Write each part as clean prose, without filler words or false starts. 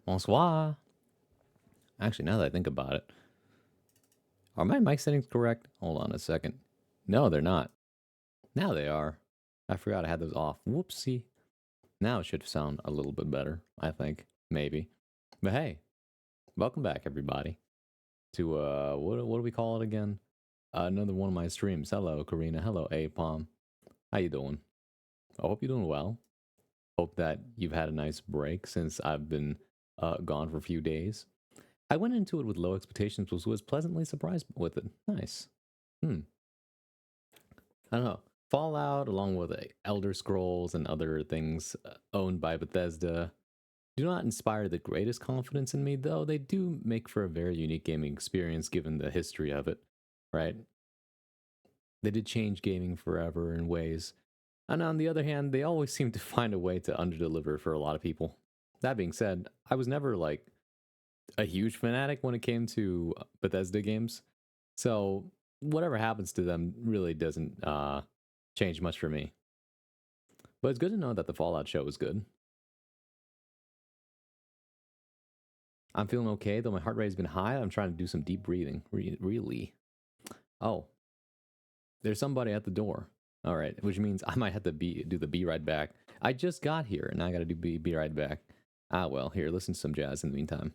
Bonsoir. Actually, now that I think about it, are my mic settings correct? Hold on a second. No, they're not. Now they are. I forgot I had those off. Whoopsie. Now it should sound a little bit better, I think. Maybe. But hey, welcome back, everybody, to, what do we call it again? Another one of my streams. Hello, Karina. Hello, Apom. How you doing? I hope you're doing well. Hope that you've had a nice break since I've been gone for a few days. I went into it with low expectations, was pleasantly surprised with it. Nice. I don't know. Fallout, along with Elder Scrolls and other things owned by Bethesda, do not inspire the greatest confidence in me, though they do make for a very unique gaming experience given the history of it, right? They did change gaming forever in ways. And on the other hand, they always seem to find a way to underdeliver for a lot of people. That being said, I was never like a huge fanatic when it came to Bethesda games. So whatever happens to them really doesn't change much for me. But it's good to know that the Fallout show is good. I'm feeling okay, though my heart rate has been high. I'm trying to do some deep breathing. Really? Oh, there's somebody at the door. All right, which means I might have to do the be right back. I just got here and I got to do be right back. Ah, well, here, listen to some jazz in the meantime.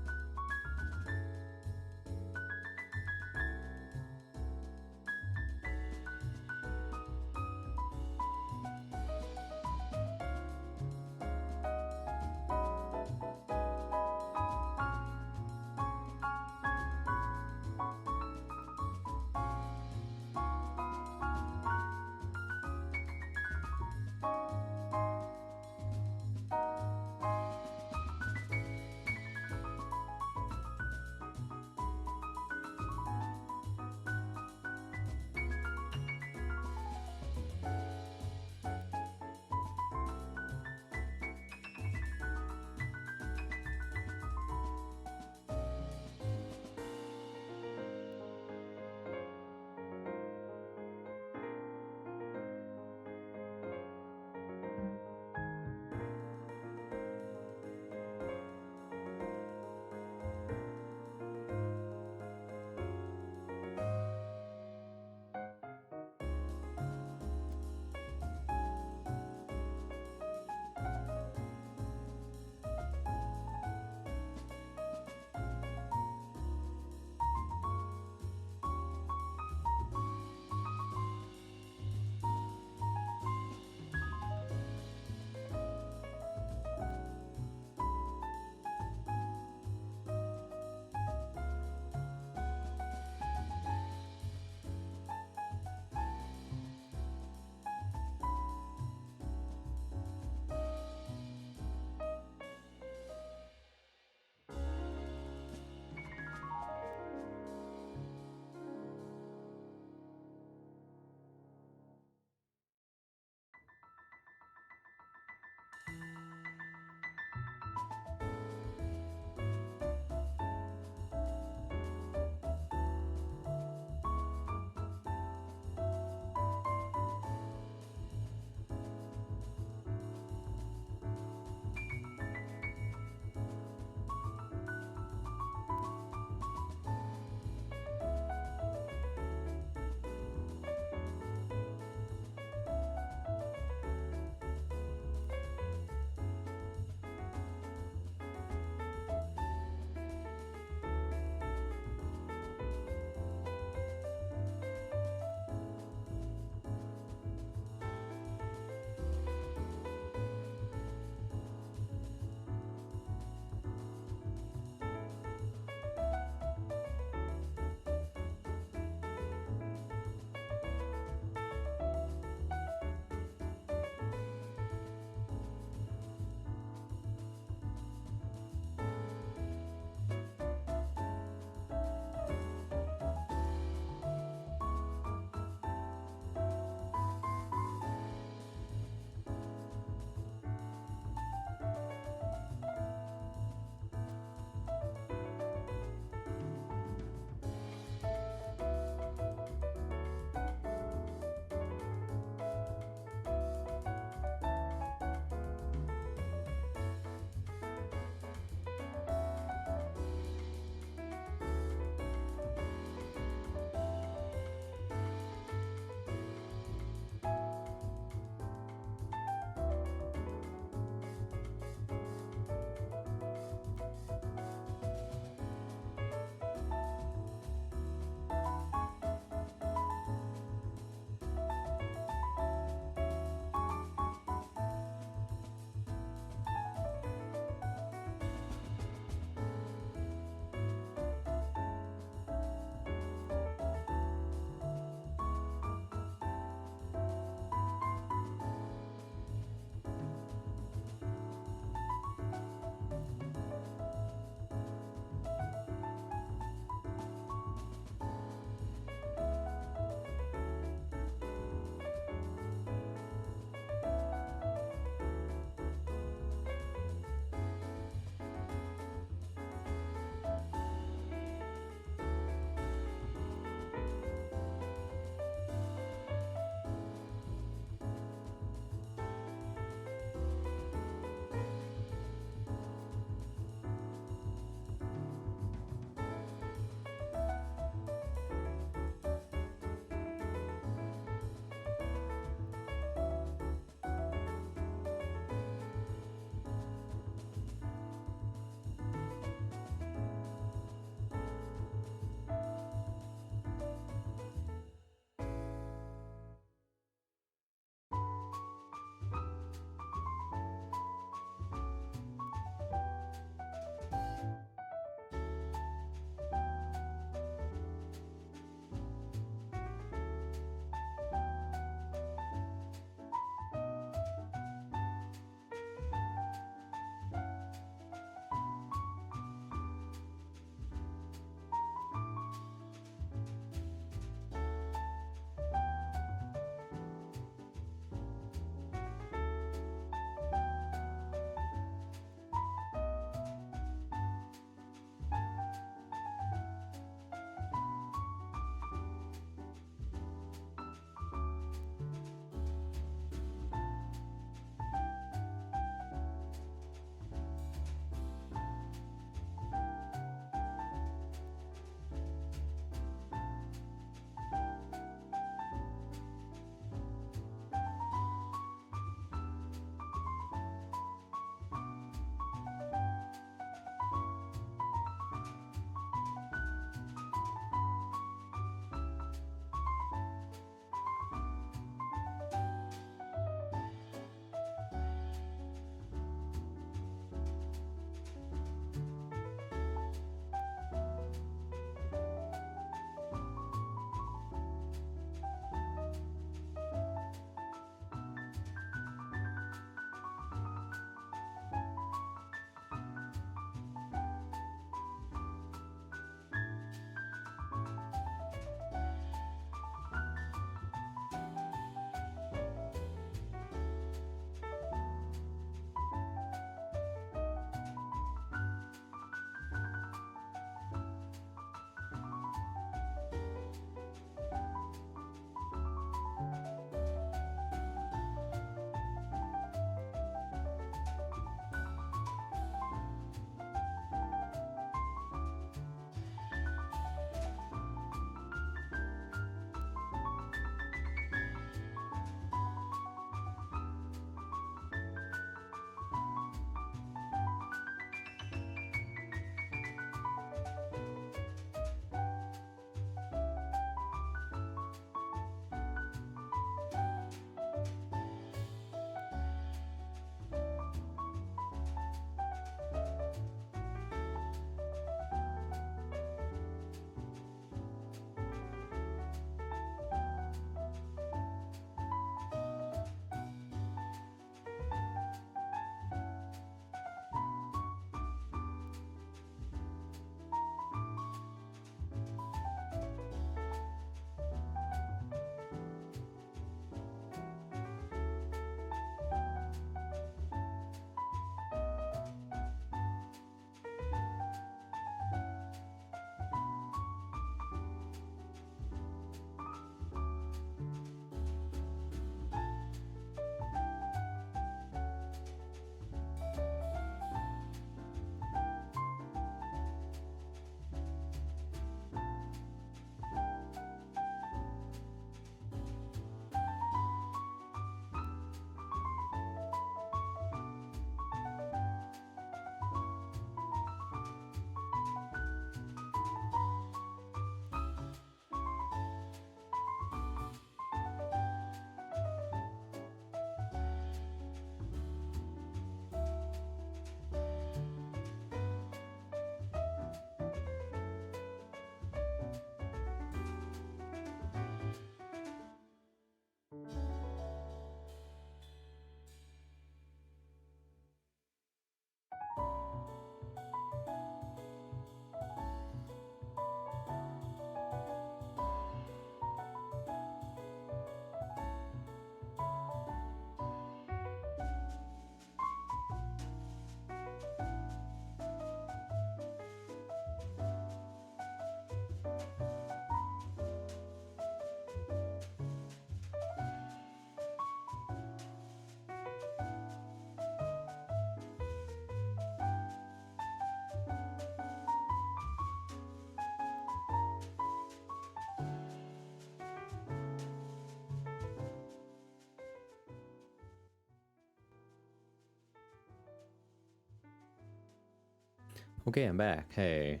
Okay, I'm back. Hey.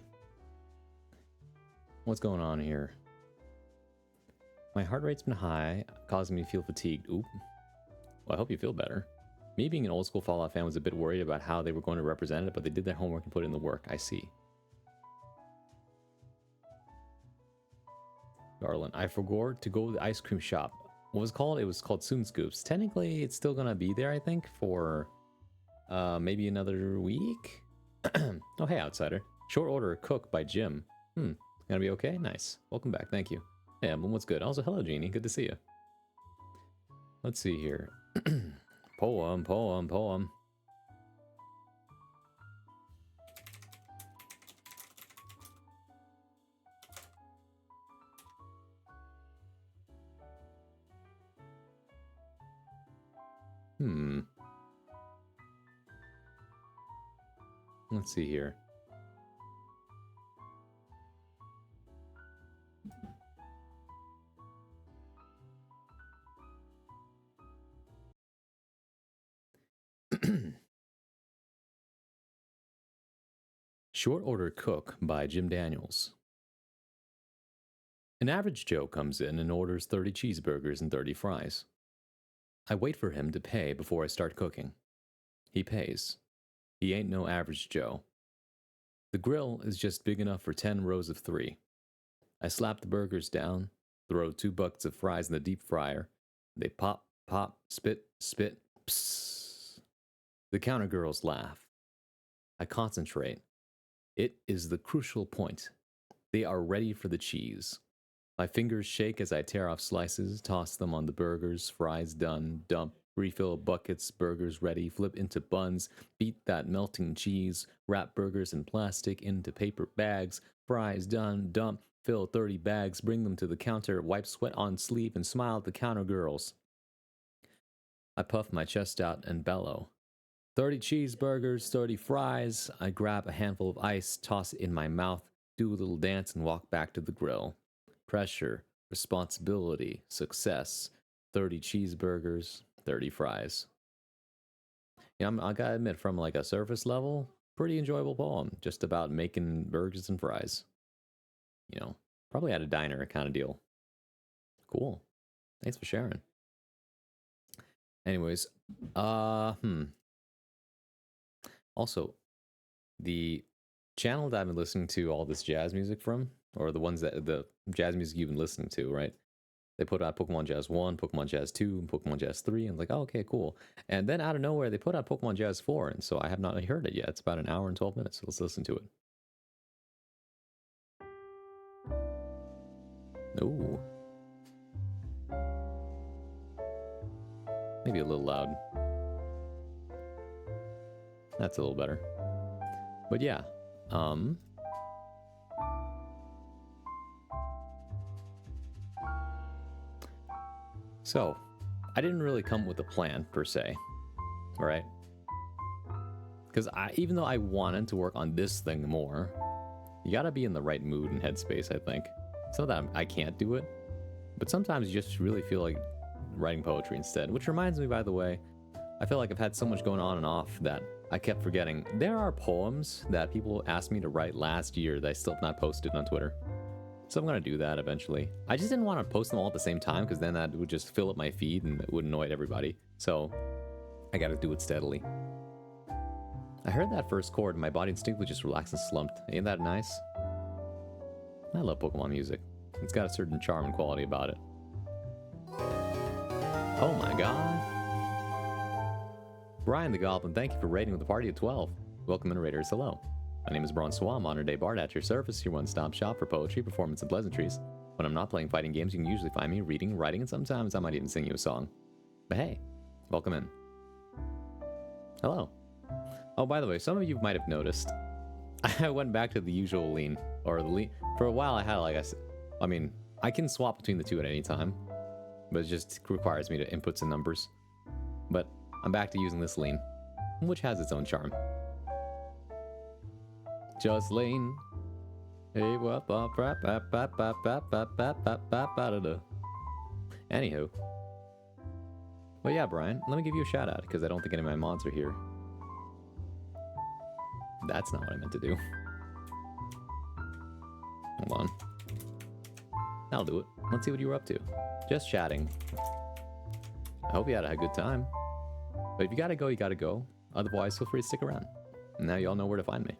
What's going on here? My heart rate's been high, causing me to feel fatigued. Oop. Well, I hope you feel better. Me being an old school Fallout fan was a bit worried about how they were going to represent it, but they did their homework and put in the work. I see. Garland, I forgot to go to the ice cream shop. What was it called? It was called Soon Scoops. Technically, it's still gonna be there, I think, for maybe another week? Oh, hey, Outsider. Short Order Cook by Jim. Gonna be okay? Nice. Welcome back. Thank you. Hey, Emblem, what's good? Also, hello, Jeannie. Good to see you. Let's see here. Poem. Let's see here. Short Order Cook by Jim Daniels. An average Joe comes in and orders 30 cheeseburgers and 30 fries. I wait for him to pay before I start cooking. He pays. He ain't no average Joe. The grill is just big enough for 10 rows of 3. I slap the burgers down, throw 2 buckets of fries in the deep fryer. They pop, pop, spit, spit, psst. The counter girls laugh. I concentrate. It is the crucial point. They are ready for the cheese. My fingers shake as I tear off slices, toss them on the burgers, fries done, dump, refill buckets, burgers ready, flip into buns, beat that melting cheese, wrap burgers in plastic into paper bags, fries done, dump, fill 30 bags, bring them to the counter, wipe sweat on sleeve, and smile at the counter girls. I puff my chest out and bellow. 30 cheeseburgers, 30 fries. I grab a handful of ice, toss it in my mouth, do a little dance, and walk back to the grill. Pressure, responsibility, success. 30 cheeseburgers, 30 fries. Yeah, I gotta admit, from like a surface level, pretty enjoyable poem. Just about making burgers and fries. You know, probably at a diner kind of deal. Cool. Thanks for sharing. Anyways, also, the channel that I've been listening to all this jazz music from, or the ones that the jazz music you've been listening to, right? They put out Pokemon Jazz 1, Pokemon Jazz 2, and Pokemon Jazz 3, and like, oh, okay, cool. And then out of nowhere, they put out Pokemon Jazz 4, and so I have not heard it yet. It's about an hour and 12 minutes, so let's listen to it. Ooh. Maybe a little loud. That's a little better. But yeah, so, I didn't really come with a plan, per se, right? Because even though I wanted to work on this thing more, you gotta be in the right mood and headspace, I think. It's not that I can't do it, but sometimes you just really feel like writing poetry instead. Which reminds me, by the way, I feel like I've had so much going on and off that I kept forgetting. There are poems that people asked me to write last year that I still have not posted on Twitter. So I'm going to do that eventually. I just didn't want to post them all at the same time because then that would just fill up my feed and it would annoy everybody. So I got to do it steadily. I heard that first chord and my body instinctively just relaxed and slumped. Ain't that nice? I love Pokemon music. It's got a certain charm and quality about it. Oh my god. Brian the Goblin, thank you for raiding with the party of 12. Welcome in, Raiders. Hello. My name is Bronsois, modern day bard at your service, your one-stop shop for poetry, performance, and pleasantries. When I'm not playing fighting games, you can usually find me reading, writing, and sometimes I might even sing you a song. But hey, welcome in. Hello. Oh, by the way, some of you might have noticed, I went back to the usual lean, or the lean. For a while I had like I mean, I can swap between the two at any time, but it just requires me to input some numbers. But I'm back to using this lean, which has its own charm. Just lean. Hey, what? Anywho. Well, yeah, Brian, let me give you a shout out because I don't think any of my mods are here. That's not what I meant to do. Hold on. That'll do it. Let's see what you were up to. Just chatting. I hope you had a good time. But if you gotta go, you gotta go. Otherwise, feel free to stick around. Now you all know where to find me.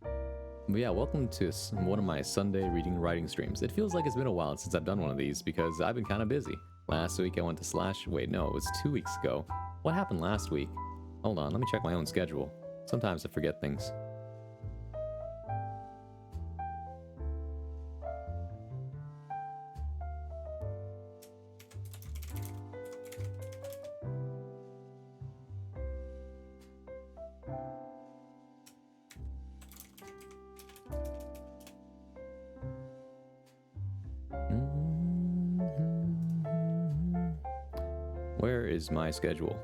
But yeah, welcome to one of my Sunday reading and writing streams. It feels like it's been a while since I've done one of these because I've been kind of busy. Last week I went to Slash... Wait, no, it was 2 weeks ago. What happened last week? Hold on, let me check my own schedule. Sometimes I forget things. Where is my schedule?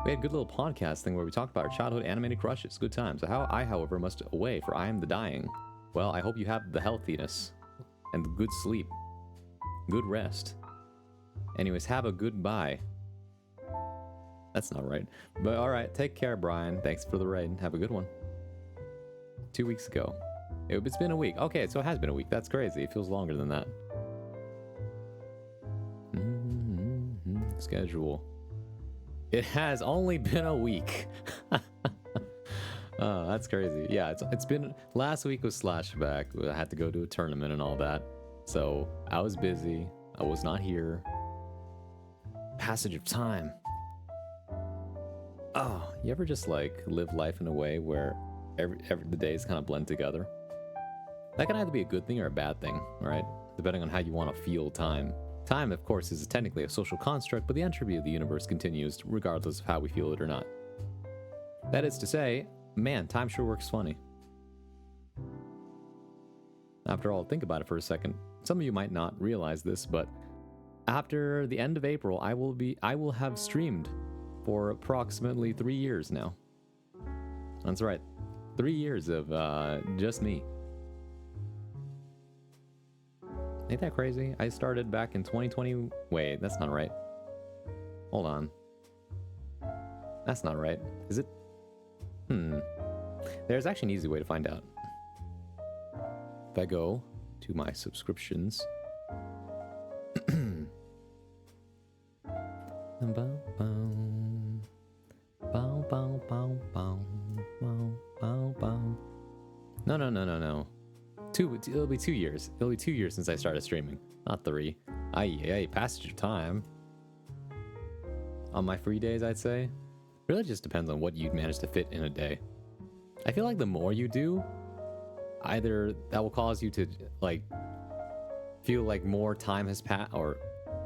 We had a good little podcast thing where we talked about our childhood animated crushes. Good times. I, however, must away, for I am the dying. Well, I hope you have the healthiness and the good sleep. Good rest. Anyways, have a good bye. That's not right. But alright, take care, Brian. Thanks for the raid. Have a good one. 2 weeks ago. It's been a week. Okay, so it has been a week. That's crazy. It feels longer than that. Schedule. It has only been a week. Oh, that's crazy. Yeah, it's been... Last week was Slashback. I had to go to a tournament and all that. So, I was busy. I was not here. Passage of time. Oh, you ever just, like, live life in a way where the days kind of blend together? That can either be a good thing or a bad thing, right? Depending on how you want to feel time. Time, of course, is technically a social construct, but the entropy of the universe continues regardless of how we feel it or not. That is to say, man, time sure works funny. After all, think about it for a second. Some of you might not realize this, but after the end of April, I will have streamed for approximately 3 years now. That's right. 3 years of just me. Ain't that crazy? I started back in 2020. Wait, that's not right. Hold on. That's not right. Is it? There's actually an easy way to find out. If I go to my subscriptions. No. It'll be 2 years. It'll be 2 years since I started streaming, not 3. Aye, passage of time. On my free days, I'd say. Really just depends on what you manage to fit in a day. I feel like the more you do, either that will cause you to, like, feel like more time has passed, or,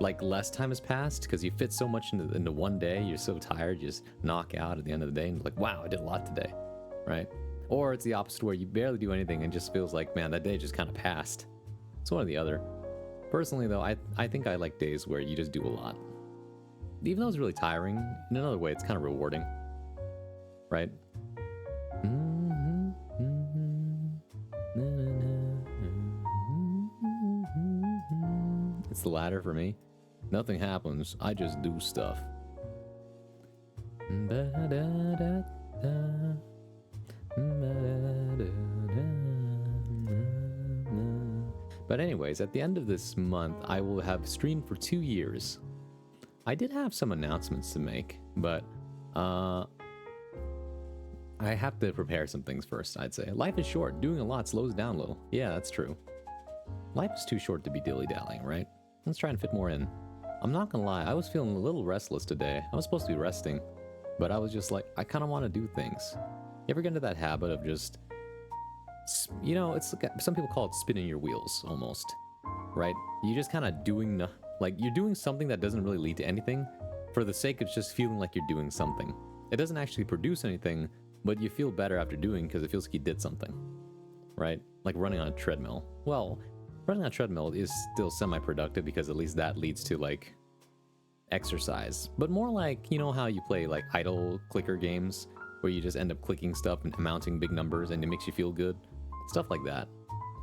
like, less time has passed, because you fit so much into one day, you're so tired, you just knock out at the end of the day, and like, wow, I did a lot today, right? Or it's the opposite where you barely do anything and just feels like, man, that day just kind of passed. It's one or the other. Personally, though, I think I like days where you just do a lot. Even though it's really tiring, in another way, it's kind of rewarding. Right? It's the latter for me. Nothing happens, I just do stuff. But anyways, at the end of this month, I will have streamed for 2 years. I did have some announcements to make, but I have to prepare some things first, I'd say. Life is short. Doing a lot slows down a little. Yeah, that's true. Life is too short to be dilly-dallying, right? Let's try and fit more in. I'm not gonna lie, I was feeling a little restless today. I was supposed to be resting, but I was just like, I kind of want to do things. You ever get into that habit of just, you know, it's like, some people call it spinning your wheels, almost, right? You're just kind of doing, like, you're doing something that doesn't really lead to anything for the sake of just feeling like you're doing something. It doesn't actually produce anything, but you feel better after doing because it feels like you did something, right? Like running on a treadmill. Well, running on a treadmill is still semi-productive because at least that leads to, like, exercise. But more like, you know how you play, like, idle clicker games where you just end up clicking stuff and mounting big numbers and it makes you feel good? Stuff like that,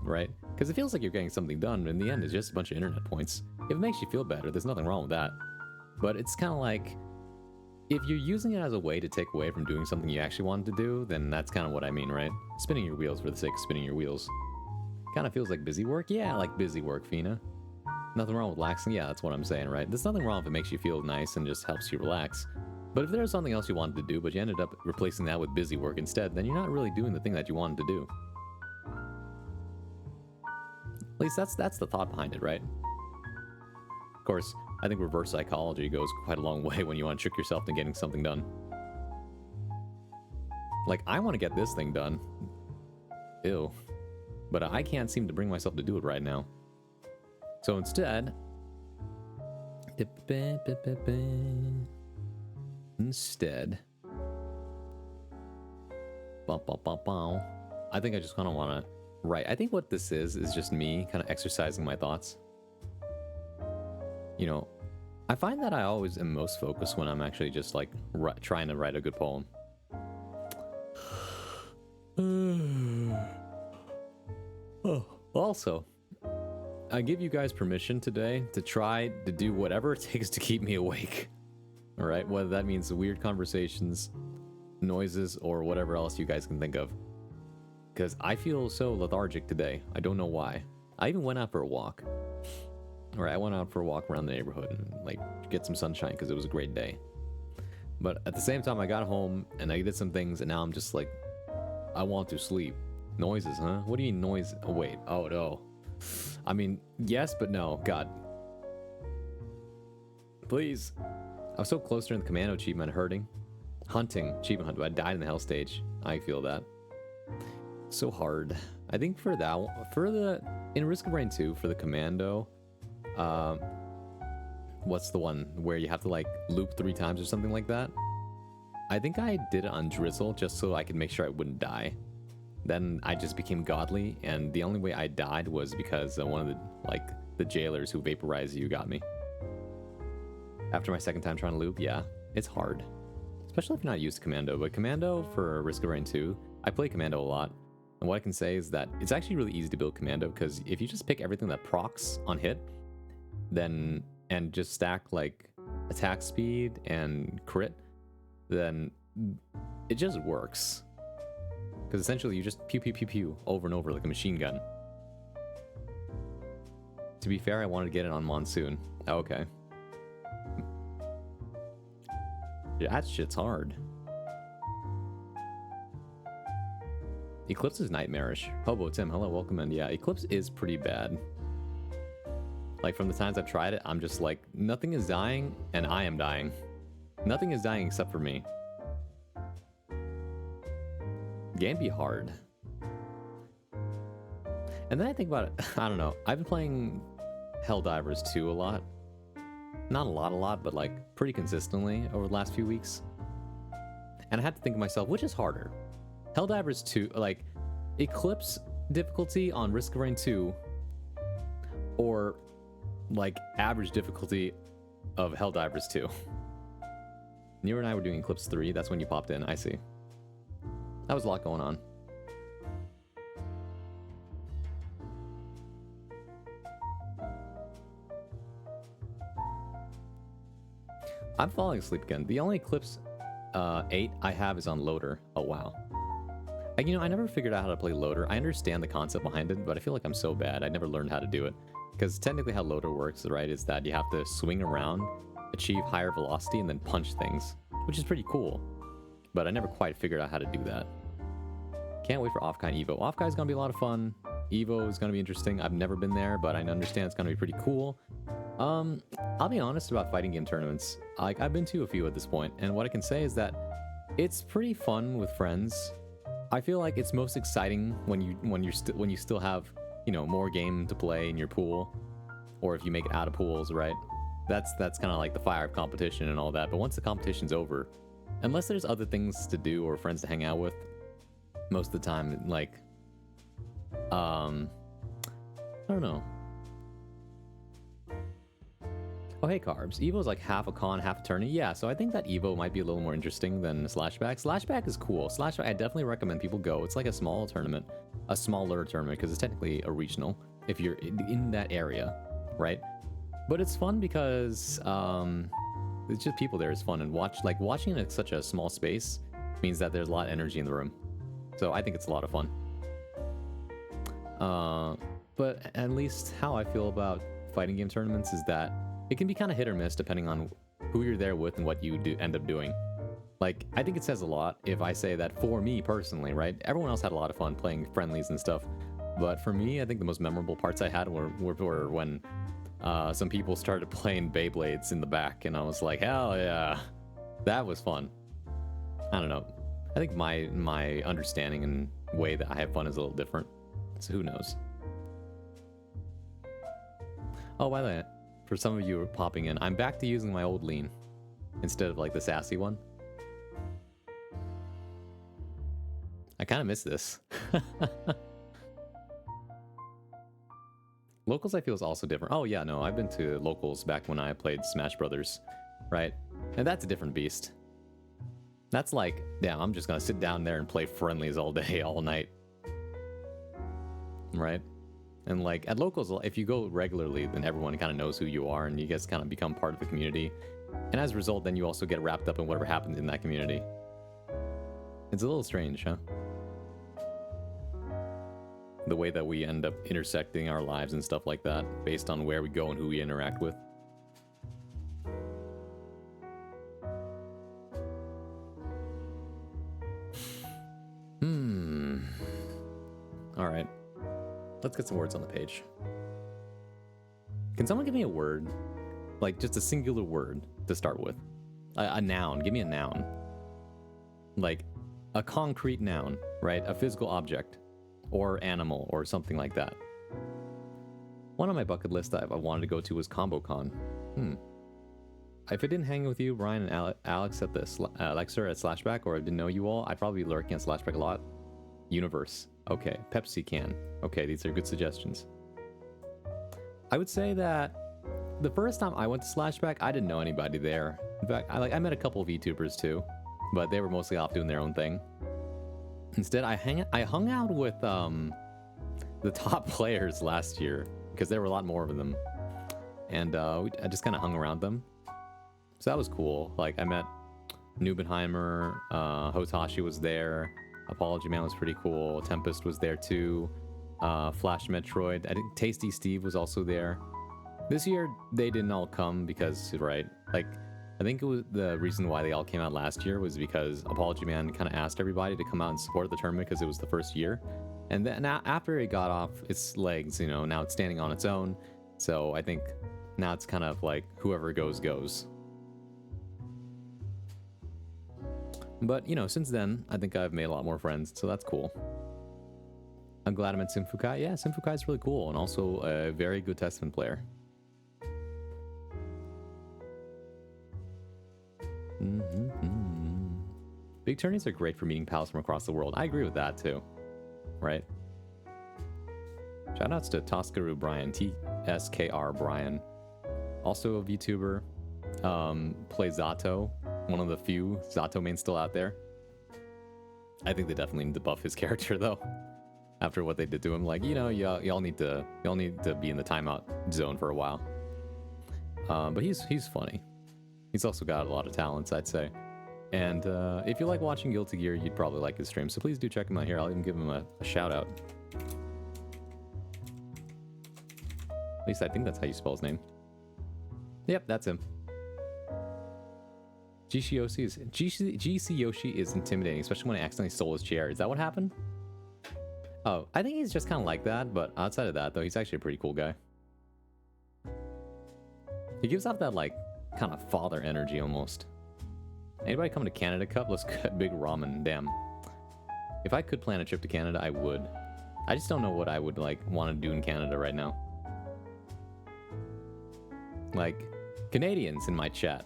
right? Because it feels like you're getting something done, but in the end, it's just a bunch of internet points. If it makes you feel better, there's nothing wrong with that. But it's kind of like, if you're using it as a way to take away from doing something you actually wanted to do, then that's kind of what I mean, right? Spinning your wheels for the sake of spinning your wheels. Kind of feels like busy work. Yeah, like busy work, Fina. Nothing wrong with relaxing. Yeah, that's what I'm saying, right? There's nothing wrong if it makes you feel nice and just helps you relax. But if there's something else you wanted to do, but you ended up replacing that with busy work instead, then you're not really doing the thing that you wanted to do. At least that's the thought behind it, right? Of course, I think reverse psychology goes quite a long way when you want to trick yourself into getting something done. Like, I want to get this thing done. Ew. But I can't seem to bring myself to do it right now. So instead... Instead... I think I just kind of want to write. I think what this is just me kind of exercising my thoughts. You know, I find that I always am most focused when I'm actually just like trying to write a good poem. Oh, also, I give you guys permission today to try to do whatever it takes to keep me awake. All right, whether that means weird conversations, noises, or whatever else you guys can think of. Because I feel so lethargic today. I don't know why. I even went out for a walk. Or I went out for a walk around the neighborhood and like get some sunshine because it was a great day. But at the same time, I got home and I did some things, and now I'm just like, I want to sleep. Noises, huh? What do you mean noise? Oh, wait. Oh, no. I mean, yes, but no. God. Please. I was so close during the commando achievement, hurting. Hunting, achievement hunt, but I died in the hell stage. I feel that. So hard. I think for that, in Risk of Rain 2, for the commando, what's the one where you have to like loop 3 times or something like that? I think I did it on Drizzle just so I could make sure I wouldn't die. Then I just became godly, and the only way I died was because one of the jailers who vaporized you got me. After my second time trying to loop, yeah, it's hard. Especially if you're not used to Commando, but Commando for Risk of Rain 2, I play Commando a lot. And what I can say is that it's actually really easy to build Commando, because if you just pick everything that procs on hit, then, and just stack like attack speed and crit, then it just works. Because essentially you just pew pew pew pew over and over like a machine gun. To be fair, I wanted to get it on Monsoon. Oh, okay. Yeah, that shit's hard. Eclipse is nightmarish. Hobo Tim, hello, welcome in. Yeah, Eclipse is pretty bad. Like, from the times I've tried it, I'm just like, nothing is dying, and I am dying. Nothing is dying except for me. Game be hard. And then I think about it, I don't know, I've been playing Helldivers 2 a lot. Not a lot, but like pretty consistently over the last few weeks. And I had to think to myself, which is harder? Helldivers 2, like Eclipse difficulty on Risk of Rain 2, or like average difficulty of Helldivers 2. Nero and I were doing Eclipse 3, that's when you popped in, I see. That was a lot going on. I'm falling asleep again. The only Eclipse 8 I have is on Loader. Oh, wow. You know, I never figured out how to play Loader. I understand the concept behind it, but I feel like I'm so bad. I never learned how to do it. Because technically how Loader works, right, is that you have to swing around, achieve higher velocity, and then punch things, which is pretty cool. But I never quite figured out how to do that. Can't wait for Offkai and Evo. Offkai is going to be a lot of fun. Evo is going to be interesting. I've never been there, but I understand it's going to be pretty cool. I'll be honest about fighting game tournaments. Like, I've been to a few at this point, and what I can say is that it's pretty fun with friends. I feel like it's most exciting when you still have, you know, more game to play in your pool, or if you make it out of pools, right? That's kind of like the fire of competition and all that. But once the competition's over, unless there's other things to do or friends to hang out with, most of the time, like, I don't know. Oh, hey, Carbs. Evo's like half a con, half a tourney. Yeah, so I think that Evo might be a little more interesting than Slashback. Slashback is cool. Slashback, I definitely recommend people go. It's like a small tournament, a smaller tournament, because it's technically a regional if you're in that area, right? But it's fun because it's just people there is fun, and watching in such a small space means that there's a lot of energy in the room. So I think it's a lot of fun. But at least how I feel about fighting game tournaments is that it can be kind of hit or miss depending on who you're there with and what you end up doing. Like, I think it says a lot if I say that for me personally, right? Everyone else had a lot of fun playing friendlies and stuff. But for me, I think the most memorable parts I had were when some people started playing Beyblades in the back, and I was like, hell yeah, that was fun. I don't know. I think my understanding and way that I have fun is a little different. So who knows? Oh, by the way, for some of you who are popping in, I'm back to using my old lean instead of like the sassy one. I kind of miss this. Locals, I feel, is also different. Oh, yeah, no, I've been to locals back when I played Smash Brothers, right? And that's a different beast. That's like, damn, I'm just going to sit down there and play friendlies all day, all night. Right? And like, at locals, if you go regularly, then everyone kind of knows who you are, and you guys kind of become part of the community. And as a result, then you also get wrapped up in whatever happens in that community. It's a little strange, huh? The way that we end up intersecting our lives and stuff like that based on where we go and who we interact with. All right. Let's get some words on the page. Can someone give me a word? Like, just a singular word to start with. A noun. Give me a noun. Like, a concrete noun, right? A physical object. Or animal, or something like that. One on my bucket list I wanted to go to was ComboCon. If I didn't hang with you, Brian and Alex at the Alexer at Slashback, or I didn't know you all, I'd probably be lurking at Slashback a lot. Universe. Okay. Pepsi can. Okay, these are good suggestions. I would say that the first time I went to Slashback, I didn't know anybody there. In fact, I met a couple of VTubers too, but they were mostly off doing their own thing. Instead, I hung out with the top players last year because there were a lot more of them, and I just kind of hung around them. So that was cool. Like, I met Nubenheimer, Hotashi was there, Apology Man was pretty cool, Tempest was there too, Flash Metroid. I think Tasty Steve was also there. This year they didn't all come because, right? Like, I think it was the reason why they all came out last year was because Apology Man kind of asked everybody to come out and support the tournament because it was the first year. And then after it got off its legs, you know, now it's standing on its own. So I think now it's kind of like whoever goes, goes. But, you know, since then, I think I've made a lot more friends, so that's cool. I'm glad I met Simfukai. Yeah, Simfukai is really cool and also a very good Testament player. Big tourneys are great for meeting pals from across the world. I agree with that too. Right? Shoutouts to Toskaru Brian, TSKR Brian. Also a VTuber. Plays Zato. One of the few Zato mains still out there. I think they definitely need to buff his character though. After what they did to him. Like, you know, y'all need to be in the timeout zone for a while. But he's funny. He's also got a lot of talents, I'd say. And if you like watching Guilty Gear, you'd probably like his stream. So please do check him out here. I'll even give him a shout out. At least I think that's how you spell his name. Yep, that's him. GC Yoshi is intimidating, especially when I accidentally stole his chair. Is that what happened? Oh, I think he's just kind of like that. But outside of that, though, he's actually a pretty cool guy. He gives off that, like, kind of father energy almost. Anybody coming to Canada Cup? Let's get big ramen. Damn. If I could plan a trip to Canada, I would. I just don't know what I would like want to do in Canada right now. Like, Canadians in my chat,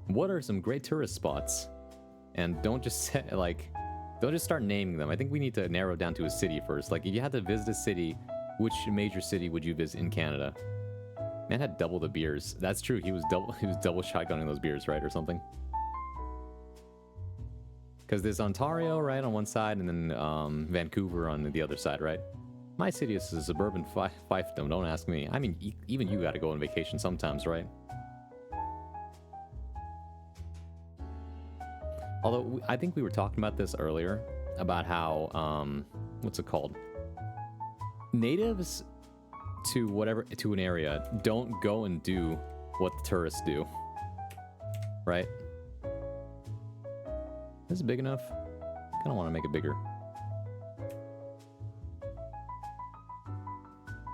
what are some great tourist spots? And don't just say, like, don't just start naming them. I think we need to narrow down to a city first. Like, if you had to visit a city, which major city would you visit in Canada? Man had double the beers. That's true. He was double shotgunning those beers, right, or something. Because there's Ontario, right, on one side, and then Vancouver on the other side, right? My city is a suburban fiefdom. Don't ask me. I mean, even you got to go on vacation sometimes, right? Although I think we were talking about this earlier about how what's it called? Natives to an area don't go and do what the tourists do, right? This is big enough. Kind of want to make it bigger.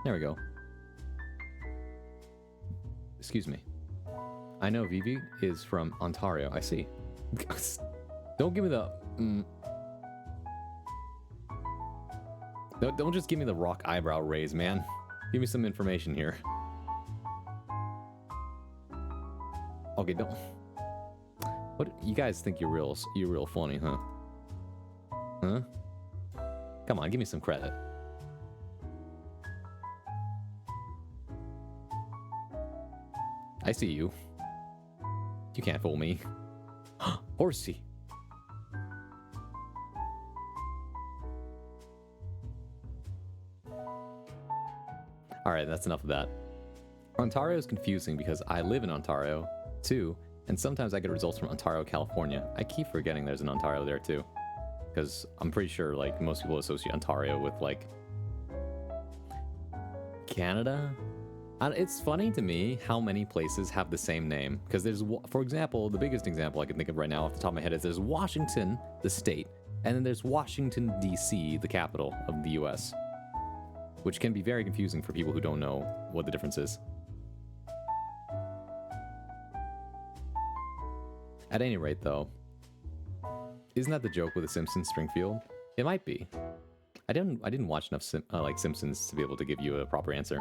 There we go. Excuse me. I know Vivi is from Ontario. I see. Don't give me the... Don't just give me the rock eyebrow raise, man. Give me some information here. Okay, don't... What? You guys think you're real funny, huh? Huh? Come on, give me some credit. I see you. You can't fool me. Horsey. Alright, that's enough of that. Ontario is confusing because I live in Ontario, too, and sometimes I get results from Ontario, California. I keep forgetting there's an Ontario there, too. Because I'm pretty sure, like, most people associate Ontario with, like, Canada? It's funny to me how many places have the same name. Because there's, for example, the biggest example I can think of right now off the top of my head is there's Washington, the state, and then there's Washington, D.C., the capital of the U.S., which can be very confusing for people who don't know what the difference is. At any rate, though, isn't that the joke with the Simpsons Springfield? It might be. I didn't watch enough Simpsons to be able to give you a proper answer.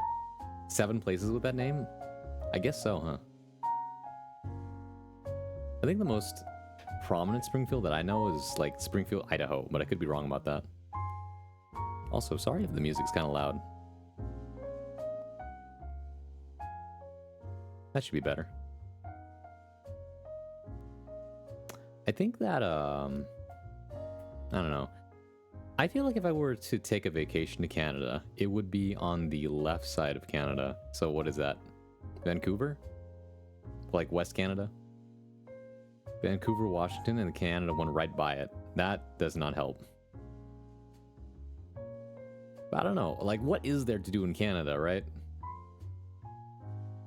7 places with that name? I guess so, huh? I think the most prominent Springfield that I know is like Springfield, Idaho, but I could be wrong about that. Also, sorry if the music's kind of loud. That should be better. I think that, I don't know. I feel like if I were to take a vacation to Canada, it would be on the left side of Canada. So what is that? Vancouver? Like West Canada? Vancouver, Washington, and the Canada one right by it. That does not help. I don't know, like, what is there to do in Canada, right?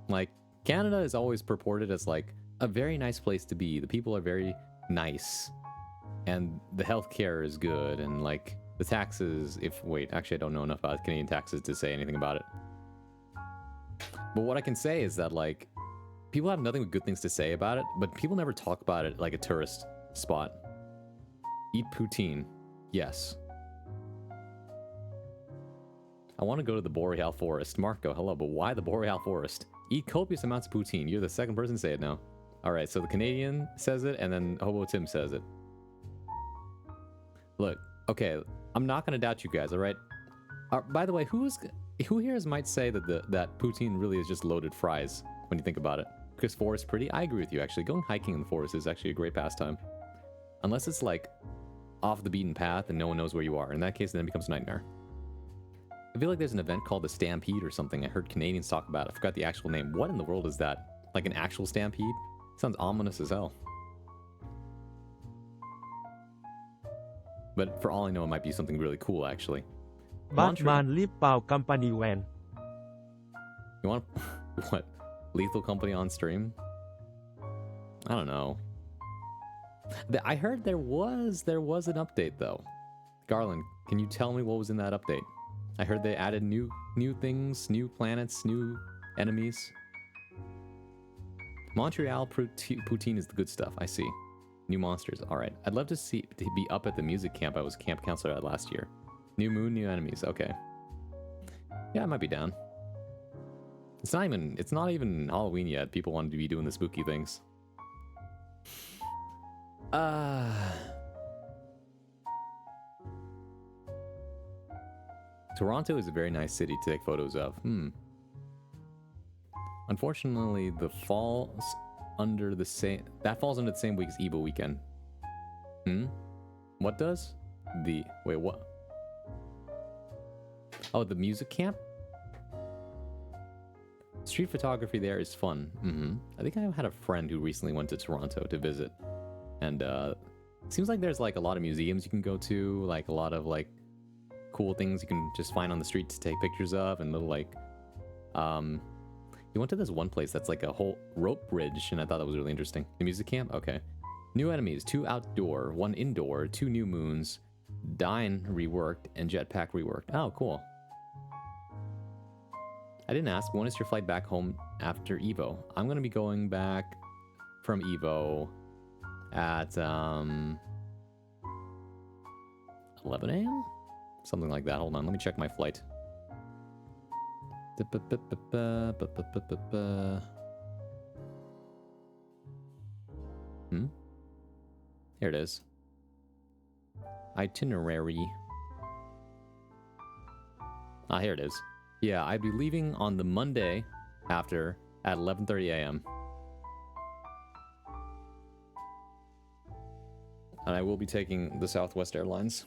Like, Canada is always purported as, like, a very nice place to be. The people are very nice. And the healthcare is good, and, like, the taxes, wait, actually, I don't know enough about Canadian taxes to say anything about it. But what I can say is that, like, people have nothing but good things to say about it, but people never talk about it like a tourist spot. Eat poutine. Yes. I want to go to the Boreal Forest. Marco, hello, but why the Boreal Forest? Eat copious amounts of poutine. You're the second person to say it now. Alright, so the Canadian says it, and then Hobo Tim says it. Look, okay, I'm not going to doubt you guys, alright? By the way, who here might say that that poutine really is just loaded fries when you think about it? Because forest pretty? I agree with you, actually. Going hiking in the forest is actually a great pastime. Unless it's, like, off the beaten path and no one knows where you are. In that case, then it becomes a nightmare. I feel like there's an event called the Stampede or something. I heard Canadians talk about it. I forgot the actual name. What in the world is that? Like an actual stampede? Sounds ominous as hell. But for all I know, it might be something really cool, actually. Batman รีบเป่า company van. You want... what? Lethal Company on stream? I don't know. I heard there was an update, though. Garland, can you tell me what was in that update? I heard they added new things, new planets, new enemies. Montreal poutine is the good stuff. I see. New monsters. All right. I'd love to be up at the music camp I was camp counselor at last year. New moon, new enemies. Okay. Yeah, I might be down. It's not even Halloween yet. People wanted to be doing the spooky things. Toronto is a very nice city to take photos of. Unfortunately, that falls under the same week as Evo weekend. What does? Wait, what? Oh, the music camp? Street photography there is fun. I think I had a friend who recently went to Toronto to visit. And Seems like there's like a lot of museums you can go to, like a lot of like cool things you can just find on the street to take pictures of, and little like you went to this one place that's like a whole rope bridge, and I thought that was really interesting. The music camp? Okay. New enemies, 2 outdoor, 1 indoor, 2 new moons, Dine reworked, and Jetpack reworked. Oh, cool. I didn't ask, when is your flight back home after Evo? I'm gonna be going back from Evo at 11 a.m? Something like that. Hold on, let me check my flight. Here it is. Itinerary. Ah, here it is. Yeah, I'd be leaving on the Monday after at 11:30 a.m. And I will be taking the Southwest Airlines.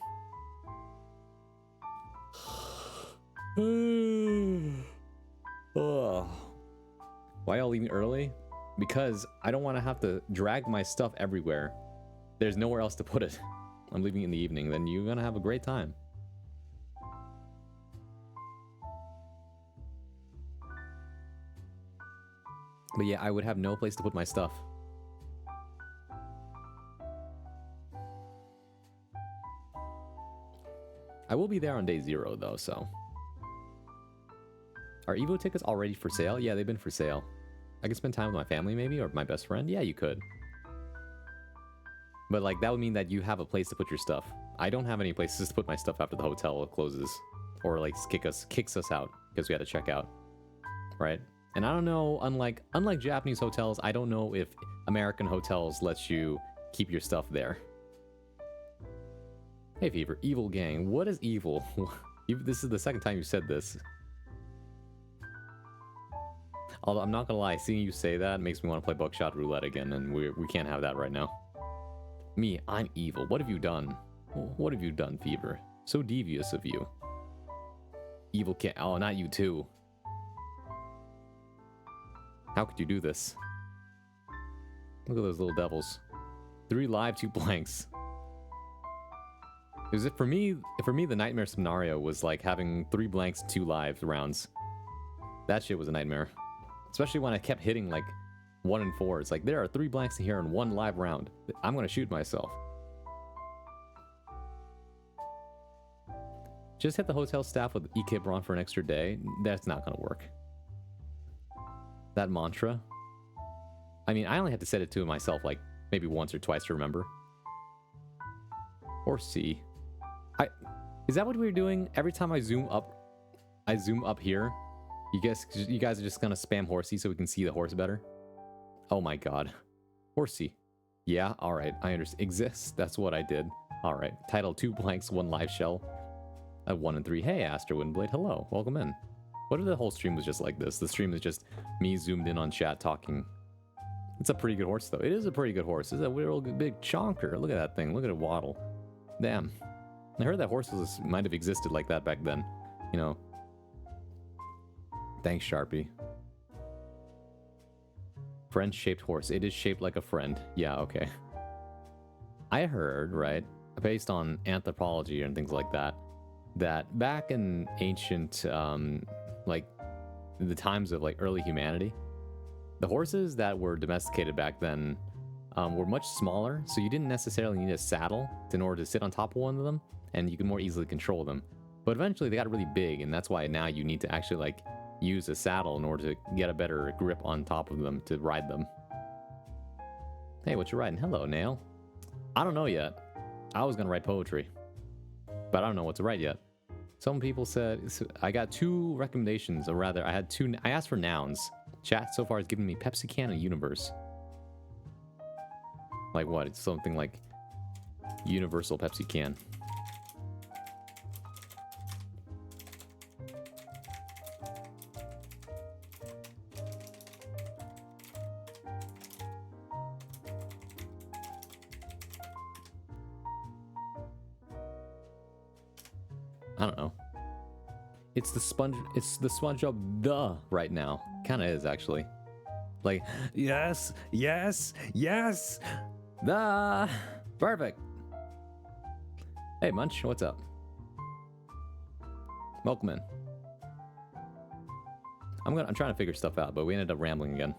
Why y'all leaving early? Because I don't want to have to drag my stuff everywhere. There's nowhere else to put it. I'm leaving in the evening, then you're gonna have a great time. But yeah, I would have no place to put my stuff. I will be there on day 0 though, so. Are Evo tickets already for sale? Yeah, they've been for sale. I could spend time with my family maybe, or my best friend? Yeah, you could. But like, that would mean that you have a place to put your stuff. I don't have any places to put my stuff after the hotel closes. Or like kicks us out because we had to check out. Right? And I don't know, unlike Japanese hotels, I don't know if American hotels let you keep your stuff there. Hey Fever, evil gang. What is evil? This is the second time you said this. Although I'm not gonna lie, seeing you say that makes me want to play Buckshot Roulette again, and we can't have that right now. Me, I'm evil. What have you done? What have you done, Fever? So devious of you. Evil can't. Oh, not you too. How could you do this? Look at those little devils. 3 live, 2 blanks. Is it for me? For me, the nightmare scenario was like having 3 blanks, 2 live rounds. That shit was a nightmare. Especially when I kept hitting like 1 and 4. It's like there are 3 blanks in here and 1 live round. I'm gonna shoot myself. Just hit the hotel staff with EK Braun for an extra day. That's not gonna work. That mantra. I mean, I only had to set it to myself like maybe once or twice to remember. Or C. Is that what we were doing? Every time I zoom up here. You guys are just gonna spam horsey so we can see the horse better? Oh my god. Horsey. Yeah, alright. I understand. Exists. That's what I did. Alright. Title 2 blanks, 1 live shell. At 1 and 3. Hey, Aster Windblade. Hello. Welcome in. What if the whole stream was just like this? The stream is just me zoomed in on chat talking. It's a pretty good horse, though. It is a pretty good horse. It's a real big chonker. Look at that thing. Look at it waddle. Damn. I heard that horses might have existed like that back then. You know. Thanks, Sharpie. Friend-shaped horse. It is shaped like a friend. Yeah, okay. I heard, right, based on anthropology and things like that, that back in ancient, like, the times of, like, early humanity, the horses that were domesticated back then were much smaller, so you didn't necessarily need a saddle in order to sit on top of one of them, and you could more easily control them. But eventually they got really big, and that's why now you need to actually, like, use a saddle in order to get a better grip on top of them to ride them. Hey, what you riding? Hello, Nail. I don't know yet. I was gonna write poetry, but I don't know what to write yet. Some people said, I got 2 recommendations, or rather, I asked for nouns. Chat so far has given me Pepsi Can and Universe. Like what? It's something like Universal Pepsi Can. I don't know. It's the SpongeBob the right now. Kinda is actually. Like, yes, yes, yes, the. Perfect. Hey, Munch, what's up? Welcome in. I'm trying to figure stuff out, but we ended up rambling again.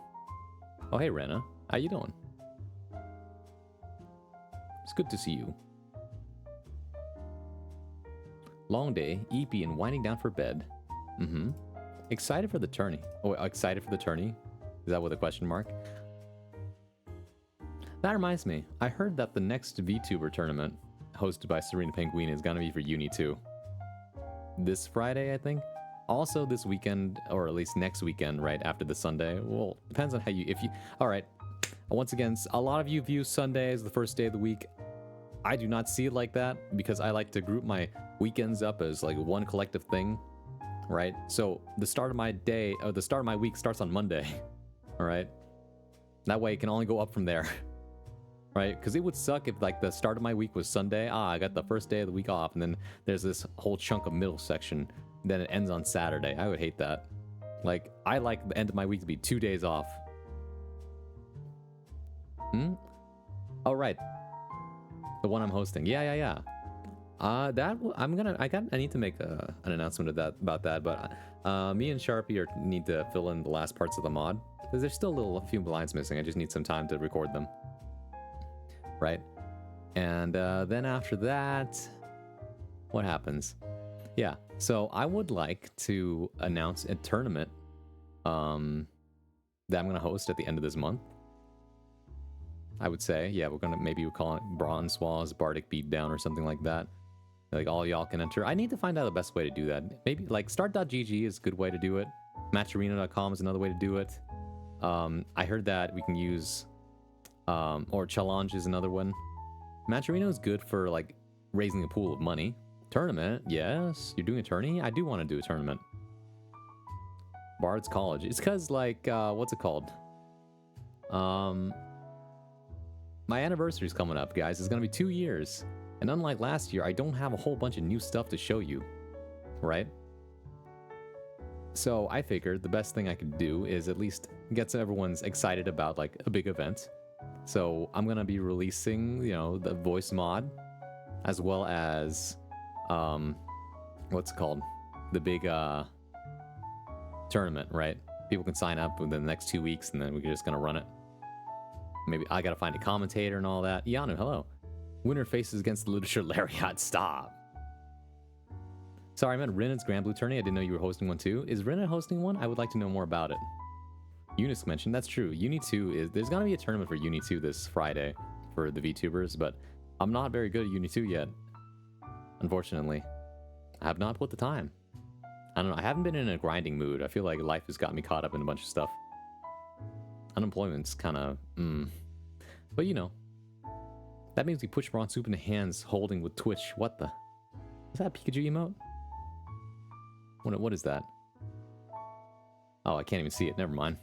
Oh, hey, Rena. How you doing? It's good to see you. Long day, eepy, and winding down for bed. Mm-hmm. Excited for the tourney. Oh, excited for the tourney? Is that with a question mark? That reminds me. I heard that the next VTuber tournament, hosted by Serena Penguin, is gonna be for Uni 2. This Friday, I think. Also this weekend, or at least next weekend, right after the Sunday. Well, depends on how you, all right. Once again, a lot of you view Sunday as the first day of the week. I do not see it like that because I like to group my weekends up as like one collective thing, right? So the start of my day, or the start of my week starts on Monday, all right? That way it can only go up from there, right? Because it would suck if like the start of my week was Sunday. I got the first day of the week off, and then there's this whole chunk of middle section. Then it ends on Saturday. I would hate that. Like, I like the end of my week to be 2 days off. Oh, right. The one I'm hosting. Yeah. I need to make an announcement about that, but me and Sharpie need to fill in the last parts of the mod. Because there's still a few lines missing. I just need some time to record them. Right? And then after that, what happens? Yeah, so I would like to announce a tournament that I'm going to host at the end of this month. I would say, yeah, maybe we'll call it Bronze Swallows Bardic Beatdown or something like that. Like, all y'all can enter. I need to find out the best way to do that. Maybe, like, start.gg is a good way to do it. Matcherino.com is another way to do it. I heard that we can use, or Challenge is another one. Matcherino is good for, like, raising a pool of money. Tournament, yes. You're doing a tourney? I do want to do a tournament. Bard's College. It's because, like, what's it called? My anniversary's coming up, guys. It's going to be 2 years. And unlike last year, I don't have a whole bunch of new stuff to show you. Right? So I figured the best thing I could do is at least get everyone's excited about, like, a big event. So I'm going to be releasing, you know, the voice mod, as well as... what's it called? The big, tournament, right? People can sign up within the next 2 weeks, and then we're just gonna run it. Maybe I gotta find a commentator and all that. Yanu, hello. Winner faces against the Literature Lariat. Stop. Sorry, I meant Rinna's Grand Blue Tourney. I didn't know you were hosting one too. Is Rinna hosting one? I would like to know more about it. Eunice mentioned, that's true. Uni 2 is... There's gonna be a tournament for Uni 2 this Friday for the VTubers, but I'm not very good at Uni 2 yet. Unfortunately. I have not put the time. I don't know. I haven't been in a grinding mood. I feel like life has got me caught up in a bunch of stuff. Unemployment's kind of... But you know. That means we push Ron Soup in the hands holding with Twitch. What the? Is that a Pikachu emote? What is that? Oh, I can't even see it. Never mind.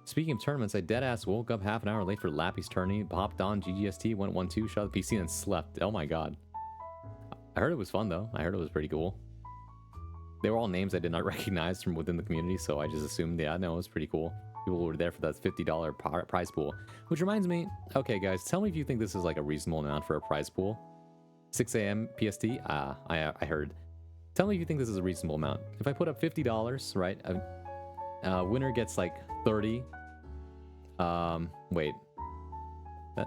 Speaking of tournaments, I deadass woke up half an hour late for Lappy's tourney, hopped on GGST, went 1-2, shot the PC, and slept. Oh my god. I heard it was fun, though. I heard it was pretty cool. They were all names I did not recognize from within the community, so I just assumed, yeah, no, it was pretty cool. People were there for that $50 prize pool. Which reminds me, okay, guys, tell me if you think this is like a reasonable amount for a prize pool. 6 a.m. PST? I heard. Tell me if you think this is a reasonable amount. If I put up $50, right, a winner gets like 30. Wait. That,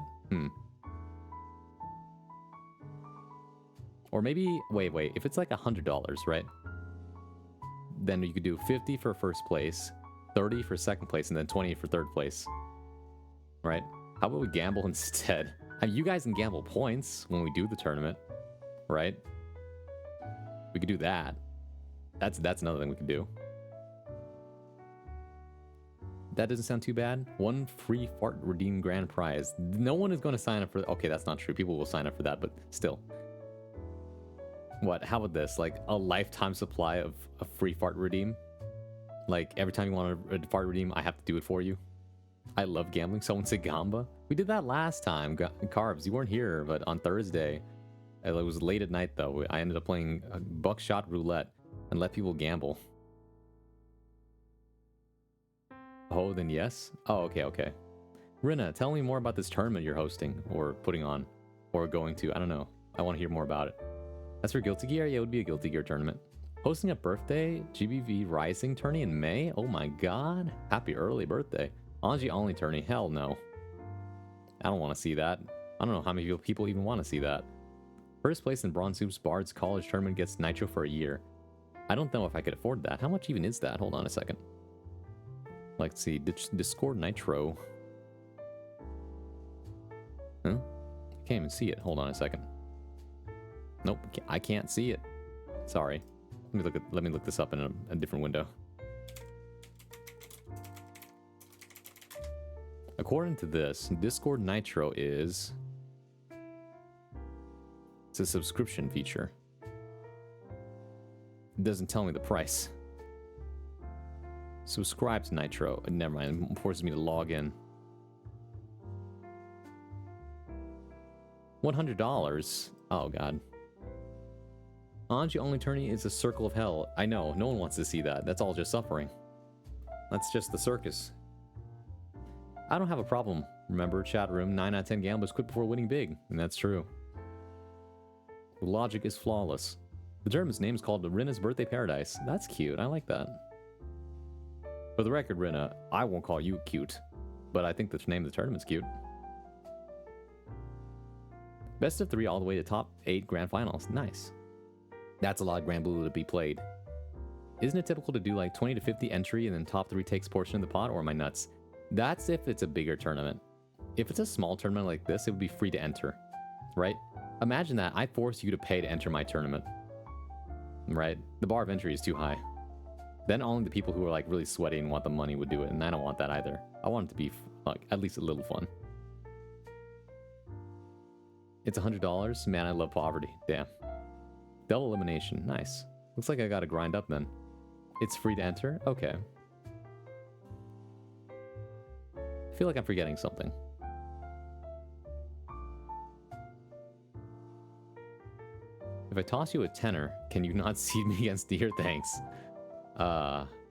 Or maybe, wait, if it's like $100, right? Then you could do 50 for first place, 30 for second place, and then 20 for third place. Right? How about we gamble instead? I mean, you guys can gamble points when we do the tournament, right? We could do that. That's another thing we could do. That doesn't sound too bad. 1 free fart redeem grand prize. No one is going to sign up for... Okay, that's not true. People will sign up for that, but still. What? How about this? Like a lifetime supply of a free fart redeem? Like every time you want a fart redeem, I have to do it for you. I love gambling. Someone said Gamba. We did that last time. Carbs, you weren't here, but on Thursday. It was late at night though. I ended up playing buckshot roulette and let people gamble. Oh, then yes? Oh, okay. Rinna, tell me more about this tournament you're hosting or putting on. Or going to, I don't know. I want to hear more about it. As for Guilty Gear, yeah, it would be a Guilty Gear tournament. Hosting a birthday GBV Rising tourney in May? Oh my god. Happy early birthday. Anji only tourney? Hell no. I don't want to see that. I don't know how many people even want to see that. First place in Bronze Soup's Bard's college tournament gets Nitro for a year. I don't know if I could afford that. How much even is that? Hold on a second. Let's see. Discord Nitro. Huh? Can't even see it. Hold on a second. Nope, I can't see it. Sorry. Let me look this up in a different window. According to this, Discord Nitro is... It's a subscription feature. It doesn't tell me the price. Subscribe to Nitro. Never mind, it forces me to log in. $100? Oh god. Anji only tourney is a circle of hell. I know, no one wants to see that. That's all just suffering. That's just the circus. I don't have a problem. Remember, chat room, 9 out of 10 gamblers quit before winning big. And that's true. The logic is flawless. The tournament's name is called Rinna's Birthday Paradise. That's cute. I like that. For the record, Rinna, I won't call you cute. But I think the name of the tournament's cute. Best of 3 all the way to top 8 grand finals. Nice. That's a lot of Grand Blue to be played. Isn't it typical to do like 20 to 50 entry and then top 3 takes portion of the pot, or am I nuts? That's if it's a bigger tournament. If it's a small tournament like this, it would be free to enter, right? Imagine that I force you to pay to enter my tournament, right? The bar of entry is too high. Then only the people who are like really sweaty and want the money would do it, and I don't want that either. I want it to be like at least a little fun. It's $100? Man, I love poverty. Damn. Double elimination. Nice. Looks like I gotta grind up then. It's free to enter? Okay. I feel like I'm forgetting something. If I toss you a tenner, can you not seed me against Nier? Thanks.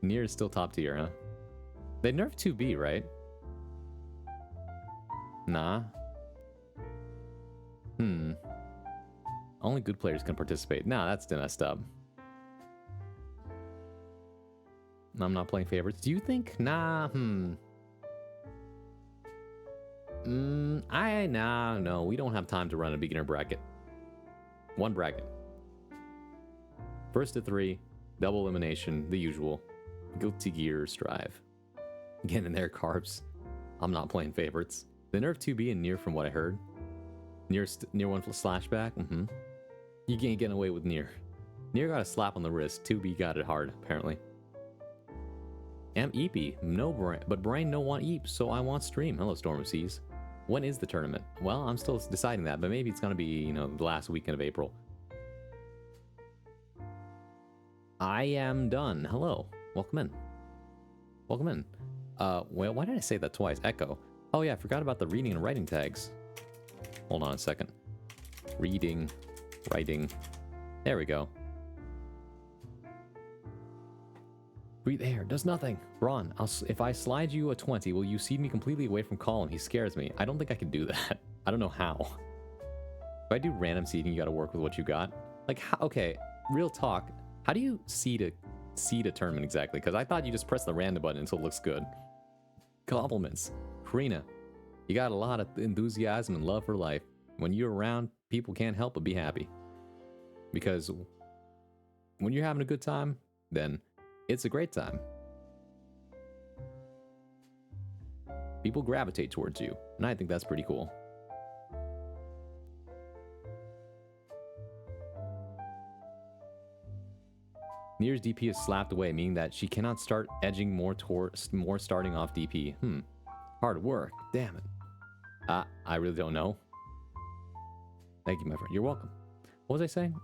Nier is still top tier, huh? They nerfed 2B, right? Nah. Only good players can participate. Nah, that's messed up. I'm not playing favorites. Do you think? Nah, no, we don't have time to run a beginner bracket. One bracket. First to 3, double elimination, the usual. Guilty Gear Strive. Again, in their carbs. I'm not playing favorites. They nerfed 2B and Nier from what I heard. Nier 1 slashback? You can't get away with Nier. Nier got a slap on the wrist. 2B got it hard, apparently. Am Eepy. No brain, but brain no want Eep, so I want stream. Hello, Storm of Seas. When is the tournament? Well, I'm still deciding that, but maybe it's gonna be, you know, the last weekend of April. I am done. Hello. Welcome in. Welcome in. Well, why did I say that twice? Echo. Oh yeah, I forgot about the reading and writing tags. Hold on a second. Reading, writing. There we go. Breathe air, does nothing. Ron, if I slide you a 20, will you seed me completely away from Colin? He scares me. I don't think I can do that. I don't know how. If I do random seeding, you gotta work with what you got. Like, how, okay, real talk. How do you seed a tournament exactly? Because I thought you just press the random button until it looks good. Compliments. Karina, you got a lot of enthusiasm and love for life. When you're around, people can't help but be happy. Because when you're having a good time, then it's a great time. People gravitate towards you, and I think that's pretty cool. Nier's DP is slapped away, meaning that she cannot start edging more towards starting off DP. Hard work. Damn it. I really don't know. Thank you, my friend. You're welcome. What was I saying?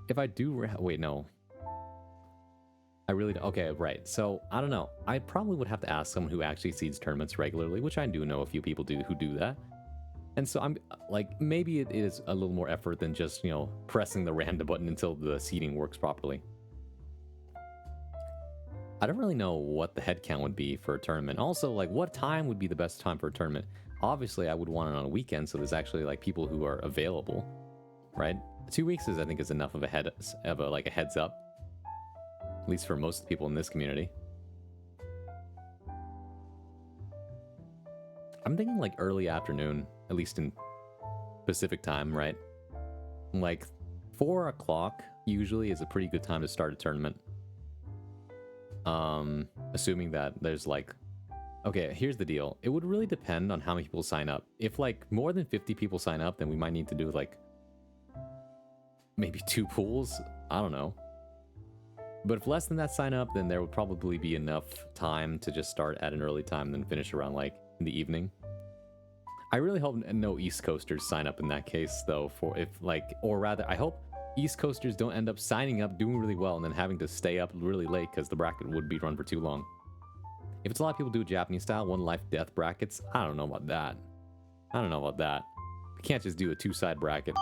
If I do... Wait, no. I really don't. Okay, right. So, I don't know. I probably would have to ask someone who actually seeds tournaments regularly, which I do know a few people who do that. And so I'm like, maybe it is a little more effort than just, you know, pressing the random button until the seeding works properly. I don't really know what the head count would be for a tournament. Also, like, what time would be the best time for a tournament? Obviously, I would want it on a weekend, so there's actually like people who are available, right? 2 weeks is, I think, is enough of a heads up, at least for most people in this community. I'm thinking like early afternoon, at least in Pacific time, right? Like 4 o'clock usually is a pretty good time to start a tournament. Assuming that there's like, okay, here's the deal. It would really depend on how many people sign up. If like more than 50 people sign up, then we might need to do like maybe 2 pools. I don't know. But if less than that sign up, then there would probably be enough time to just start at an early time and then finish around like in the evening. I really hope no East Coasters sign up in that case, though, for if like, or rather, I hope East Coasters don't end up signing up, doing really well, and then having to stay up really late because the bracket would be run for too long. If it's a lot of people do Japanese style, 1 life death brackets, I don't know about that. We can't just do a 2-side bracket.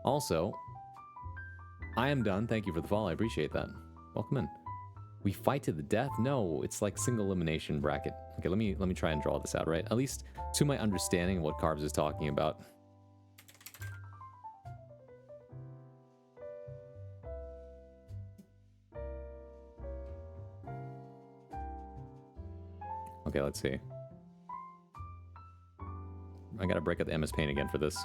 Also, I am done. Thank you for the follow. I appreciate that. Welcome in. We fight to the death? No, it's like single elimination bracket. Okay, let me try and draw this out, right? At least to my understanding of what Carbs is talking about. Okay, let's see. I gotta break out the MS Paint again for this.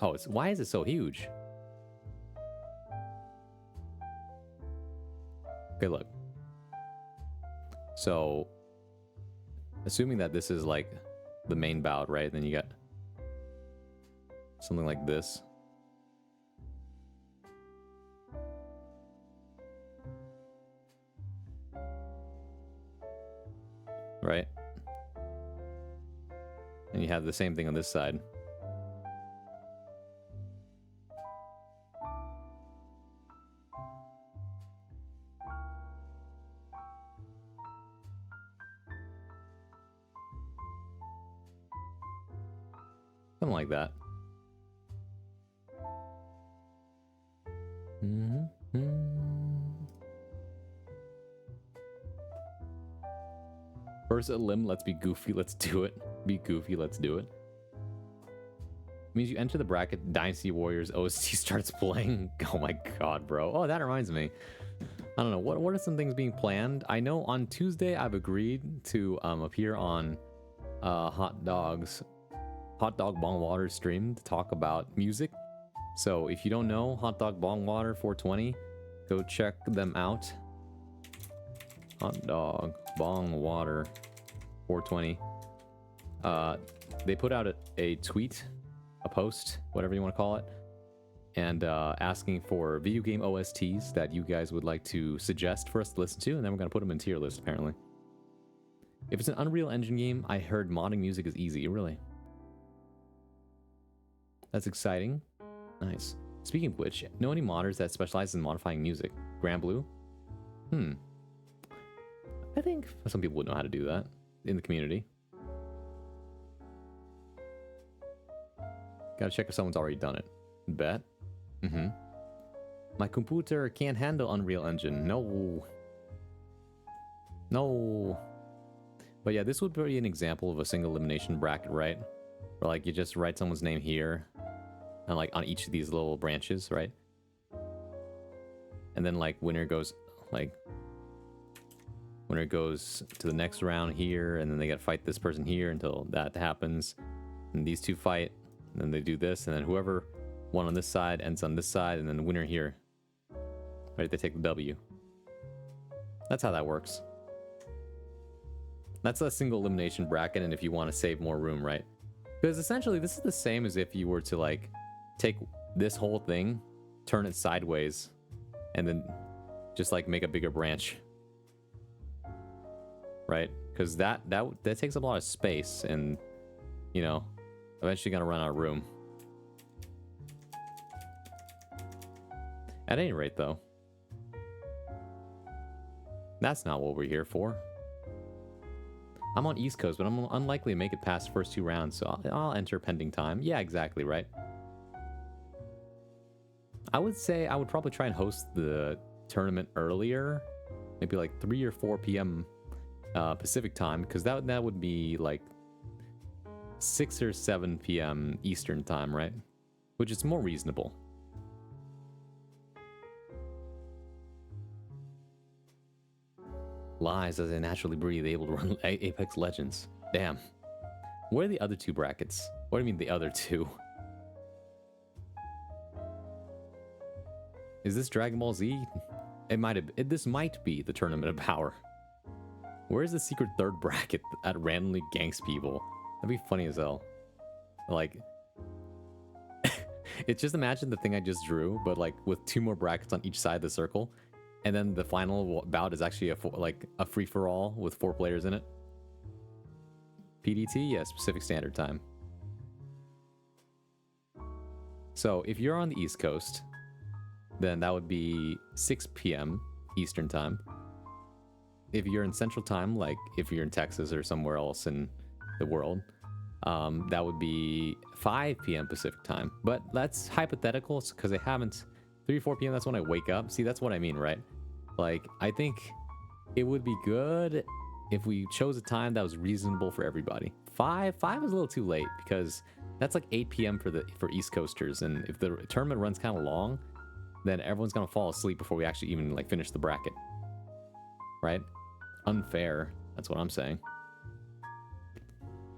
Oh, why is it so huge? Okay, look. So, assuming that this is like the main bout, right? Then you got something like this. Right? And you have the same thing on this side. Something like that. First a limb, let's be goofy, let's do it. Be goofy, let's do it. Means you enter the bracket, Dynasty Warriors OST starts playing. Oh my god, bro. Oh, that reminds me. I don't know, what are some things being planned? I know on Tuesday I've agreed to appear on Hot Dog Bong Water stream to talk about music. So if you don't know Hot Dog Bong Water 420, go check them out. Hot Dog Bong Water 420. They put out a tweet, a post, whatever you want to call it, and asking for video game OSTs that you guys would like to suggest for us to listen to, and then we're going to put them in tier list, apparently. If it's an Unreal Engine game, I heard modding music is easy. Really? That's exciting. Nice. Speaking of which, know any modders that specialize in modifying music? Granblue? I think some people would know how to do that in the community. Gotta check if someone's already done it. Bet. My computer can't handle Unreal Engine. No. But yeah, this would be an example of a single elimination bracket, right? Where like you just write someone's name here, and like on each of these little branches, right? And then like winner goes to the next round here, and then they gotta fight this person here until that happens. And these two fight, and then they do this, and then whoever won on this side ends on this side, and then the winner here. Right, they take the W. That's how that works. That's a single elimination bracket, and if you want to save more room, right? Because essentially this is the same as if you were to like take this whole thing, turn it sideways, and then just like make a bigger branch. Right? Because that takes up a lot of space, and you know, eventually gonna run out of room. At any rate, though, that's not what we're here for. I'm on East Coast, but I'm unlikely to make it past the first 2 rounds, so I'll enter pending time. Yeah, exactly, right? I would say I would probably try and host the tournament earlier, maybe like 3 or 4 p.m. Pacific time, because that would be like 6 or 7 p.m. Eastern time, right? Which is more reasonable. Lies as they naturally breathe, able to run Apex Legends. Damn. Where are the other 2 brackets? What do you mean the other 2? Is this Dragon Ball Z? This might be the Tournament of Power. Where's the secret 3rd bracket that randomly ganks people? That'd be funny as hell. Like, it's just imagine the thing I just drew, but like with 2 more brackets on each side of the circle, and then the final bout is actually a free-for-all with 4 players in it. PDT, yes, Pacific Standard Time. So if you're on the East Coast, then that would be 6 p.m. Eastern Time. If you're in Central Time, like if you're in Texas or somewhere else in the world, that would be 5 p.m. Pacific Time. But that's hypothetical because they haven't... 3 or 4 p.m., that's when I wake up. See, that's what I mean, right? Like, I think it would be good if we chose a time that was reasonable for everybody. 5 is a little too late because that's like 8 p.m. for East Coasters. And if the tournament runs kind of long, then everyone's going to fall asleep before we actually even like finish the bracket. Right? Unfair. That's what I'm saying.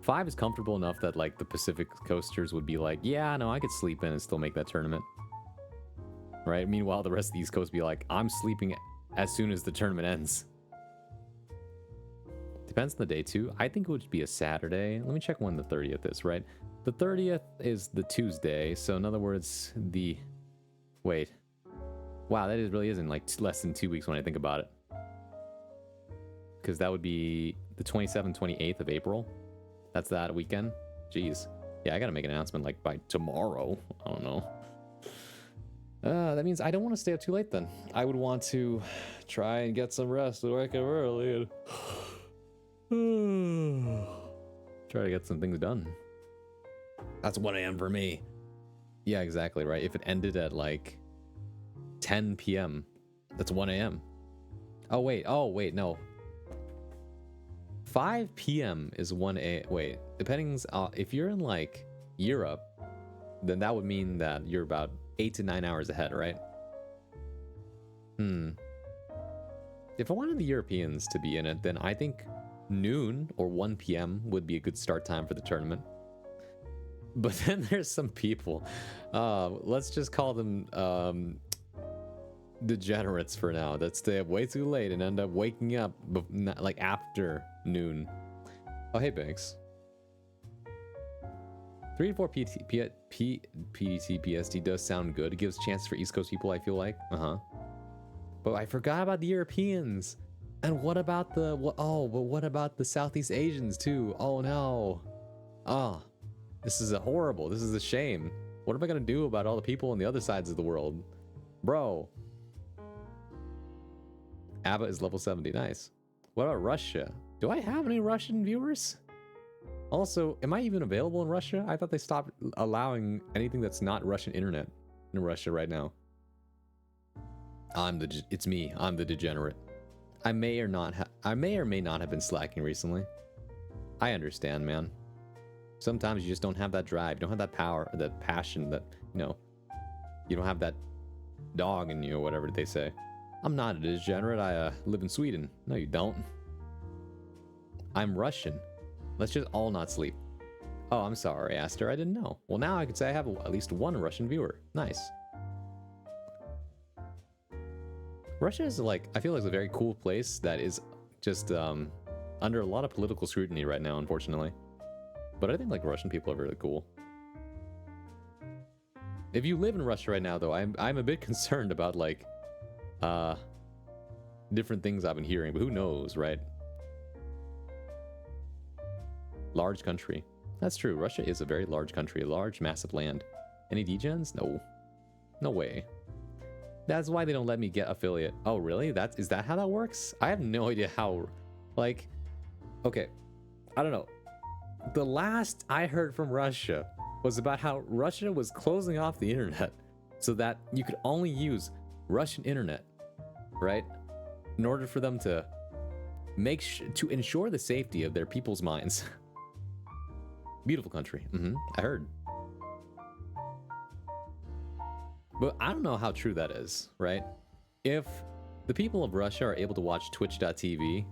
5 is comfortable enough that like the Pacific Coasters would be like, yeah, no, I could sleep in and still make that tournament. Right? Meanwhile, the rest of the East Coast be like, I'm sleeping as soon as the tournament ends. Depends on the day too. I think it would be a Saturday. Let me check when the 30th is, right? The 30th is the Tuesday. So in other words, wait. Wow, that really isn't like less than 2 weeks when I think about it. Because that would be the 27th, 28th of April. That's that weekend. Jeez. Yeah, I gotta make an announcement like by tomorrow. I don't know. That means I don't want to stay up too late then. I would want to try and get some rest and wake up early and try to get some things done. That's 1 a.m. for me. Yeah, exactly, right? If it ended at like 10 p.m., that's 1 a.m. Oh, wait, no. 5 p.m. is 1 a.m. Wait, depending, if you're in like Europe, then that would mean that you're about 8 to 9 hours ahead, right? If I wanted the Europeans to be in it, then I think noon or 1 p.m. would be a good start time for the tournament. But then there's some people, let's just call them degenerates for now, that stay up way too late and end up waking up like after noon. Oh, hey, Banks. 3 to 4 PDT PST does sound good. It gives chances for East Coast people, I feel like. But I forgot about the Europeans. And what about but what about the Southeast Asians too? Oh no. This is horrible. This is a shame. What am I gonna do about all the people on the other sides of the world? Bro. ABBA is level 70. Nice. What about Russia? Do I have any Russian viewers? Also, am I even available in Russia? I thought they stopped allowing anything that's not Russian internet in Russia right now. It's me. I'm the degenerate. I may or may not have been slacking recently. I understand, man. Sometimes you just don't have that drive. You don't have that power, or that passion, that, you don't have that dog in you, or whatever they say. I'm not a degenerate. I live in Sweden. No, you don't. I'm Russian. Let's just all not sleep. Oh, I'm sorry, Aster. I didn't know. Well, now I could say I have at least one Russian viewer. Nice. Russia is like, I feel like it's a very cool place that is just under a lot of political scrutiny right now, unfortunately. But I think like Russian people are really cool. If you live in Russia right now, though, I'm a bit concerned about like different things I've been hearing, but who knows, right? Large country. That's true. Russia is a very large country, a large, massive land. Any degens? No. No way. That's why they don't let me get affiliate. Oh, really? Is that how that works? I have no idea how, like, okay. I don't know. The last I heard from Russia was about how Russia was closing off the internet so that you could only use Russian internet, right? In order for them to to ensure the safety of their people's minds. Beautiful country. I heard. But I don't know how true that is, right? If the people of Russia are able to watch Twitch.tv,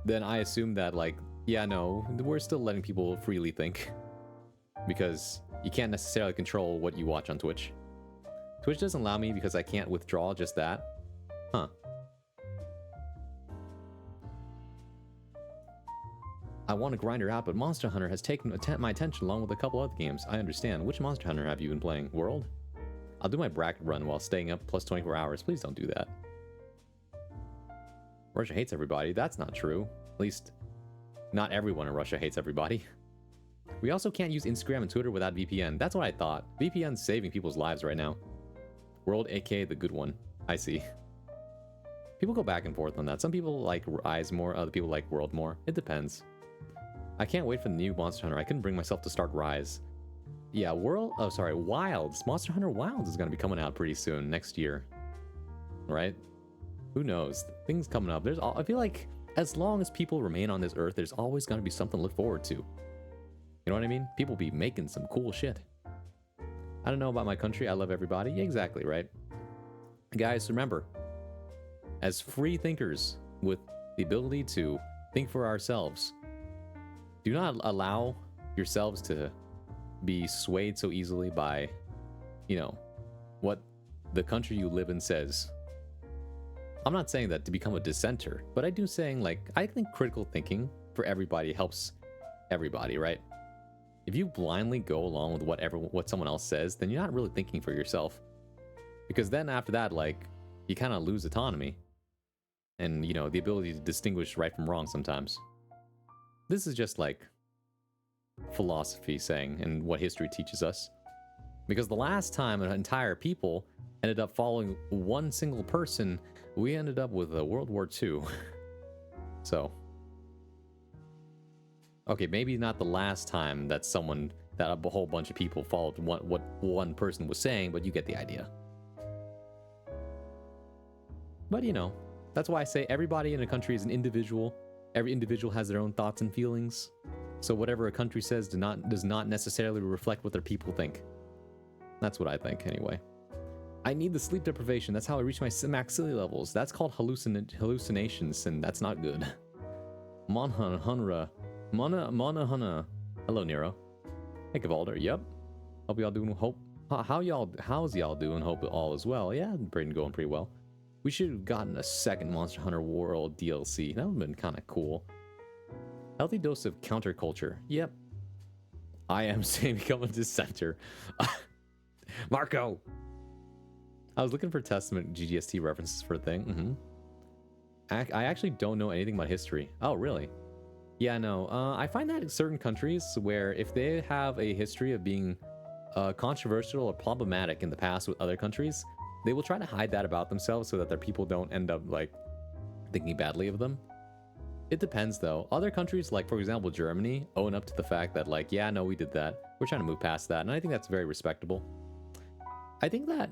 then I assume that, like, yeah, no, we're still letting people freely think. Because you can't necessarily control what you watch on Twitch. Twitch doesn't allow me because I can't withdraw just that. Huh. I want to grind her out, but Monster Hunter has taken my attention along with a couple other games. I understand. Which Monster Hunter have you been playing? World? I'll do my bracket run while staying up plus 24 hours. Please don't do that. Russia hates everybody. That's not true. At least, not everyone in Russia hates everybody. We also can't use Instagram and Twitter without VPN. That's what I thought. VPN's saving people's lives right now. World, aka the good one. I see. People go back and forth on that. Some people like Rise more, other people like World more. It depends. I can't wait for the new Monster Hunter. I couldn't bring myself to start Rise. Yeah, Wilds. Monster Hunter Wilds is going to be coming out pretty soon, next year. Right? Who knows? Things coming up. I feel like as long as people remain on this earth, there's always going to be something to look forward to. You know what I mean? People be making some cool shit. I don't know about my country. I love everybody. Yeah, exactly, right? Guys, remember, as free thinkers with the ability to think for ourselves, do not allow yourselves to be swayed so easily by, you know, what the country you live in says. I'm not saying that to become a dissenter, but I do saying, like, I think critical thinking for everybody helps everybody, right? If you blindly go along with what someone else says, then you're not really thinking for yourself. Because then after that, like, you kind of lose autonomy. And, you know, the ability to distinguish right from wrong sometimes. This is just like philosophy saying and what history teaches us. Because the last time an entire people ended up following one single person, we ended up with World War II. So, okay, maybe not the last time that a whole bunch of people followed what one person was saying, but you get the idea. But, you know, that's why I say everybody in a country is an individual. Every individual has their own thoughts and feelings. So whatever a country says does not necessarily reflect what their people think. That's what I think, anyway. I need the sleep deprivation. That's how I reach my maxilla levels. That's called hallucinations, and that's not good. Monahunra. Monahunna. Hello, Nero. Hey, Kavalder. Yep. Hope y'all doing. How's y'all doing? Hope all is well. Yeah, Braden going pretty well. We should have gotten a second Monster Hunter World DLC. That would have been kind of cool. Healthy dose of counterculture. Yep. I am saying become a dissenter. Marco! I was looking for Testament GGST references for a thing. I actually don't know anything about history. Oh, really? Yeah, no. I find that in certain countries where if they have a history of being controversial or problematic in the past with other countries, they will try to hide that about themselves so that their people don't end up, like, thinking badly of them. It depends, though. Other countries, like, for example, Germany, own up to the fact that, like, yeah, no, we did that. We're trying to move past that, and I think that's very respectable. I think that...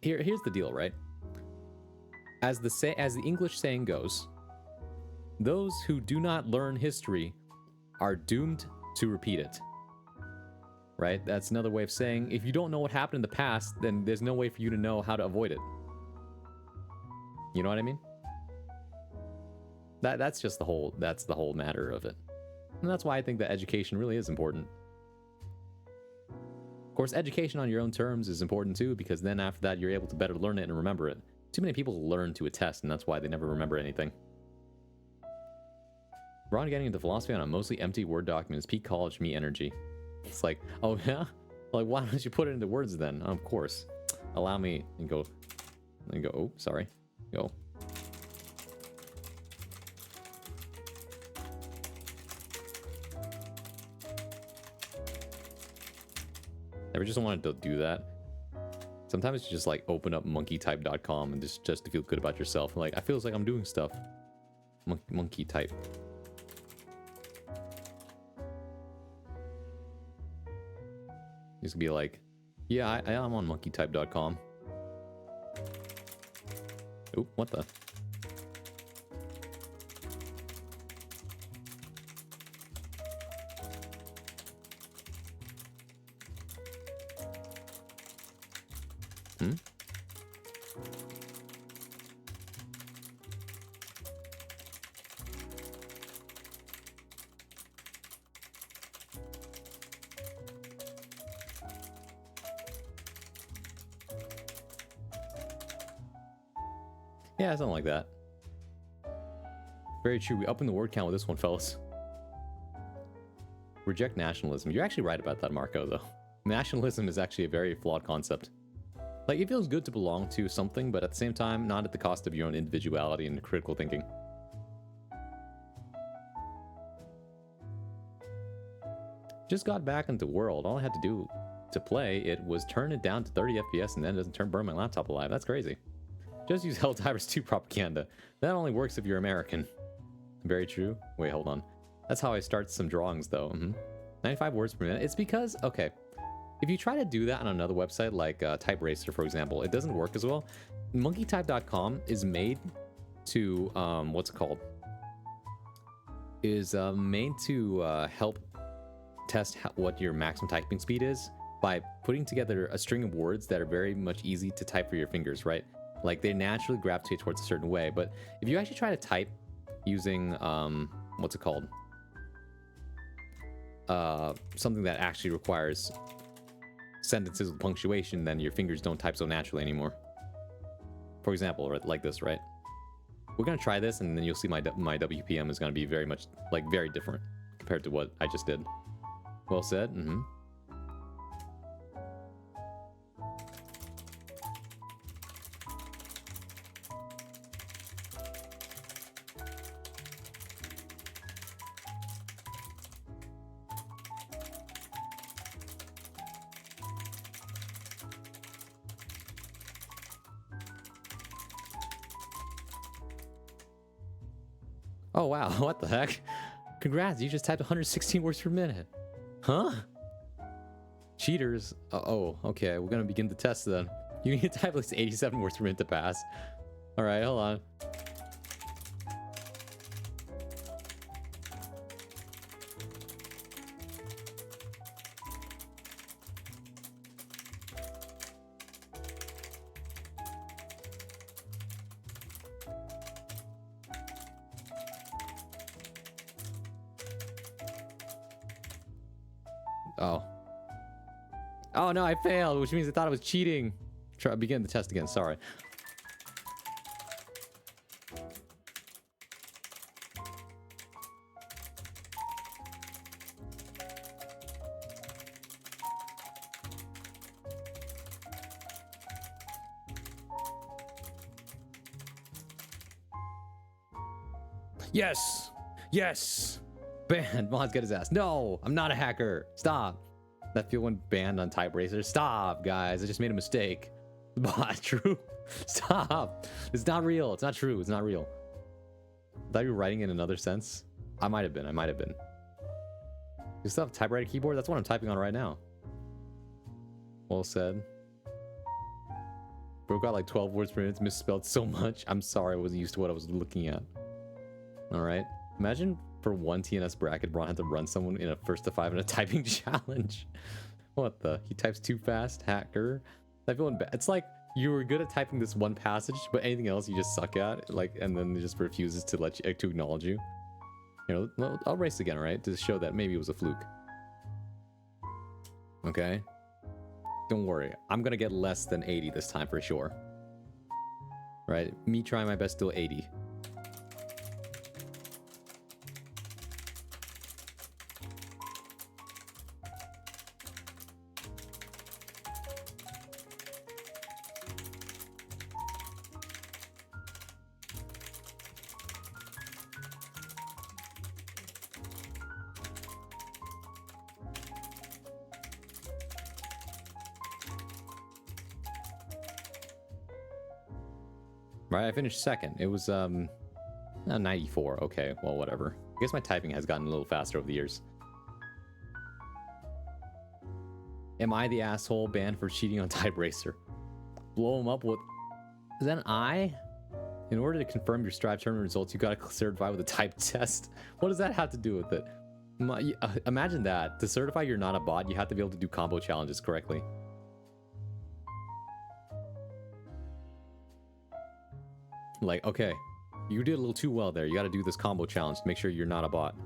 Here's the deal, right? As the English saying goes, those who do not learn history are doomed to repeat it. Right? That's another way of saying, if you don't know what happened in the past, then there's no way for you to know how to avoid it. You know what I mean? That's just the whole matter of it. And that's why I think that education really is important. Of course, education on your own terms is important too, because then after that, you're able to better learn it and remember it. Too many people learn to a test, and that's why they never remember anything. Ron getting into philosophy on a mostly empty Word document is peak college me energy. It's like, oh yeah? Like, why don't you put it into words then? Of course. Allow me and go, oh, sorry. Go. Ever just wanted to do that? Sometimes you just like open up monkeytype.com and just to feel good about yourself. Like, I feels like I'm doing stuff. Monkey type. Just be like, yeah, I am on monkeytype.com. Oop, what the? Yeah, something like that. Very true. We upping the word count with this one, fellas. Reject nationalism. You're actually right about that, Marco, though. Nationalism is actually a very flawed concept. Like, it feels good to belong to something, but at the same time, not at the cost of your own individuality and critical thinking. Just got back into World. All I had to do to play it was turn it down to 30 FPS and then it doesn't burn my laptop alive. That's crazy. Just use Helldivers 2 propaganda. That only works if you're American. Very true. Wait, hold on. That's how I start some drawings, though. 95 words per minute. It's because, okay, if you try to do that on another website like TypeRacer, for example, it doesn't work as well. MonkeyType.com is made to, what's it called? Is made to help test what your maximum typing speed is by putting together a string of words that are very much easy to type for your fingers, right? Like, they naturally gravitate towards a certain way. But if you actually try to type using, what's it called? Something that actually requires sentences with punctuation, then your fingers don't type so naturally anymore. For example, right, like this, right? We're gonna try this, and then you'll see my WPM is gonna be very much, like, very different compared to what I just did. Well said. Oh, wow. What the heck? Congrats, you just typed 116 words per minute. Huh? Cheaters. Oh, okay. We're gonna begin the test then. You need to type at least 87 words per minute to pass. Alright, hold on. Oh. Oh no, I failed, which means I thought I was cheating. Begin the test again, sorry. Yes! Yes! Banned. Mods get his ass. No, I'm not a hacker. Stop. That field went banned on TypeRacer. Stop, guys. I just made a mistake. Bot, true. Stop. It's not real. It's not true. It's not real. I thought you were writing in another sense. I might have been. I might have been. You still have a typewriter keyboard? That's what I'm typing on right now. Well said. Bro got like 12 words per minute. Misspelled so much. I'm sorry. I wasn't used to what I was looking at. Alright. Imagine for one TNS bracket, Braun had to run someone in a 1st to 5 in a typing challenge. What the? He types too fast, hacker. I feel bad. It's like you were good at typing this one passage, but anything else you just suck at, like, and then it just refuses to let you, to acknowledge you. You know, I'll race again, right? To show that maybe it was a fluke. Okay? Don't worry. I'm gonna get less than 80 this time for sure. Right? Me trying my best, still 80. Right, I finished second. It was 94. Okay, well, whatever. I guess my typing has gotten a little faster over the years. Am I the asshole banned for cheating on TypeRacer? Blow him up with... Is that an I? In order to confirm your Strive tournament results, you gotta certify with a type test. What does that have to do with it? Imagine that. To certify you're not a bot, you have to be able to do combo challenges correctly. Like, okay, you did a little too well there. You got to do this combo challenge to make sure you're not a bot.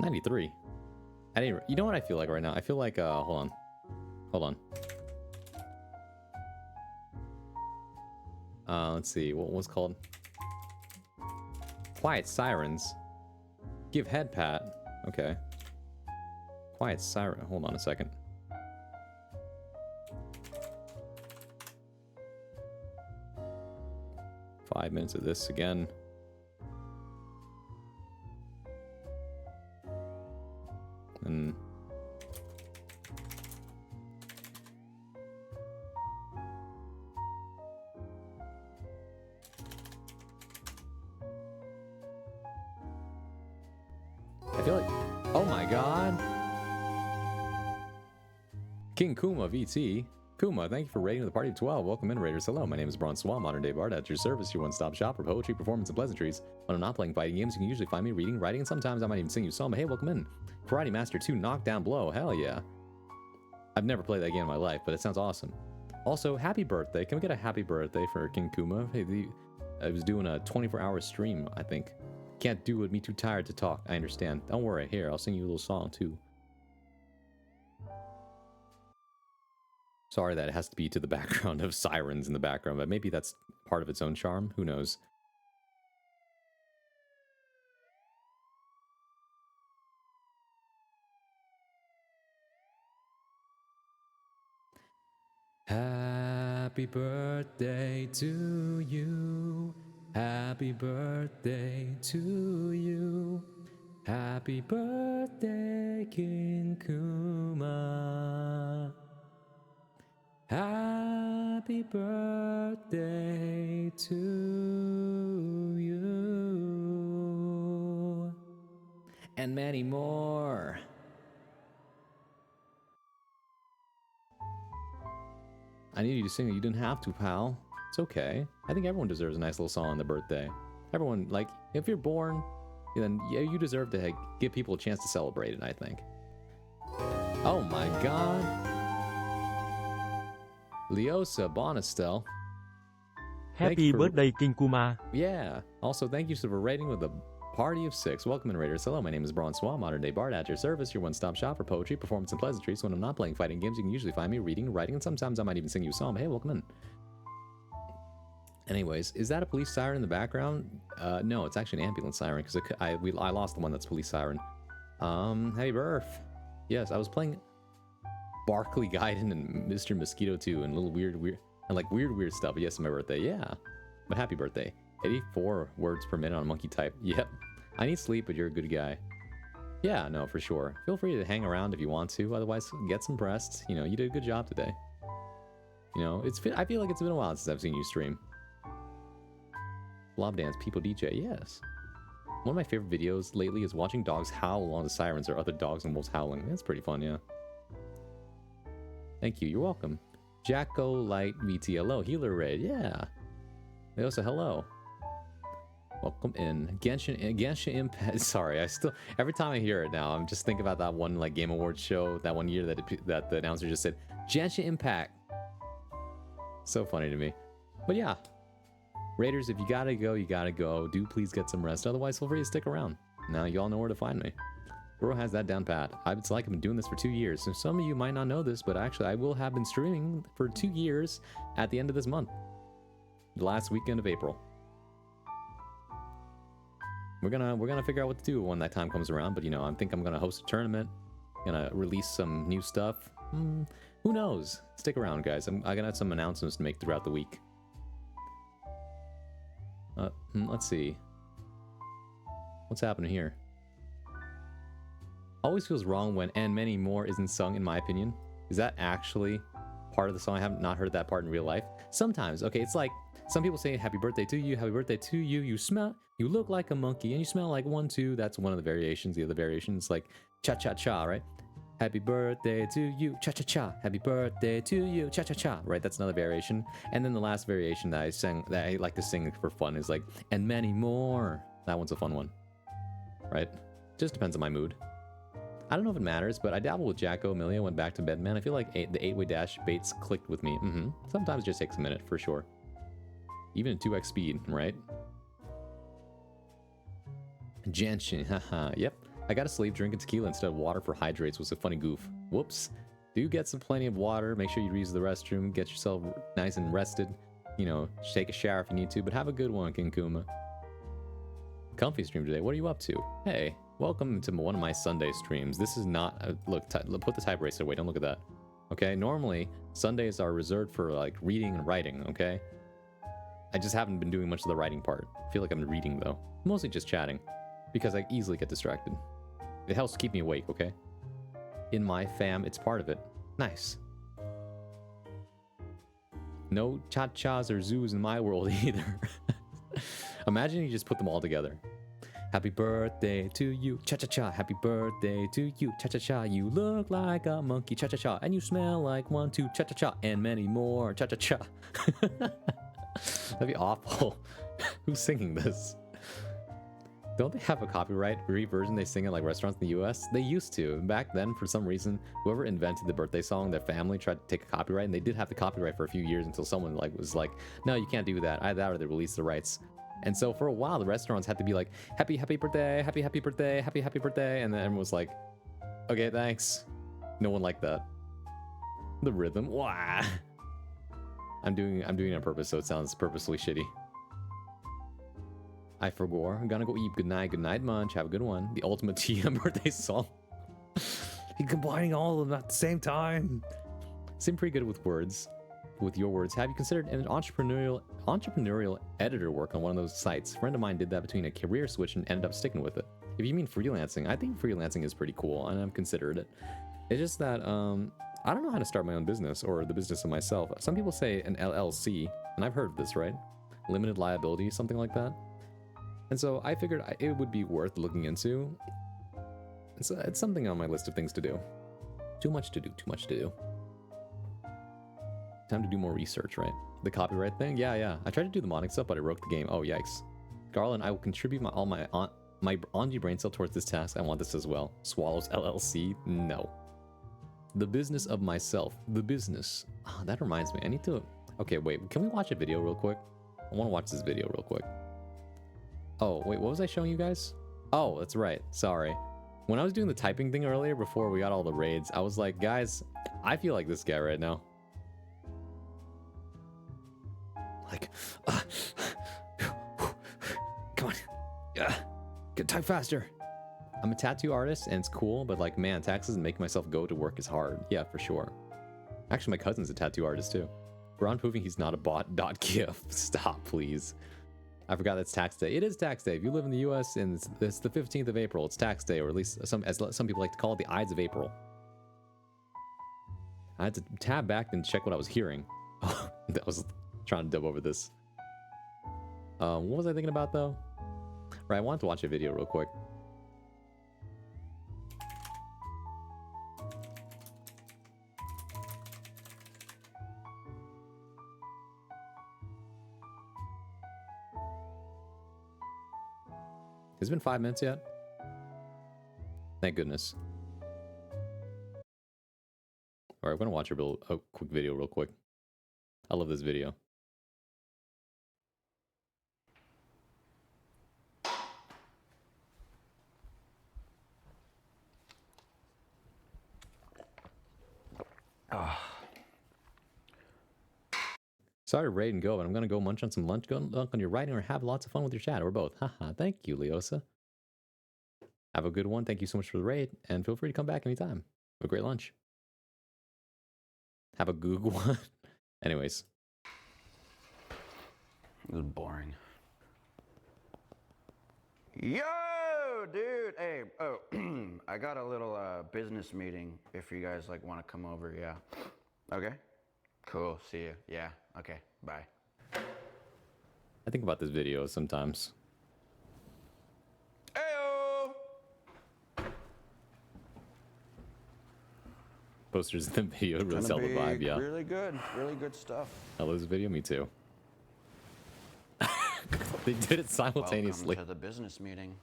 93. At any rate, you know what I feel like right now? I feel like, hold on. Let's see, what was called? Quiet Sirens. Give head pat. Okay. Quiet Siren. Hold on a second. Five minutes of this again. And I feel like, oh my god. King Kuma VT. Kuma, thank you for raiding the party of 12. Welcome in, Raiders. Hello, my name is Bronsois, modern day bard at your service, your one-stop shop for poetry, performance, and pleasantries. When I'm not playing fighting games, you can usually find me reading, writing, and sometimes I might even sing you a song. But hey, welcome in. Karate Master 2 Knockdown Blow. Hell yeah. I've never played that game in my life, but it sounds awesome. Also, happy birthday. Can we get a happy birthday for King Kuma? Hey, I was doing a 24-hour stream, I think. Can't do it, me too tired to talk. I understand. Don't worry, here, I'll sing you a little song too. Sorry that it has to be to the background of sirens in the background, but maybe that's part of its own charm. Who knows? Happy birthday to you. Happy birthday to you. Happy birthday, King Kuma. Happy birthday to you. And many more. I need you to sing it. You didn't have to, pal. It's okay. I think everyone deserves a nice little song on their birthday. Everyone, like, if you're born, then yeah, you deserve to give people a chance to celebrate it, I think. Oh my god. Leosa Bonistel. Happy birthday, King Kuma. Yeah. Also, thank you for raiding with a party of 6. Welcome in, Raiders. Hello, my name is Bronsois, modern day bard at your service, your one-stop shop for poetry, performance, and pleasantries. When I'm not playing fighting games, you can usually find me reading, writing, and sometimes I might even sing you a song. But hey, welcome in. Anyways, is that a police siren in the background? No, it's actually an ambulance siren because I lost the one that's police siren. Hey, Burf. Yes, I was playing Barkley Gaiden and Mr. Mosquito 2 and little weird stuff. Yes, it's my birthday. Yeah. But happy birthday. 84 words per minute on monkey type. Yep. I need sleep, but you're a good guy. Yeah, no, for sure. Feel free to hang around if you want to. Otherwise, get some rest. You know, you did a good job today. You know, I feel like it's been a while since I've seen you stream. Blob Dance, People DJ, yes. One of my favorite videos lately is watching dogs howl along the sirens or other dogs and wolves howling. That's pretty fun, yeah. Thank you, you're welcome. Jacko Light VTLO, Healer Raid, yeah. They also, hello. Welcome in. Genshin Impact, sorry, every time I hear it now, I'm just thinking about that one, like, Game Awards show, that one year that the announcer just said, Genshin Impact. So funny to me. But yeah. Raiders, if you gotta go, you gotta go. Do please get some rest, otherwise feel free to stick around. Now you all know where to find me. Bro has that down pat. It's like I've been doing this for 2 years. So some of you might not know this, but actually I will have been streaming for 2 years at the end of this month. The last weekend of April. We're gonna figure out what to do when that time comes around, but you know, I think I'm gonna host a tournament, gonna release some new stuff. Who knows? Stick around, guys. I'm gonna have some announcements to make throughout the week. Let's see. What's happening here? Always feels wrong when and many more isn't sung, in my opinion. Is that actually part of the song? I have not heard that part in real life. Sometimes, okay, it's like some people say happy birthday to you, happy birthday to you. You look like a monkey and you smell like one too. That's one of the variations. The other variation is like cha cha cha, right? Happy birthday to you, cha cha cha. Happy birthday to you, cha cha cha. Right, that's another variation. And then the last variation that I like to sing for fun is like and many more. That one's a fun one, right? Just depends on my mood. I don't know if it matters, but I dabbled with Jacko. Amelia went back to bed. Man, I feel like the 8-way dash baits clicked with me. Sometimes it just takes a minute, for sure. Even at 2x speed, right? Genshin, haha, yep. I got to sleep. Drinking tequila instead of water for hydrates was a funny goof. Whoops. Do get some plenty of water. Make sure you use the restroom. Get yourself nice and rested. You know, take a shower if you need to, but have a good one, King Kuma. Comfy stream today. What are you up to? Hey, welcome to one of my Sunday streams. This is not... look, put the type eraser away. Don't look at that. Okay, normally, Sundays are reserved for, like, reading and writing, okay? I just haven't been doing much of the writing part. I feel like I'm reading, though. Mostly just chatting, because I easily get distracted. It helps keep me awake, okay? In my fam, it's part of it. Nice. No cha-chas or zoos in my world either. Imagine you just put them all together. Happy birthday to you, cha-cha-cha. Happy birthday to you, cha-cha-cha. You look like a monkey, cha-cha-cha. And you smell like one, two, cha-cha-cha. And many more, cha-cha-cha. That'd be awful. Who's singing this? Don't they have a copyright version they sing in like restaurants in the US? They used to. Back then, for some reason, whoever invented the birthday song, their family tried to take a copyright, and they did have the copyright for a few years until someone like was like, no, you can't do that. Either that or they released the rights. And so for a while, the restaurants had to be like, happy birthday, happy birthday, happy birthday. And then everyone was like, okay, thanks. No one liked that. The rhythm, wah. I'm doing it on purpose, so it sounds purposely shitty. I forgot. I'm gonna go eat. Good night, Munch. Have a good one. The ultimate TM birthday song. You're combining all of them at the same time. Seem pretty good with words. With your words, have you considered an entrepreneurial editor work on one of those sites? A friend of mine did that between a career switch and ended up sticking with it. If you mean freelancing, I think freelancing is pretty cool, and I've considered it. It's just that I don't know how to start my own business or the business of myself. Some people say an LLC, and I've heard of this, right? Limited liability, something like that. And so I figured it would be worth looking into. It's something on my list of things to do. Too much to do. Time to do more research, right? The copyright thing? Yeah. I tried to do the modding stuff, but I broke the game. Oh, yikes. Garland, I will contribute my Anji brain cell towards this task. I want this as well. Swallows LLC? No. The business of myself. The business. Oh, that reminds me. I need to... Okay, wait. Can we watch a video real quick? I want to watch this video real quick. Oh, wait. What was I showing you guys? Oh, that's right. Sorry. When I was doing the typing thing earlier, before we got all the raids, I was like, guys, I feel like this guy right now. Like, come on, get type faster. I'm a tattoo artist and it's cool, but like, man, taxes and making myself go to work is hard. Yeah, for sure. Actually, my cousin's a tattoo artist too. Ron proving he's not a bot.gif. Stop, please. I forgot that's tax day. It is tax day. If you live in the US and it's the 15th of April, it's tax day, or at least as some people like to call it, the Ides of April. I had to tab back and check what I was hearing. That was trying to dub over this. What was I thinking about though? Right, I wanted to watch a video real quick. Has it been 5 minutes yet? Thank goodness. Alright, I'm gonna watch a quick video real quick. I love this video. Sorry to raid and go, but I'm gonna go munch on some lunch, go dunk on your writing, or have lots of fun with your chat, or both. Haha, thank you, Leosa. Have a good one. Thank you so much for the raid, and feel free to come back anytime. Have a great lunch. Have a Google one. Anyways. It was boring. Yo, dude. Hey, oh, I got a little business meeting if you guys like want to come over. Yeah. Okay. Cool. See you. Yeah. Okay. Bye. I think about this video sometimes. Heyo. Posters in the video really sell the vibe, yeah. Really good stuff. I love this video, me too. They did it simultaneously. Welcome to the business meeting.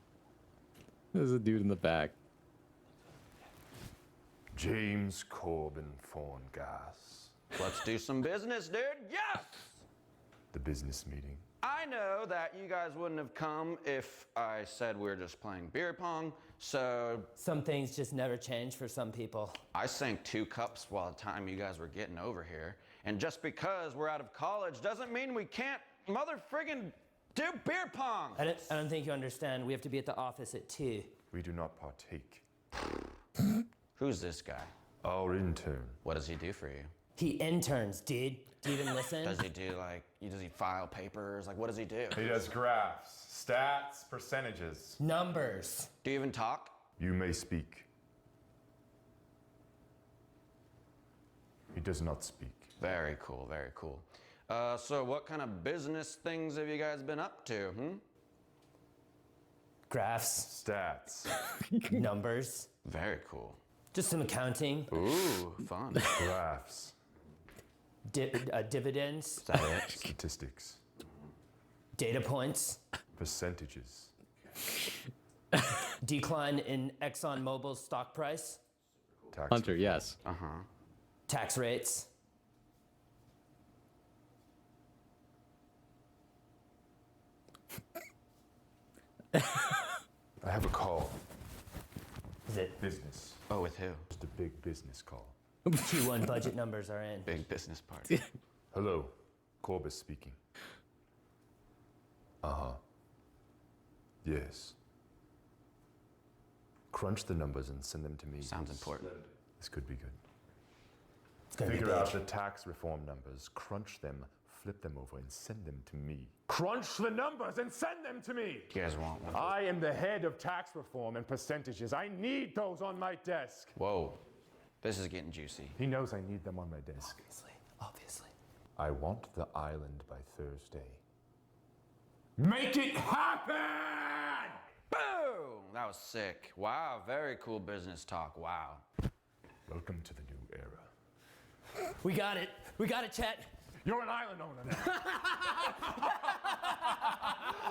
There's a dude in the back. James Corbin Thorngas. Let's do some business, dude. Yes. The business meeting. I know that you guys wouldn't have come if I said we were just playing beer pong, so Some things just never change for some people. I sank 2 cups while the time you guys were getting over here. And just because we're out of college doesn't mean we can't mother friggin' do beer pong. I don't think you understand. We have to be at the office at 2. We do not partake. Who's this guy? Our intern. What does he do for you? He interns, dude. Do you even listen? Does he do does he file papers? Like, what does he do? He does graphs, stats, percentages. Numbers. Do you even talk? You may speak. He does not speak. Very cool, very cool. So what kind of business things have you guys been up to, Graphs. Stats. Numbers. Very cool. Just some accounting. Ooh, fun. Graphs. Dividends. Is that it? Statistics. Data points. Percentages. Decline in ExxonMobil's stock price. Tax. Hunter, yes. Tax rates. I have a call. Is it Business. Oh, with who? Just a big business call. Q1 budget numbers are in? Big business party. Hello. Corbus speaking. Uh-huh. Yes. Crunch the numbers and send them to me. Sounds important. This could be good. It's gonna be Figure big. out the tax reform numbers, crunch them, flip them over, and send them to me. Crunch the numbers and send them to me! You guys want one? I am the head of tax reform and percentages. I need those on my desk. Whoa. This is getting juicy. He knows I need them on my desk. Obviously. I want the island by Thursday. Make it happen! Boom! That was sick. Wow, very cool business talk. Wow. Welcome to the new era. We got it. We got it, Chet. You're an island owner now.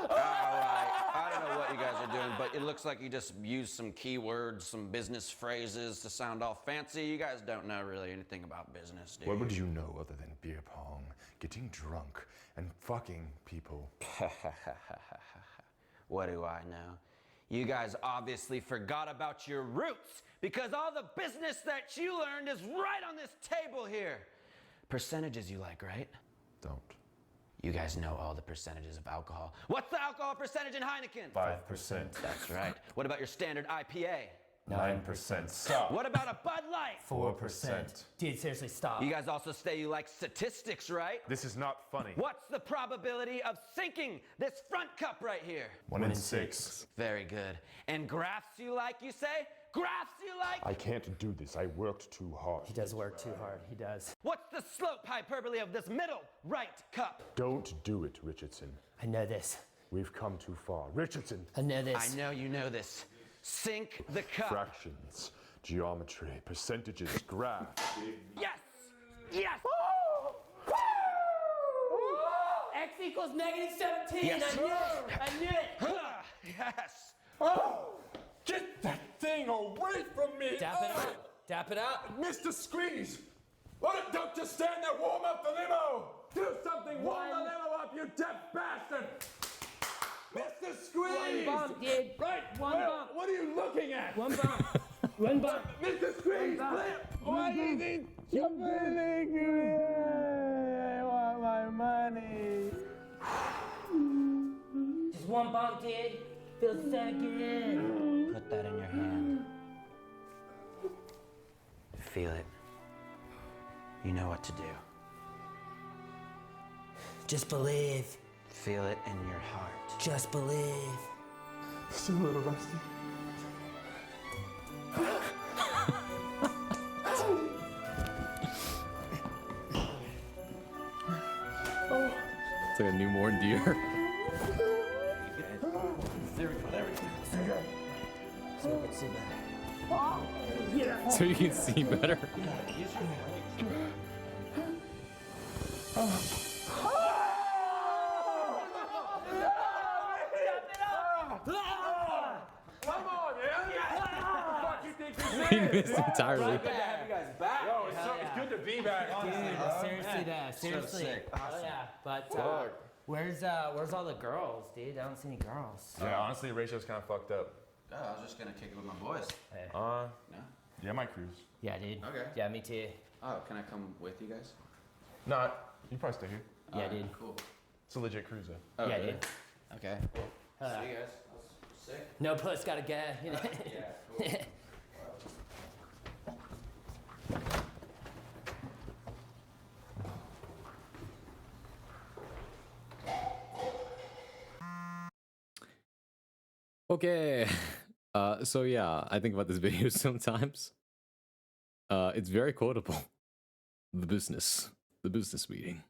Alright, I don't know what you guys are doing, but it looks like you just used some keywords, some business phrases to sound all fancy. You guys don't know really anything about business, do What you? would you know other than beer pong, getting drunk, and fucking people? What do I know? You guys obviously forgot about your roots because all the business that you learned is right on this table here. Percentages you like, right? Don't. You guys know all the percentages of alcohol. What's the alcohol percentage in Heineken? 5%. That's right. What about your standard IPA? 9%. Stop. What about a Bud Light? 4%. Dude, seriously, stop. You guys also say you like statistics, right? This is not funny. What's the probability of sinking this front cup right here? 1 in 6. Very good. And graphs you like, you say? Graphs you like? I can't do this. I worked too hard. He does work too hard. He does. What's the slope hyperbole of this middle right cup? Don't do it, Richardson. I know this. We've come too far. Richardson. I know this. I know you know this. Sink the cup. Fractions, geometry, percentages, graphs. Yes! Yes! X equals -17. Yes. I knew it. I knew it. Yes! Get that thing away from me! Dap it up. Dap it up. Mr. Squeeze! Why don't you just stand there, warm up the limo? Do something, warm the limo up, you deaf bastard! Mr. Squeeze! One bump, dude. Right, One well, bump. what are you looking at? One bump. One bump. Mr. Squeeze, why do you think you're feeling me? I want my money. Just one bump, dude. Feels so good. Put that in your hand. Feel it. You know what to do. Just believe. Feel it in your heart. Just believe. Still a little rusty. It's like a newborn deer. So you can see better. Come on, man! Fuck you think He missed entirely. Yo, it's good to be back, honestly. Seriously, though. Seriously. sick. Oh, yeah. But, Fuck. Where's all the girls, dude? I don't see any girls. Yeah, honestly, ratio's kind of fucked up. Oh, I was just gonna kick it with my boys. Uh, No? yeah, my cruise. Yeah, dude. Okay. Yeah, me too. Oh, can I come with you guys? Nah, you probably stay here. Yeah, Alright, dude. Cool. It's a legit cruise, though. Oh, Yeah, really? dude. Okay. Uh, See you guys. That was sick. No puss, gotta go. Yeah, cool. Okay. So yeah, I think about this video sometimes. It's very quotable. The business meeting.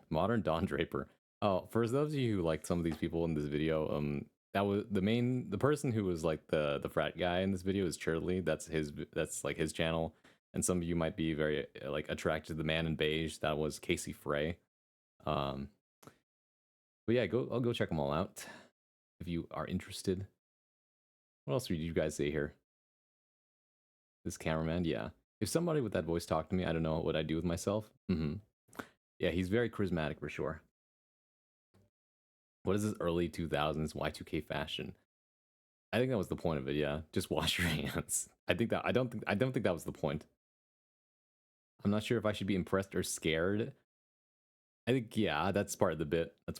Modern Don Draper. Oh, for those of you who liked some of these people in this video, that was the person who was like the frat guy in this video is Churley. That's like his channel. And some of you might be very like attracted to the man in beige. That was Casey Frey. But yeah, I'll go check them all out if you are interested. What else did you guys say here? This cameraman, yeah. If somebody with that voice talked to me, I don't know what I'd do with myself. Yeah, he's very charismatic for sure. What is this early 2000s Y2K fashion? I think that was the point of it, yeah. Just wash your hands. I don't think that was the point. I'm not sure if I should be impressed or scared. I think, yeah, that's part of the bit. That's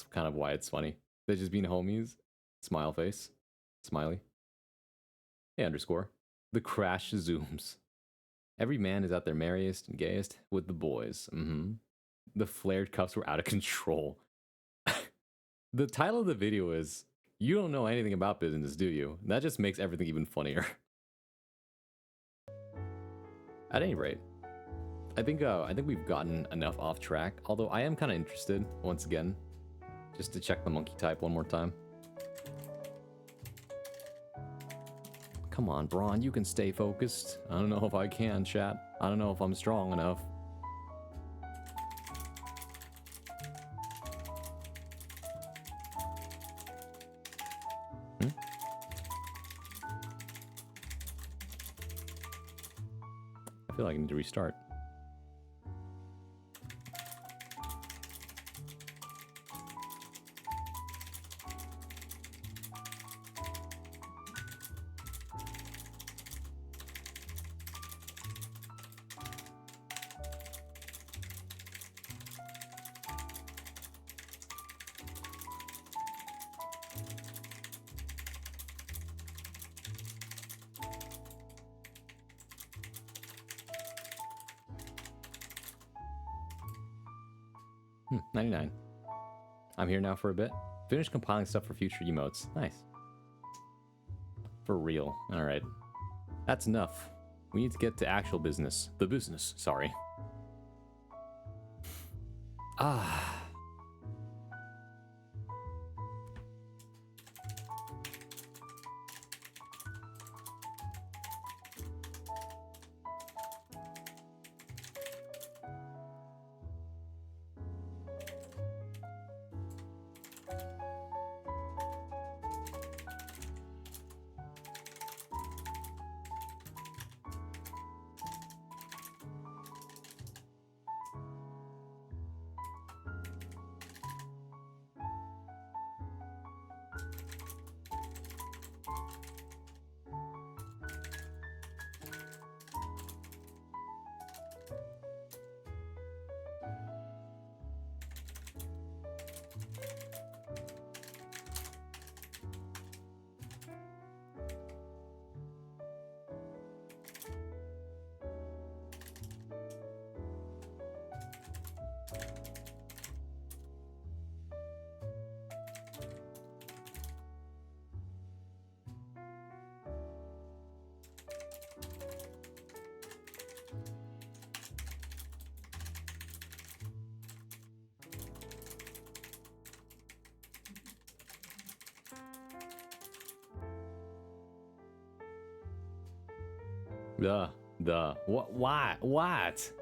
kind of why it's funny. They're just being homies. Smile face. Smiley. Hey, underscore. The crash zooms. Every man is out there merriest and gayest with the boys. The flared cuffs were out of control. The title of the video is, "You don't know anything about business, do you?" That just makes everything even funnier. At any rate, I think we've gotten enough off track. Although I am kind of interested, once again, just to check the monkey type one more time. Come on, Braun, you can stay focused. I don't know if I can, chat. I don't know if I'm strong enough. I feel like I need to restart. Hmm, 99. I'm here now for a bit. Finish compiling stuff for future emotes. Nice. For real. Alright. That's enough. We need to get to actual business. The business, sorry. Ah. What?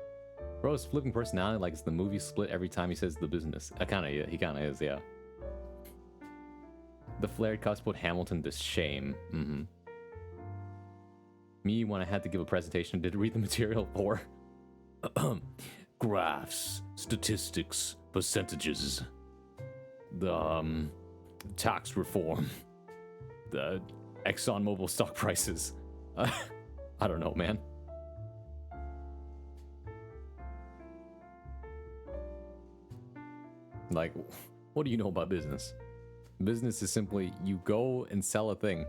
Bro's flipping personality like it's the movie Split every time he says the business. He kind of is, yeah. The flared cuffs put Hamilton to shame. Me, when I had to give a presentation, did read the material for graphs, statistics, percentages. the tax reform, the ExxonMobil stock prices. I don't know, man. Like, what do you know about business? Business is simply you go and sell a thing.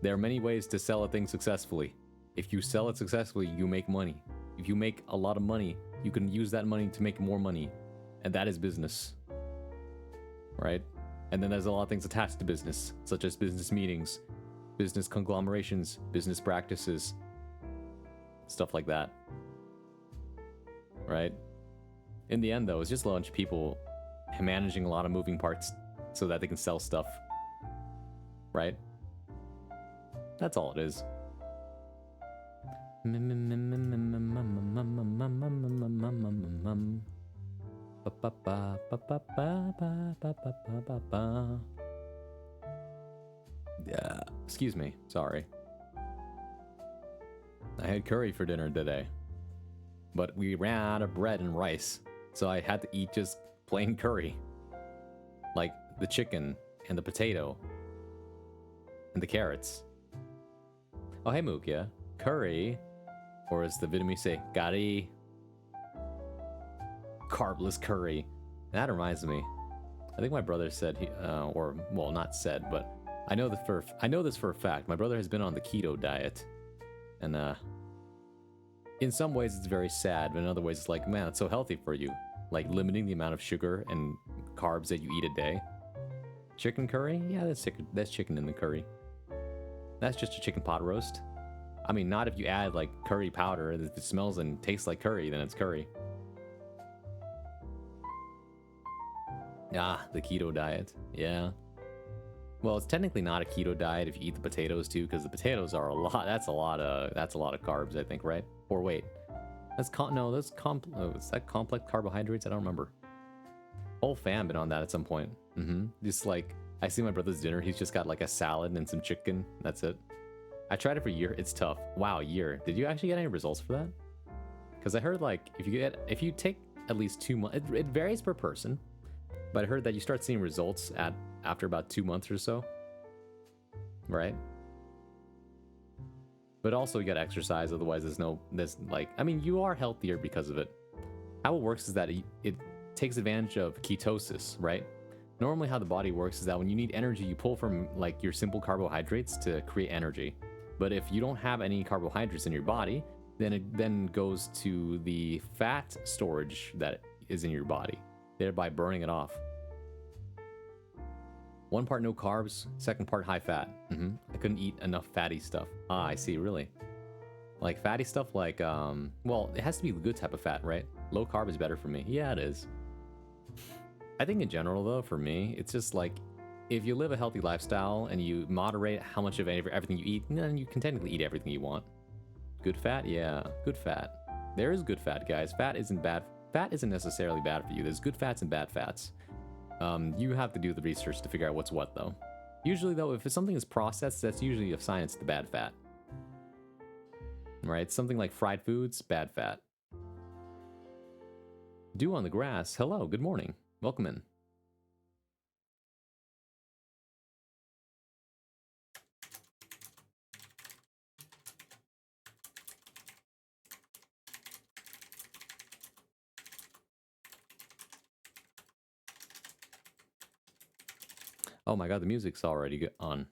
There are many ways to sell a thing successfully. If you sell it successfully, you make money. If you make a lot of money, you can use that money to make more money. And that is business. Right? And then there's a lot of things attached to business, such as business meetings, business conglomerations, business practices, stuff like that. Right? In the end, though, it's just a bunch of people managing a lot of moving parts so that they can sell stuff. Right? That's all it is. Yeah, excuse me, sorry. I had curry for dinner today, but we ran out of bread and rice, so I had to eat just plain curry. Like the chicken and the potato and the carrots. Oh, hey Mook, yeah. Curry, or as the Vietnamese say, curry. Carbless curry. That reminds me. I think my brother said he, or well, not said, but I know this for a fact. My brother has been on the keto diet, and in some ways it's very sad, but in other ways it's like, man, it's so healthy for you. Like limiting the amount of sugar and carbs that you eat a day. Chicken curry? Yeah, that's chicken in the curry. That's just a chicken pot roast. I mean, not if you add like curry powder. If it smells and tastes like curry, then it's curry. Ah, the keto diet. Yeah. Well, it's technically not a keto diet if you eat the potatoes too, because the potatoes are a lot. That's a lot of carbs, I think, right? Or wait, is that complex carbohydrates? I don't remember. Whole fam been on that at some point. Just like I see my brother's dinner. He's just got like a salad and some chicken. That's it. I tried it for a year. It's tough. Wow, a year. Did you actually get any results for that? Because I heard like if you take at least 2 months, it varies per person. But I heard that you start seeing results after about 2 months or so. Right? But also you gotta exercise, otherwise I mean, you are healthier because of it. How it works is that it takes advantage of ketosis, right? Normally how the body works is that when you need energy, you pull from like your simple carbohydrates to create energy. But if you don't have any carbohydrates in your body, then it then goes to the fat storage that is in your body, thereby burning it off. One part no carbs, second part high fat. I couldn't eat enough fatty stuff. Ah, I see, really. Like fatty stuff like, well, it has to be the good type of fat, right? Low carb is better for me. Yeah, it is. I think in general though, for me, it's just like, if you live a healthy lifestyle and you moderate how much of everything you eat, then you can technically eat everything you want. Good fat? Yeah, good fat. There is good fat, guys. Fat isn't bad. Fat isn't necessarily bad for you. There's good fats and bad fats. You have to do the research to figure out what's what, though. Usually, though, if something is processed, that's usually a sign it's the bad fat. Right? Something like fried foods, bad fat. Dew on the grass. Hello, good morning. Welcome in. Oh my god, the music's already on.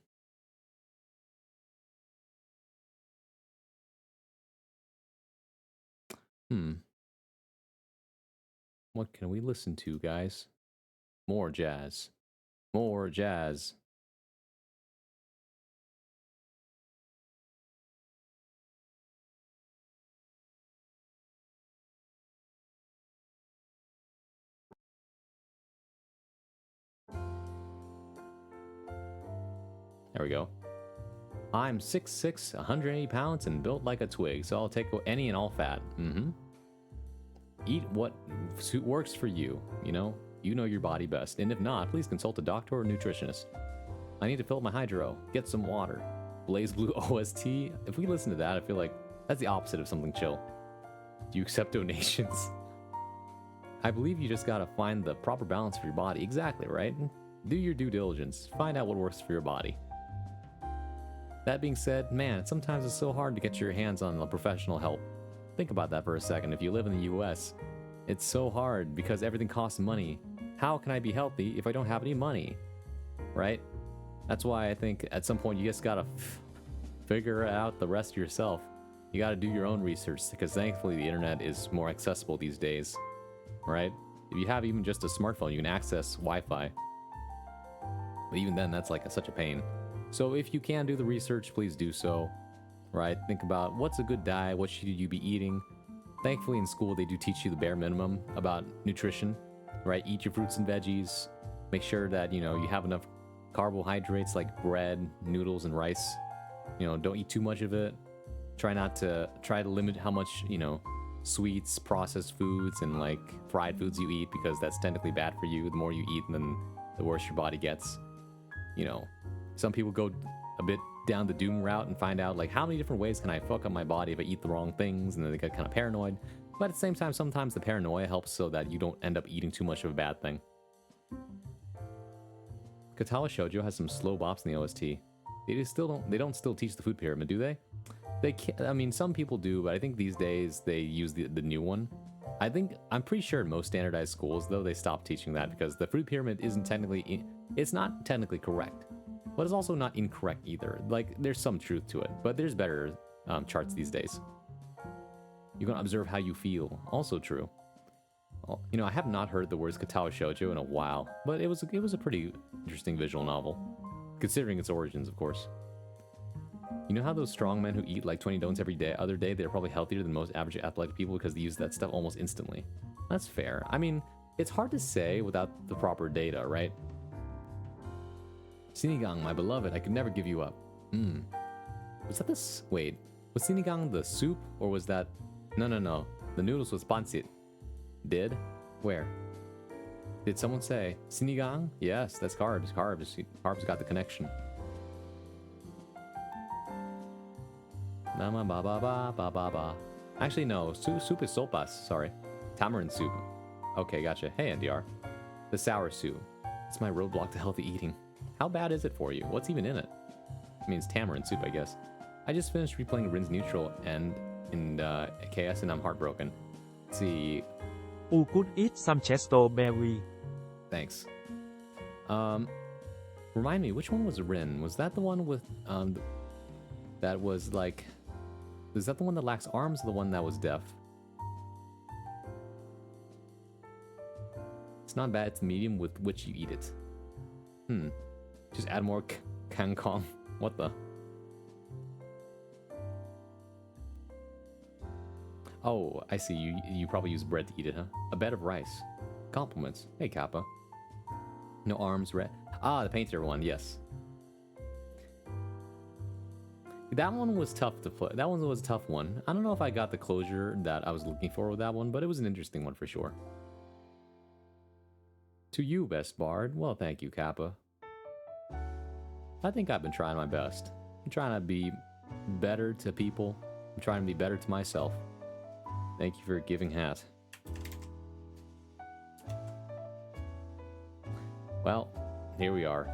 What can we listen to, guys? More jazz. More jazz. There we go. I'm 6'6", 180 pounds, and built like a twig, so I'll take any and all fat. Eat what works for you, you know? You know your body best, and if not, please consult a doctor or nutritionist. I need to fill up my hydro, get some water. Blaze Blue OST, if we listen to that, I feel like that's the opposite of something chill. Do you accept donations? I believe you just gotta find the proper balance for your body. Exactly, right? Do your due diligence. Find out what works for your body. That being said, man, sometimes it's so hard to get your hands on professional help. Think about that for a second. If you live in the US, it's so hard because everything costs money. How can I be healthy if I don't have any money? Right? That's why I think at some point you just gotta figure out the rest yourself. You gotta do your own research because thankfully the internet is more accessible these days. Right? If you have even just a smartphone, you can access Wi-Fi. But even then, that's like such a pain. So if you can do the research, please do so. Right? Think about what's a good diet, what should you be eating. Thankfully in school they do teach you the bare minimum about nutrition. Right? Eat your fruits and veggies. Make sure that, you have enough carbohydrates like bread, noodles, and rice. Don't eat too much of it. Try to limit how much, sweets, processed foods, and like fried foods you eat because that's technically bad for you. The more you eat, then the worse your body gets. Some people go a bit down the doom route and find out like how many different ways can I fuck up my body if I eat the wrong things, and then they get kind of paranoid. But at the same time, sometimes the paranoia helps so that you don't end up eating too much of a bad thing. Katawa Shoujo has some slow bops in the OST. They don't still teach the food pyramid, do they? They can't, I mean, some people do, but I think these days they use the new one. I'm pretty sure in most standardized schools, though, they stopped teaching that because the food pyramid it's not technically correct, but it's also not incorrect either. Like, there's some truth to it, but there's better charts these days. You're gonna observe how you feel. Also true. I have not heard the words Katawa Shoujo in a while, but it was a pretty interesting visual novel, considering its origins, of course. You know how those strong men who eat like 20 donuts every other day, they're probably healthier than most average athletic people because they use that stuff almost instantly? That's fair. I mean, it's hard to say without the proper data, right? Sinigang, my beloved, I could never give you up. Was that this? Wait, was Sinigang the soup or was that? No. The noodles was pancit. Did? Where? Did someone say Sinigang? Yes, that's carbs. Carbs got the connection. Nama ba ba ba ba ba ba. Actually, no. Soup is sopas. Sorry. Tamarind soup. Okay, gotcha. Hey, NDR. The sour soup. It's my roadblock to healthy eating. How bad is it for you? What's even in it? I mean, it's tamarind soup, I guess. I just finished replaying Rin's Neutral and in KS, and I'm heartbroken. Let's see. You could eat some chesto berry. Thanks. Remind me, which one was Rin? Was that the one with that was like? Is that the one that lacks arms, or the one that was deaf? It's not bad. It's the medium with which you eat it. Just add more kangkong. What the? Oh, I see. You probably use bread to eat it, huh? A bed of rice. Compliments. Hey, Kappa. No arms, red. Ah, the painter one. Yes. That one was tough to play. That one was a tough one. I don't know if I got the closure that I was looking for with that one, but it was an interesting one for sure. To you, best bard. Well, thank you, Kappa. I think I've been trying my best. I'm trying to be better to people. I'm trying to be better to myself. Thank you for giving hat. Well, here we are.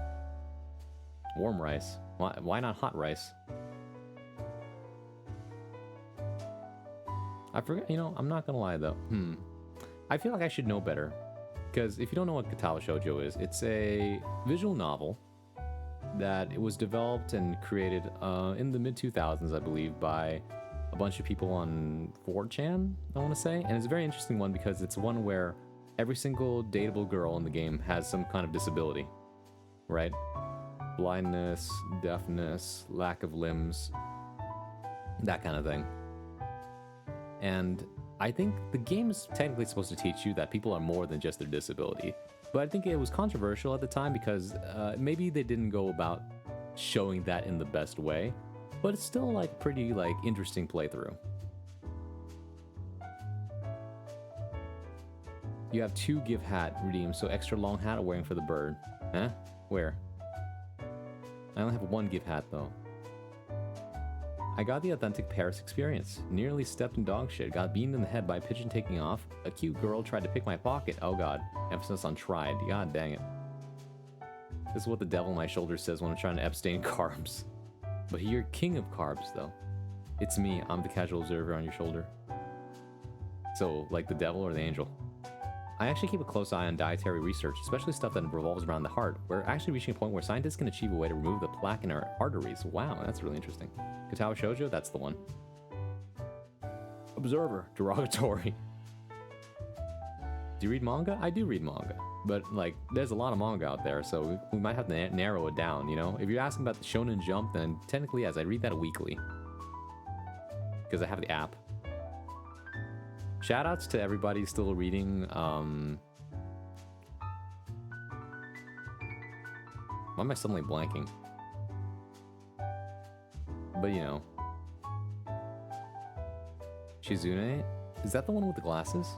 Warm rice. Why not hot rice? I forgot, I'm not gonna lie though. I feel like I should know better. Because if you don't know what Katawa Shoujo is, it's a visual novel that it was developed and created in the mid-2000s, I believe, by a bunch of people on 4chan, I want to say. And it's a very interesting one because it's one where every single dateable girl in the game has some kind of disability, right? Blindness, deafness, lack of limbs, that kind of thing. And I think the game is technically supposed to teach you that people are more than just their disability. But I think it was controversial at the time because maybe they didn't go about showing that in the best way. But it's still like pretty interesting playthrough. You have 2 give hat redeemed, so extra long hat wearing for the bird. Huh? Where? I only have 1 give hat though. I got the authentic Paris experience. Nearly stepped in dog shit, got beamed in the head by a pigeon taking off. A cute girl tried to pick my pocket. Oh god. Emphasis on tried. God dang it. This is what the devil on my shoulder says when I'm trying to abstain carbs. But you're king of carbs, though. It's me. I'm the casual observer on your shoulder. So, like the devil or the angel? I actually keep a close eye on dietary research, especially stuff that revolves around the heart. We're actually reaching a point where scientists can achieve a way to remove the plaque in our arteries. Wow, that's really interesting. Katawa Shoujo, that's the one. Observer, derogatory. Do you read manga? I do read manga. But, like, there's a lot of manga out there, so we might have to narrow it down, you know? If you're asking about the Shonen Jump, then technically, yes, I read that weekly. Because I have the app. Shoutouts to everybody still reading, Why am I suddenly blanking? But, you know. Shizune? Is that the one with the glasses?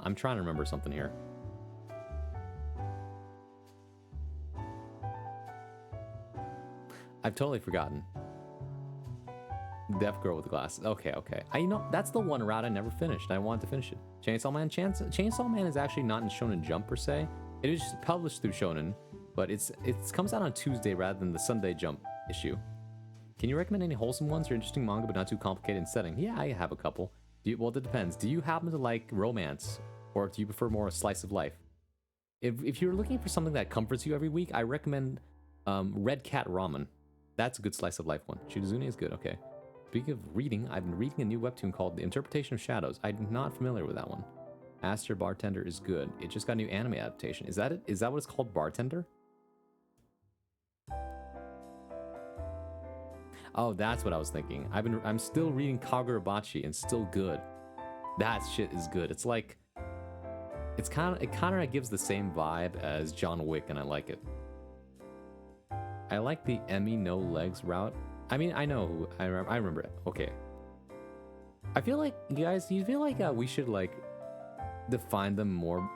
I'm trying to remember something here. I've totally forgotten. Deaf girl with the glasses. Okay. You know, that's the one route I never finished. I wanted to finish it. Chainsaw Man. Chainsaw Man is actually not in Shonen Jump per se. It is published through Shonen, but it comes out on Tuesday rather than the Sunday Jump issue. Can you recommend any wholesome ones or interesting manga but not too complicated in setting? Yeah, I have a couple. Well, it depends. Do you happen to like romance, or do you prefer more a slice of life? If you're looking for something that comforts you every week, I recommend Red Cat Ramen. That's a good slice of life one. Shizune is good. Okay. Speaking of reading, I've been reading a new webtoon called The Interpretation of Shadows. I'm not familiar with that one. Aster Bartender is good. It just got a new anime adaptation. Is that it? Is that what it's called, Bartender? Oh, that's what I was thinking. I'm still reading Kagurabachi and still good. That shit is good. It's like it kind of gives the same vibe as John Wick, and I like it. I like the Emmy no legs route. I mean, I know who I remember it. Okay. I feel like you feel like we should like define them more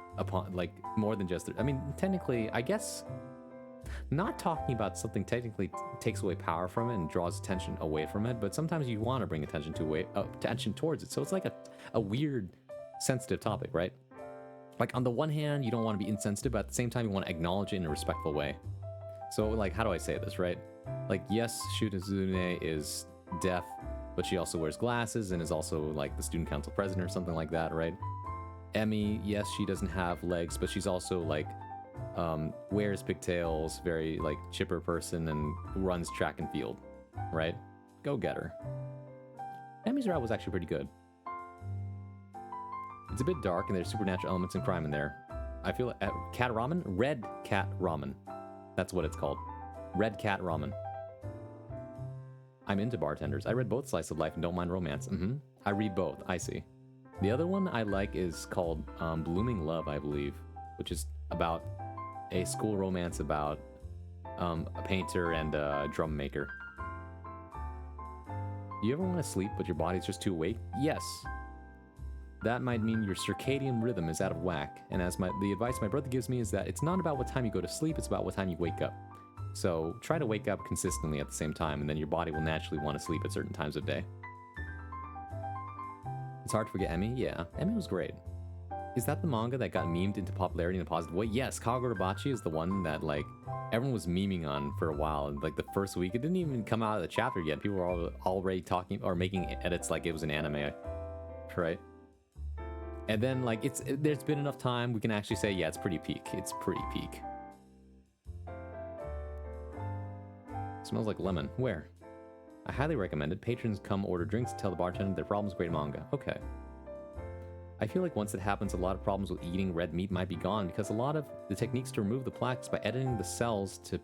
more than just. I mean, technically, I guess. Not talking about something technically takes away power from it and draws attention away from it, but sometimes you want to bring attention towards it. So it's like a weird, sensitive topic, right? Like on the one hand, you don't want to be insensitive, but at the same time, you want to acknowledge it in a respectful way. So like, how do I say this, right? Like, yes, Shizune is deaf, but she also wears glasses and is also like the student council president or something like that, right? Emmy, yes, she doesn't have legs, but she's also like wears pigtails, very like chipper person, and runs track and field, right? Go get her. Emmy's route was actually pretty good. It's a bit dark and there's supernatural elements and crime in there. I feel like Cat Ramen? Red Cat Ramen. That's what it's called. Red Cat Ramen. I'm into bartenders. I read both Slice of Life and Don't Mind Romance. I read both. I see. The other one I like is called Blooming Love, I believe, which is about a school romance about a painter and a drum maker. Do you ever want to sleep but your body's just too awake? Yes. That might mean your circadian rhythm is out of whack, and the advice my brother gives me is that it's not about what time you go to sleep, it's about what time you wake up. So try to wake up consistently at the same time, and then your body will naturally want to sleep at certain times of day. It's hard to forget Emmy? Yeah, Emmy was great. Is that the manga that got memed into popularity in a positive way? Yes, Kagurabachi is the one that like everyone was memeing on for a while. And like the first week, it didn't even come out of the chapter yet. People were already talking or making edits like it was an anime, right? And then like there's been enough time we can actually say, yeah, it's pretty peak. It's pretty peak. Smells like lemon. Where? I highly recommend it. Patrons come order drinks and tell the bartender their problems great manga. Okay. I feel like once it happens, a lot of problems with eating red meat might be gone because a lot of the techniques to remove the plaques by editing the cells to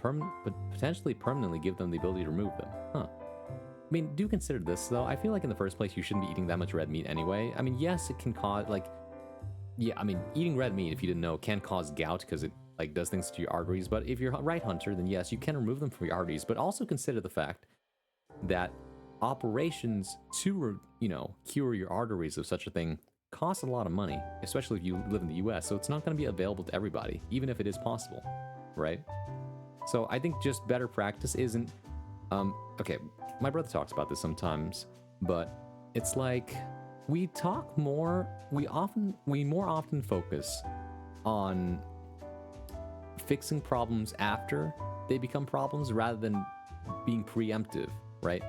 potentially permanently give them the ability to remove them. Huh. I mean, do consider this though. I feel like in the first place, you shouldn't be eating that much red meat anyway. I mean, yes, it can cause eating red meat, if you didn't know, can cause gout because it like does things to your arteries. But if you're a right hunter, then yes, you can remove them from your arteries. But also consider the fact that operations to, cure your arteries of such a thing costs a lot of money, especially if you live in the US, so it's not going to be available to everybody, even if it is possible, right? So I think just better practice isn't, okay, my brother talks about this sometimes, but it's like we more often focus on fixing problems after they become problems rather than being preemptive, right?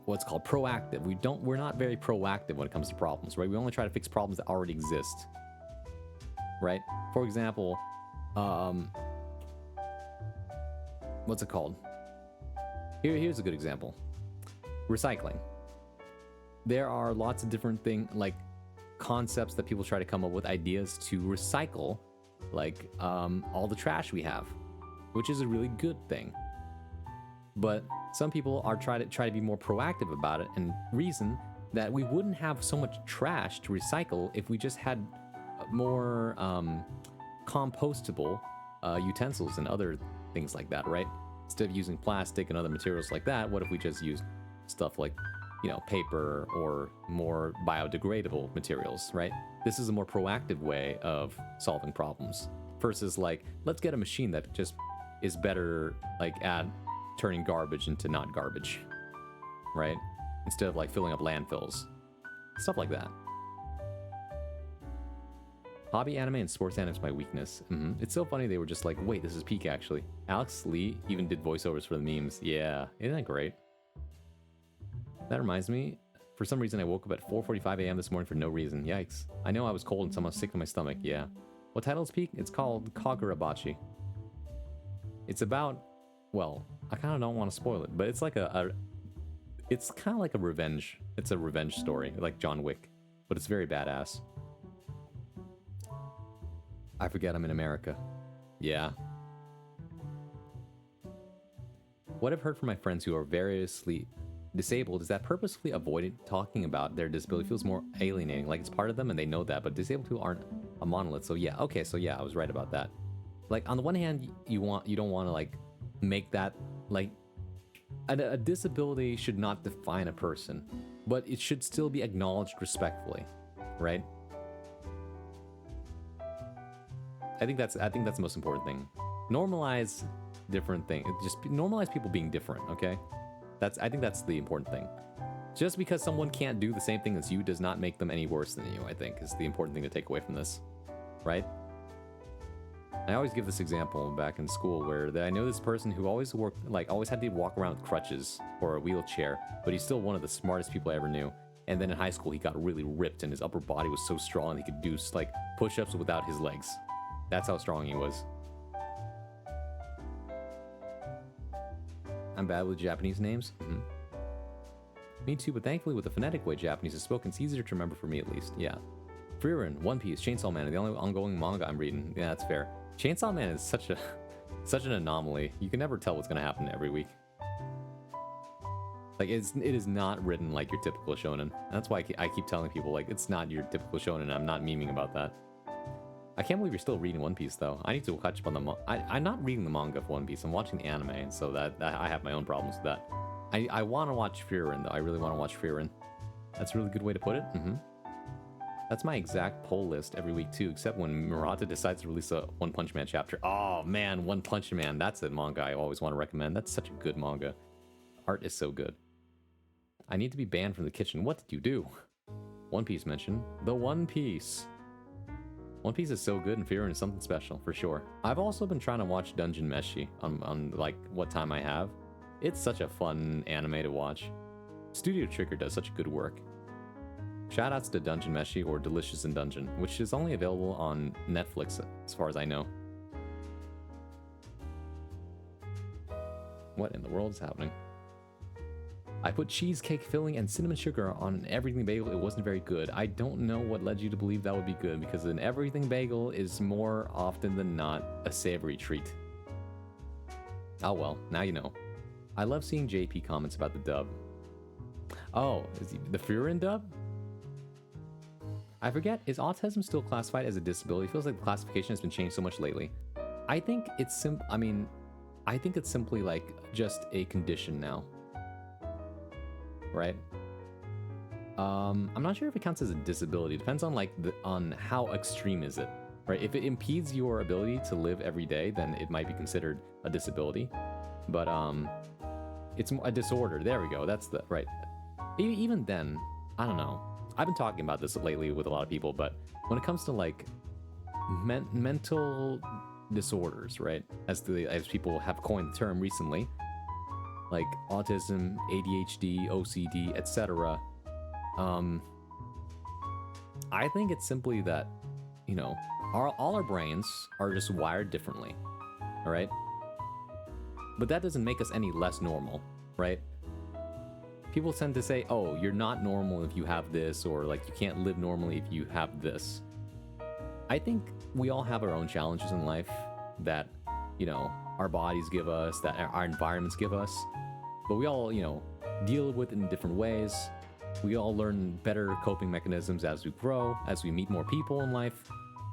What's called proactive. We're not very proactive when it comes to problems, right? We only try to fix problems that already exist, right? For example, what's it called? Here's a good example. Recycling. There are lots of different like concepts that people try to come up with, ideas to recycle, like all the trash we have, which is a really good thing. But some people are try to be more proactive about it and reason that we wouldn't have so much trash to recycle if we just had more compostable utensils and other things like that, right? Instead of using plastic and other materials like that, what if we just use stuff like, you know, paper or more biodegradable materials, right? This is a more proactive way of solving problems versus like, let's get a machine that just is better like at turning garbage into not garbage, right? Instead of like filling up landfills, stuff like that. Hobby anime and sports anime is my weakness. It's so funny they were just like, wait, this is peak actually. Alex Lee even did voiceovers for the memes. Yeah, isn't that great? That reminds me, for some reason I woke up at 4:45 a.m. this morning for no reason. Yikes. I know I was cold and someone sick to my stomach. Yeah. What title is peak? It's called Kagurabachi. It's about, well, I kind of don't want to spoil it, but it's like it's kind of like a revenge. It's a revenge story, like John Wick, but it's very badass. I forget I'm in America. Yeah. What I've heard from my friends who are variously disabled is that purposefully avoiding talking about their disability feels more alienating. Like it's part of them and they know that, but disabled people aren't a monolith. So yeah, okay, so yeah, I was right about that. Like on the one hand, you don't want to like make that like a disability should not define a person, but it should still be acknowledged respectfully, right? I think that's the most important thing. Normalize different things. Just normalize people being different, okay? I think that's the important thing. Just because someone can't do the same thing as you does not make them any worse than you, I think, is the important thing to take away from this, right? I always give this example back in school where I know this person who always had to walk around with crutches or a wheelchair, but he's still one of the smartest people I ever knew. And then in high school, he got really ripped and his upper body was so strong he could do like push-ups without his legs. That's how strong he was. I'm bad with Japanese names. Me too, but thankfully with the phonetic way Japanese is spoken, it's easier to remember for me at least. Yeah. Frieren, One Piece, Chainsaw Man are the only ongoing manga I'm reading. Yeah, that's fair. Chainsaw Man is such an anomaly. You can never tell what's gonna happen every week. Like it is not written like your typical shonen. That's why I keep telling people like it's not your typical shonen. I'm not memeing about that. I can't believe you're still reading One Piece though. I need to catch up on the I'm not reading the manga for One Piece. I'm watching the anime, and so that I have my own problems with that. I want to watch Frieren though. I really want to watch Frieren. That's a really good way to put it. That's my exact poll list every week too, except when Murata decides to release a One Punch Man chapter. Oh man, One Punch Man. That's a manga I always want to recommend. That's such a good manga. Art is so good. I need to be banned from the kitchen. What did you do? One Piece mention. The One Piece. One Piece is so good and Frieren is something special, for sure. I've also been trying to watch Dungeon Meshi on like what time I have. It's such a fun anime to watch. Studio Trigger does such good work. Shoutouts to Dungeon Meshi or Delicious in Dungeon, which is only available on Netflix as far as I know. What in the world is happening? I put cheesecake filling and cinnamon sugar on everything bagel. It wasn't very good. I don't know what led you to believe that would be good, because an everything bagel is more often than not a savory treat. Oh well, now you know. I love seeing JP comments about the dub. Oh, is the Frieren dub? I forget, is autism still classified as a disability? It feels like the classification has been changed so much lately. I think it's I think it's simply like just a condition now. Right? I'm not sure if it counts as a disability. It depends on like on how extreme is it, right? If it impedes your ability to live every day, then it might be considered a disability. But it's a disorder. There we go. That's the right. Even then, I don't know. I've been talking about this lately with a lot of people, but when it comes to like mental disorders, right? As people have coined the term recently, like autism, ADHD, OCD, etc. I think it's simply that, you know, all our brains are just wired differently, all right? But that doesn't make us any less normal, right? People tend to say, oh, you're not normal if you have this, or like you can't live normally if you have this. I think we all have our own challenges in life that, you know, our bodies give us, that our environments give us, but we all, you know, deal with it in different ways. We all learn better coping mechanisms as we grow, as we meet more people in life.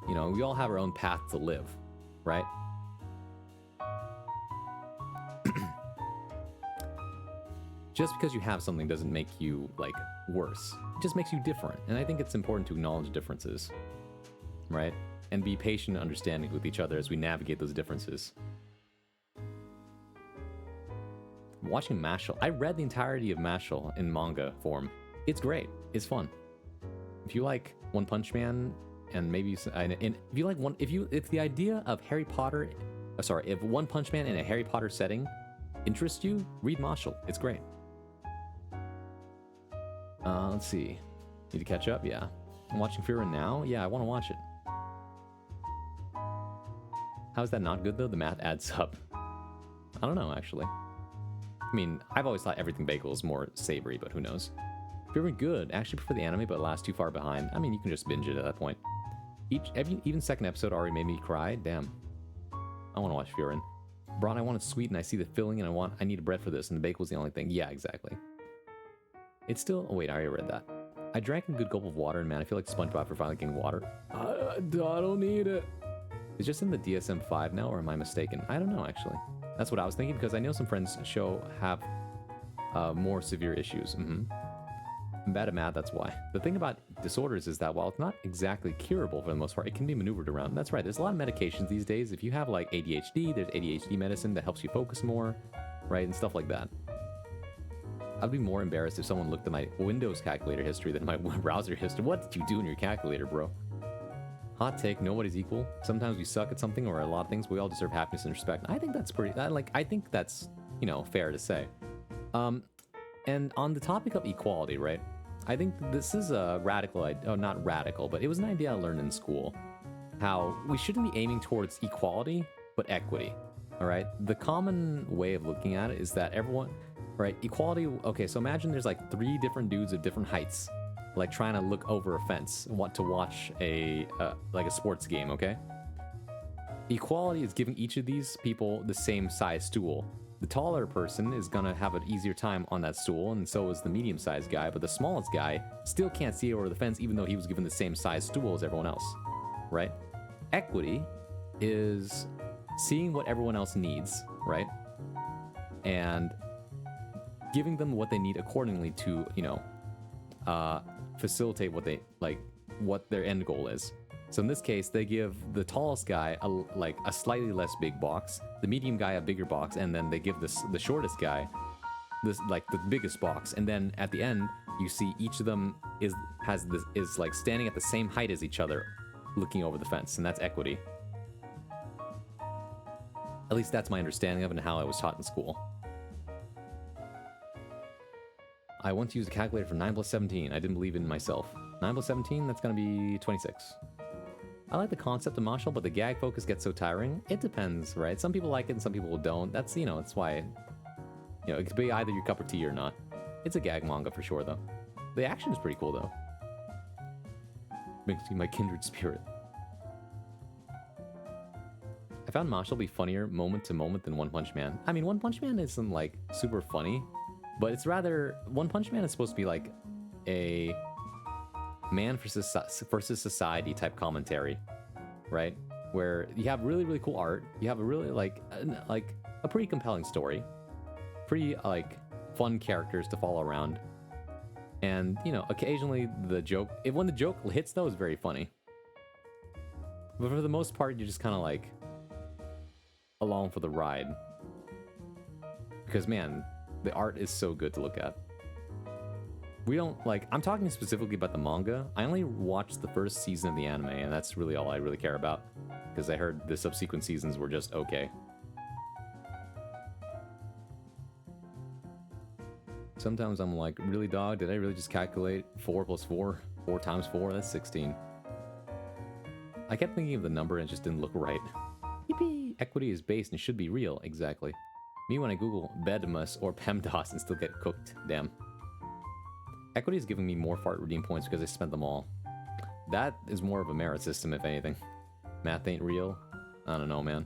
You know, we all have our own path to live, right? Just because you have something doesn't make you, like, worse. It just makes you different. And I think it's important to acknowledge differences, right? And be patient and understanding with each other as we navigate those differences. Watching Mashle. I read the entirety of Mashle in manga form. It's great. It's fun. If you like One Punch Man, and maybe and if you like if the idea of Harry Potter, if One Punch Man in a Harry Potter setting interests you, read Mashle. It's great. Let's see. Need to catch up? Yeah. I'm watching Frieren now? Yeah, I want to watch it. How is that not good, though? The math adds up. I don't know, actually. I mean, I've always thought Everything Bagel is more savory, but who knows? Frieren good. I actually prefer the anime, but last too far behind. I mean, you can just binge it at that point. Even second episode already made me cry. Damn. I want to watch Frieren. Braun, I want it sweet, and I see the filling, and I need bread for this, and the bagel was the only thing. Yeah, exactly. It's still... Oh, wait, I already read that. I drank a good gulp of water, and man, I feel like SpongeBob for finally getting water. I don't need it. It's just in the DSM-5 now, or am I mistaken? I don't know, actually. That's what I was thinking, because I know some friends have more severe issues. I'm bad at math, that's why. The thing about disorders is that while it's not exactly curable for the most part, it can be maneuvered around. That's right, there's a lot of medications these days. If you have like ADHD, there's ADHD medicine that helps you focus more, right, and stuff like that. I'd be more embarrassed if someone looked at my Windows calculator history than my browser history. What did you do in your calculator, bro? Hot take, nobody's equal. Sometimes we suck at something or a lot of things, but we all deserve happiness and respect. I think that's I think that's, you know, fair to say. And on the topic of equality, right? I think this is a radical idea. Oh, not radical, but it was an idea I learned in school. How we shouldn't be aiming towards equality, but equity. All right? The common way of looking at it is that everyone, right? Equality, okay, so imagine there's like 3 different dudes of different heights, like trying to look over a fence, want to watch like a sports game, okay? Equality is giving each of these people the same size stool. The taller person is gonna have an easier time on that stool, and so is the medium-sized guy, but the smallest guy still can't see over the fence even though he was given the same size stool as everyone else, right? Equity is seeing what everyone else needs, right? And giving them what they need accordingly to, you know, facilitate what their end goal is. So in this case, they give the tallest guy a slightly less big box, the medium guy a bigger box, and then they give the shortest guy the biggest box. And then at the end, you see each of them is like standing at the same height as each other, looking over the fence, and that's equity. At least that's my understanding of it and how I was taught in school. I want to use a calculator for 9 plus 17. I didn't believe in myself. 9 plus 17, that's going to be 26. I like the concept of Mashle, but the gag focus gets so tiring. It depends, right? Some people like it and some people don't. That's, you know, that's why, you know, it could be either your cup of tea or not. It's a gag manga for sure, though. The action is pretty cool, though. Makes me my kindred spirit. I found Mashle be funnier moment to moment than One Punch Man. I mean, One Punch Man isn't, like, super funny, but it's rather... One Punch Man is supposed to be, like, a man versus society type commentary, right? Where you have really, really cool art. You have a really, like a pretty compelling story. Pretty, like, fun characters to follow around. And, you know, occasionally the joke... when the joke hits, though, it's very funny. But for the most part, you're just kind of, like... along for the ride. Because, man, the art is so good to look at. We don't, like, I'm talking specifically about the manga. I only watched the first season of the anime, and that's really all I really care about. Because I heard the subsequent seasons were just okay. Sometimes I'm like, really, dog? Did I really just calculate 4 plus 4? 4 times 4? That's 16. I kept thinking of the number and it just didn't look right. Yippee! Equity is based and should be real. Exactly. Me when I Google Bedmus or PEMDAS and still get cooked. Damn. Equity is giving me more fart redeem points because I spent them all. That is more of a merit system, if anything. Math ain't real. I don't know, man.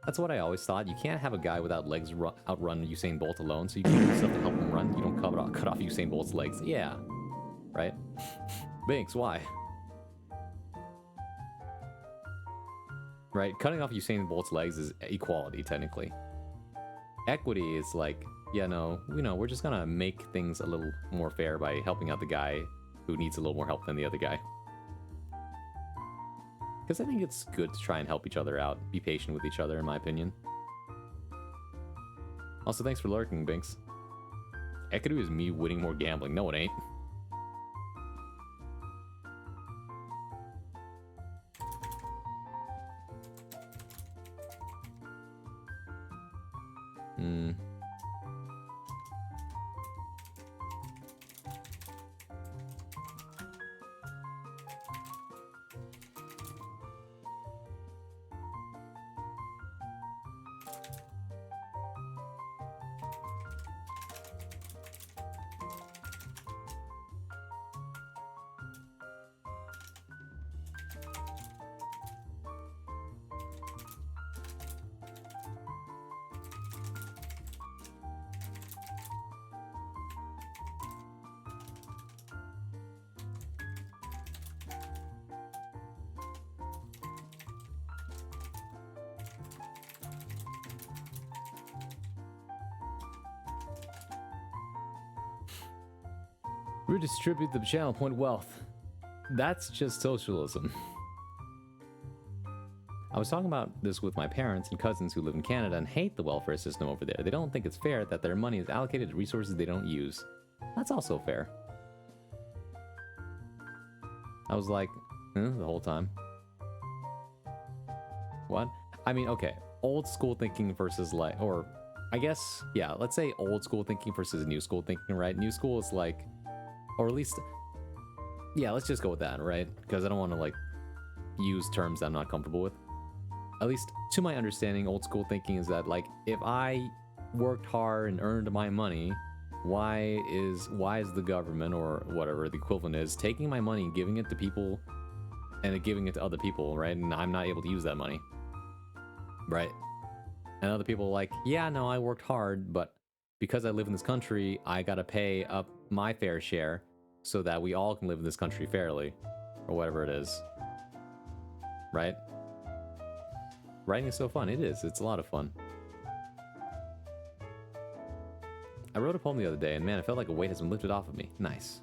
That's what I always thought. You can't have a guy without legs outrun Usain Bolt alone, so you can do stuff to help him run. You don't cut off Usain Bolt's legs. Yeah. Right? Binks, why? Right? Cutting off Usain Bolt's legs is equality, technically. Equity is like, yeah, no, we're just gonna make things a little more fair by helping out the guy who needs a little more help than the other guy. Because I think it's good to try and help each other out, be patient with each other, in my opinion. Also, thanks for lurking, Binks. Equity is me winning more gambling. No, it ain't. Redistribute the channel point wealth. That's just socialism. I was talking about this with my parents and cousins who live in Canada and hate the welfare system over there. They don't think it's fair that their money is allocated to resources they don't use. That's also fair. I was like, the whole time. What? I mean, okay, old school thinking versus like, or I guess, yeah, let's say old school thinking versus new school thinking, right? New school is like, or at least, yeah, let's just go with that, right? Because I don't want to, like, use terms that I'm not comfortable with. At least, to my understanding, old school thinking is that, like, if I worked hard and earned my money, why is the government, or whatever the equivalent is, taking my money and giving it to people, and giving it to other people, right? And I'm not able to use that money, right? And other people are like, yeah, no, I worked hard, but because I live in this country, I gotta pay up my fair share so that we all can live in this country fairly, or whatever it is. Right? Writing is so fun. It is. It's a lot of fun. I wrote a poem the other day, and man, it felt like a weight has been lifted off of me. Nice.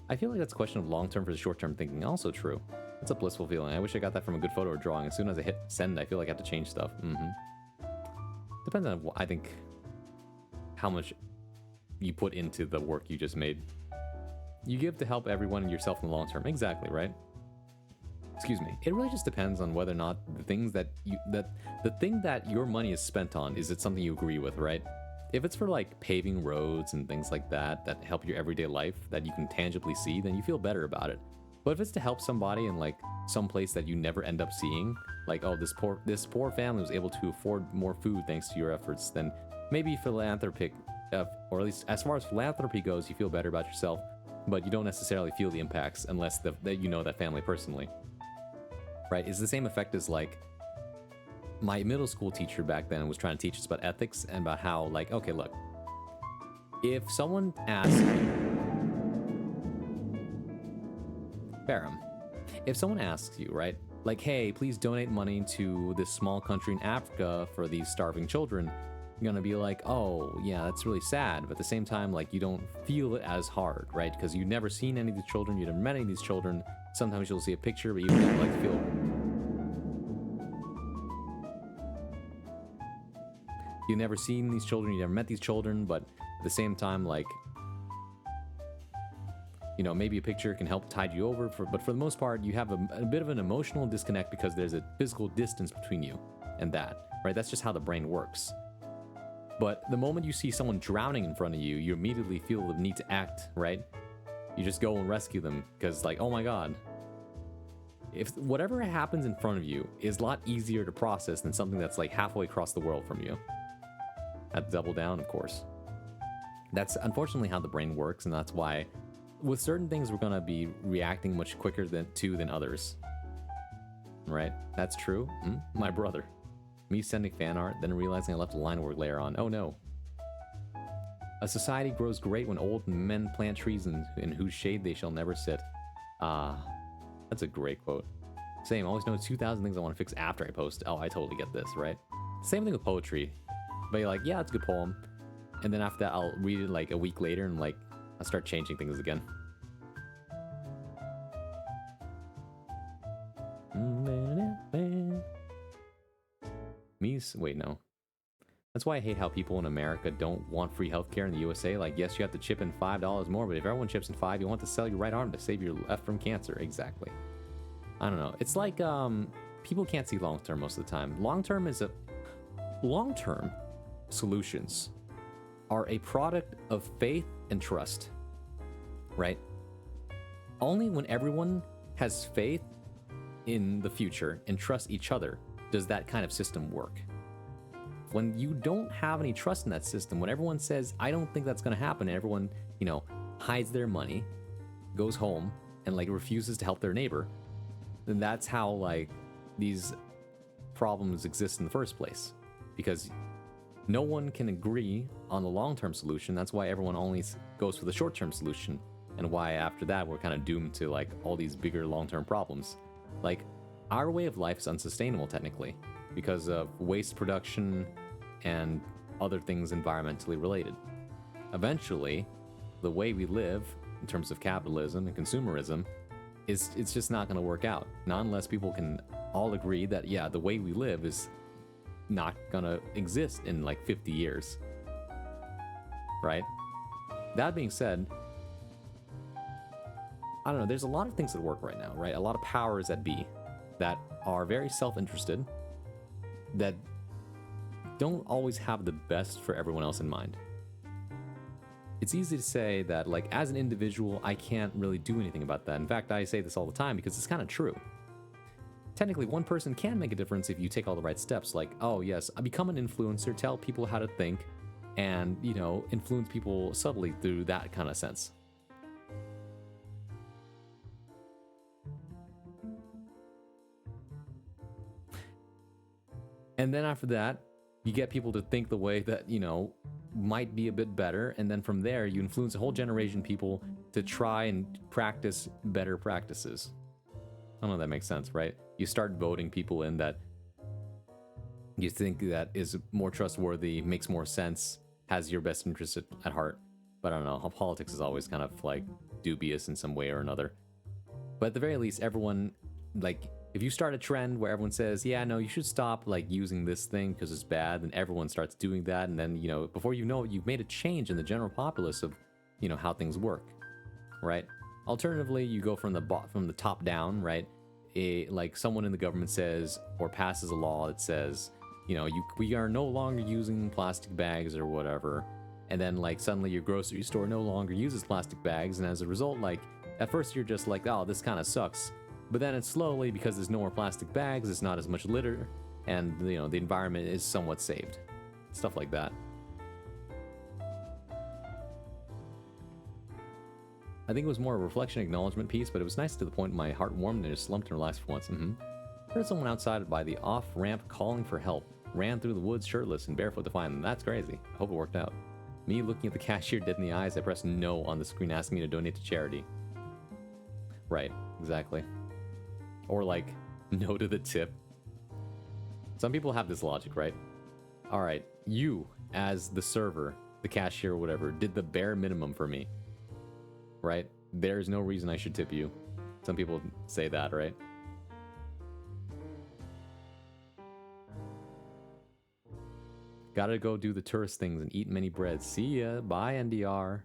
I feel like that's a question of long-term versus short-term thinking. Also true. It's a blissful feeling. I wish I got that from a good photo or drawing. As soon as I hit send, I feel like I have to change stuff. Depends on, I think, how much you put into the work you just made. You give to help everyone and yourself in the long term. Exactly, right? Excuse me. It really just depends on whether or not the things that the thing that your money is spent on, is it something you agree with, right? If it's for like paving roads and things like that that help your everyday life that you can tangibly see, then you feel better about it. But if it's to help somebody in like some place that you never end up seeing, like, oh, this poor family was able to afford more food thanks to your efforts, then maybe philanthropic, or at least as far as philanthropy goes, you feel better about yourself, but you don't necessarily feel the impacts unless that you know that family personally. Right? It's the same effect as like my middle school teacher back then was trying to teach us about ethics and about how, like, okay, look, if someone asks you, Barum, if someone asks you, right, like, hey, please donate money to this small country in Africa for these starving children, you're gonna be like, oh, yeah, that's really sad. But at the same time, like, you don't feel it as hard, right? Because you've never seen any of these children, you've never met any of these children. Sometimes you'll see a picture, but you don't like feel. You've never seen these children, you've never met these children, but at the same time, like, You know, maybe a picture can help tide you over, but for the most part, you have a bit of an emotional disconnect because there's a physical distance between you and that, right? That's just how the brain works. But the moment you see someone drowning in front of you, you immediately feel the need to act, right? You just go and rescue them because, like, oh my god. If whatever happens in front of you is a lot easier to process than something that's like halfway across the world from you. At double down, of course. That's unfortunately how the brain works, and that's why with certain things we're gonna be reacting much quicker than others. Right? That's true. My brother. Me sending fan art, then realizing I left a line work layer on. Oh no. A society grows great when old men plant trees in whose shade they shall never sit. That's a great quote. Same, always know 2,000 things I want to fix after I post. Oh, I totally get this, right? Same thing with poetry. But you're like, yeah, it's a good poem. And then after that, I'll read it like a week later and like, I'll start changing things again. Wait, no. That's why I hate how people in America don't want free healthcare in the USA. Like, yes, you have to chip in $5 more, but if everyone chips in $5, you want to sell your right arm to save your left from cancer. Exactly. I don't know. It's like, people can't see long-term most of the time. Long-term solutions are a product of faith and trust, right? Only when everyone has faith in the future and trust each other does that kind of system work. When you don't have any trust in that system, when everyone says, I don't think that's going to happen, and everyone, you know, hides their money, goes home, and, like, refuses to help their neighbor, then that's how, like, these problems exist in the first place. Because no one can agree on the long-term solution. That's why everyone only goes for the short-term solution, and why after that we're kind of doomed to, like, all these bigger long-term problems. Like, our way of life is unsustainable, technically, because of waste production and other things environmentally related. Eventually, the way we live in terms of capitalism and consumerism it's just not going to work out. Not unless people can all agree that, yeah, the way we live is not going to exist in like 50 years. Right? That being said, I don't know, there's a lot of things that work right now, right? A lot of powers that be that are very self-interested, that don't always have the best for everyone else in mind. It's easy to say that, like, as an individual, I can't really do anything about that. In fact, I say this all the time because it's kind of true. Technically, one person can make a difference if you take all the right steps, like, oh yes, I become an influencer, tell people how to think, and, you know, influence people subtly through that kind of sense. And then after that, you get people to think the way that, you know, might be a bit better, and then from there, you influence a whole generation of people to try and practice better practices. I don't know if that makes sense, right? You start voting people in that you think that is more trustworthy, makes more sense, has your best interest at heart. But I don't know, how politics is always kind of, like, dubious in some way or another. But at the very least, everyone, like, if you start a trend where everyone says, yeah, no, you should stop, like, using this thing because it's bad, and everyone starts doing that, and then, you know, before you know it, you've made a change in the general populace of, you know, how things work, right? Alternatively, you go from the top down, right? Like, someone in the government says, or passes a law that says, you know, we are no longer using plastic bags or whatever, and then, like, suddenly your grocery store no longer uses plastic bags, and as a result, like, at first you're just like, oh, this kind of sucks. But then it's slowly, because there's no more plastic bags, it's not as much litter, and, you know, the environment is somewhat saved. Stuff like that. I think it was more a reflection acknowledgement piece, but it was nice to the point my heart warmed and I just slumped and relaxed for once. Heard someone outside by the off-ramp calling for help. Ran through the woods shirtless and barefoot to find them. That's crazy. I hope it worked out. Me looking at the cashier dead in the eyes, I pressed no on the screen asking me to donate to charity. Right, exactly. Or, like, no to the tip. Some people have this logic, right? Alright, you, as the server, the cashier or whatever, did the bare minimum for me. Right? There's no reason I should tip you. Some people say that, right? Gotta go do the tourist things and eat many breads. See ya. Bye, NDR.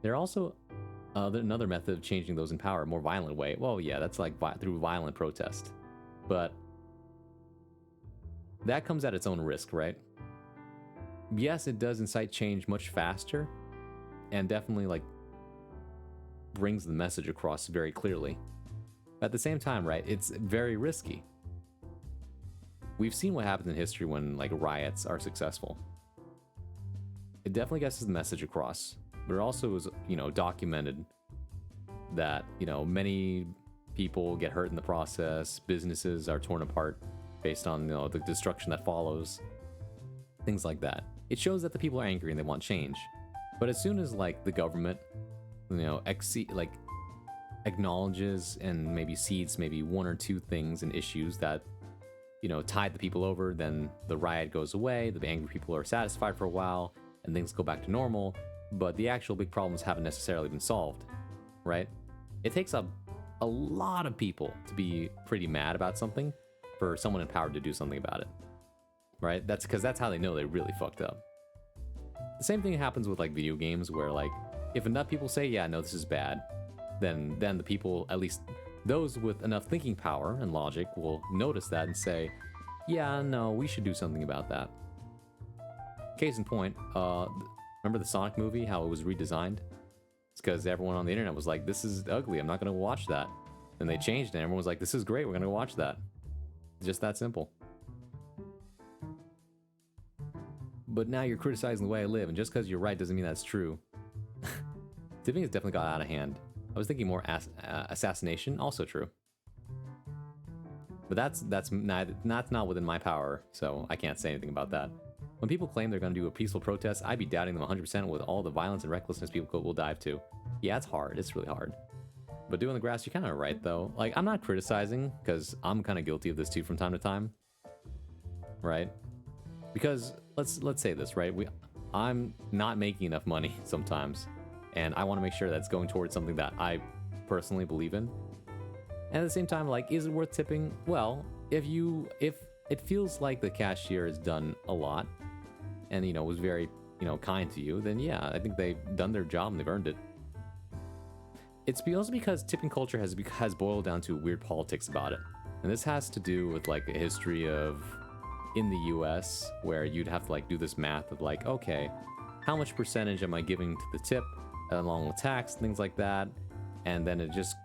There are also another method of changing those in power, a more violent way. Well, yeah, that's like through violent protest. But that comes at its own risk, right? Yes, it does incite change much faster and definitely like brings the message across very clearly. At the same time, right, it's very risky. We've seen what happens in history when like riots are successful. It definitely gets the message across, but it also is, you know, documented that, you know, many people get hurt in the process, businesses are torn apart based on, you know, the destruction that follows, things like that. It shows that the people are angry and they want change. But as soon as like the government, you know, acknowledges and maybe seeds maybe one or two things and issues that, you know, tide the people over, then the riot goes away, the angry people are satisfied for a while, and things go back to normal, but the actual big problems haven't necessarily been solved, right? It takes a lot of people to be pretty mad about something for someone in power to do something about it, right? That's because that's how they know they really fucked up. The same thing happens with like video games where like if enough people say, yeah, no, this is bad, then the people, at least those with enough thinking power and logic, will notice that and say, yeah, no, we should do something about that. Case in point, remember the Sonic movie, how it was redesigned? It's because everyone on the internet was like, this is ugly, I'm not going to watch that. And they changed it, and everyone was like, this is great, we're going to watch that. It's just that simple. But now you're criticizing the way I live, and just because you're right doesn't mean that's true. Tipping has definitely got out of hand. I was thinking more assassination, also true. But that's not within my power, so I can't say anything about that. When people claim they're going to do a peaceful protest, I'd be doubting them 100% with all the violence and recklessness people will dive to. Yeah, it's hard. It's really hard. But doing the grass, you're kind of right, though. Like, I'm not criticizing, because I'm kind of guilty of this, too, from time to time. Right? Because, let's say this, right? I'm not making enough money sometimes, and I want to make sure that's going towards something that I personally believe in. And at the same time, like, is it worth tipping? Well, if it feels like the cashier has done a lot, and, you know, was very, you know, kind to you, then yeah, I think they've done their job and they've earned it. It's also because tipping culture has boiled down to weird politics about it. And this has to do with, like, a history of, in the US, where you'd have to, like, do this math of, like, okay, how much percentage am I giving to the tip, along with tax, things like that. And then it just,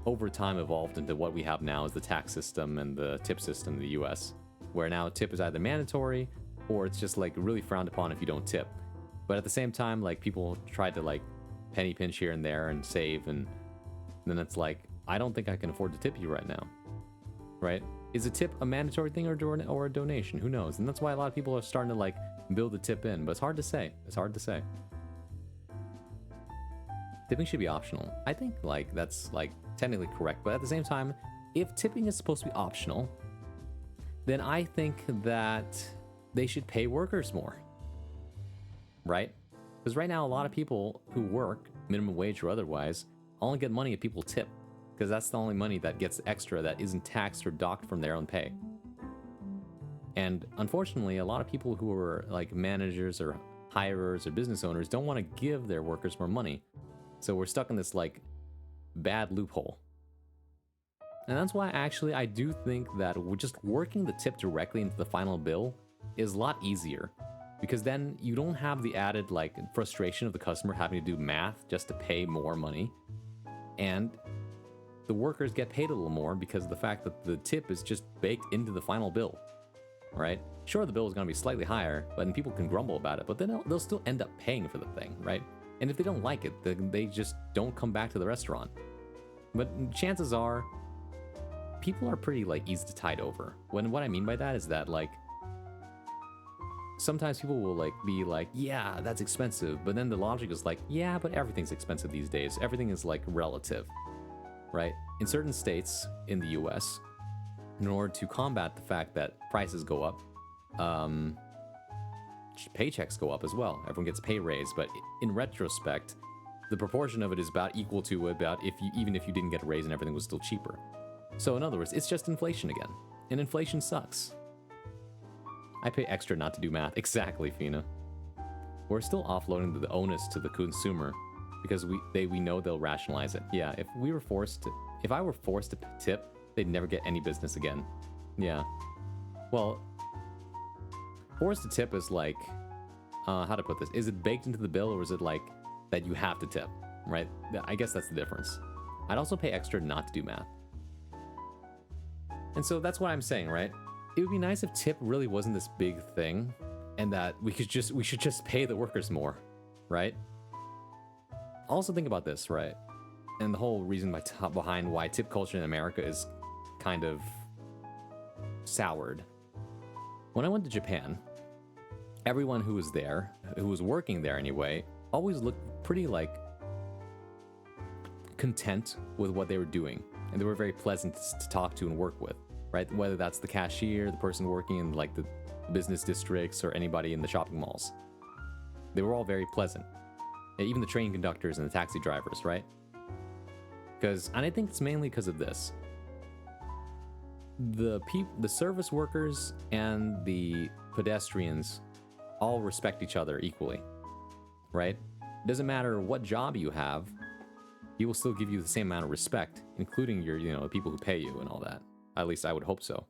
over time, evolved into what we have now as the tax system and the tip system in the US, where now tip is either mandatory, or it's just like really frowned upon if you don't tip. But at the same time, like people tried to like penny pinch here and there and save, and then it's like, I don't think I can afford to tip you right now, right? Is a tip a mandatory thing or a donation? Who knows? And that's why a lot of people are starting to like build the tip in, but it's hard to say. It's hard to say. Tipping should be optional. I think like that's like technically correct, but at the same time, if tipping is supposed to be optional, then I think that they should pay workers more, right? Because right now, a lot of people who work, minimum wage or otherwise, only get money if people tip, because that's the only money that gets extra that isn't taxed or docked from their own pay. And unfortunately, a lot of people who are like managers or hirers or business owners don't want to give their workers more money. So we're stuck in this like bad loophole. And that's why actually I do think that we're just working the tip directly into the final bill is a lot easier, because then you don't have the added like frustration of the customer having to do math just to pay more money, and the workers get paid a little more because of the fact that the tip is just baked into the final bill, right? Sure, the bill is going to be slightly higher, but people can grumble about it, but then they'll still end up paying for the thing, right? And if they don't like it, then they just don't come back to the restaurant. But chances are people are pretty like easy to tide over. What I mean by that is that like sometimes people will like be like, yeah, that's expensive, but then the logic is like, yeah, but everything's expensive these days. Everything is like relative, right? In certain states in the US, in order to combat the fact that prices go up, paychecks go up as well. Everyone gets pay raise, but in retrospect, the proportion of it is about equal to about even if you didn't get a raise and everything was still cheaper. So in other words, it's just inflation again, and inflation sucks. I pay extra not to do math. Exactly, Fina. We're still offloading the onus to the consumer, because we know they'll rationalize it. Yeah, if I were forced to tip, they'd never get any business again. Yeah. Well, forced to tip is like, how to put this? Is it baked into the bill, or is it like that you have to tip, right? I guess that's the difference. I'd also pay extra not to do math. And so that's what I'm saying, right? It would be nice if tip really wasn't this big thing, and that we should just pay the workers more, right? Also think about this, right? And the whole reason behind why tip culture in America is kind of soured. When I went to Japan, everyone who was there, who was working there anyway, always looked pretty like content with what they were doing, and they were very pleasant to talk to and work with, right? Whether that's the cashier, the person working in like the business districts, or anybody in the shopping malls. They were all very pleasant. Even the train conductors and the taxi drivers, right? And I think it's mainly because of this. The service workers and the pedestrians all respect each other equally, right? It doesn't matter what job you have, he will still give you the same amount of respect, including your, the people who pay you and all that. At least I would hope so.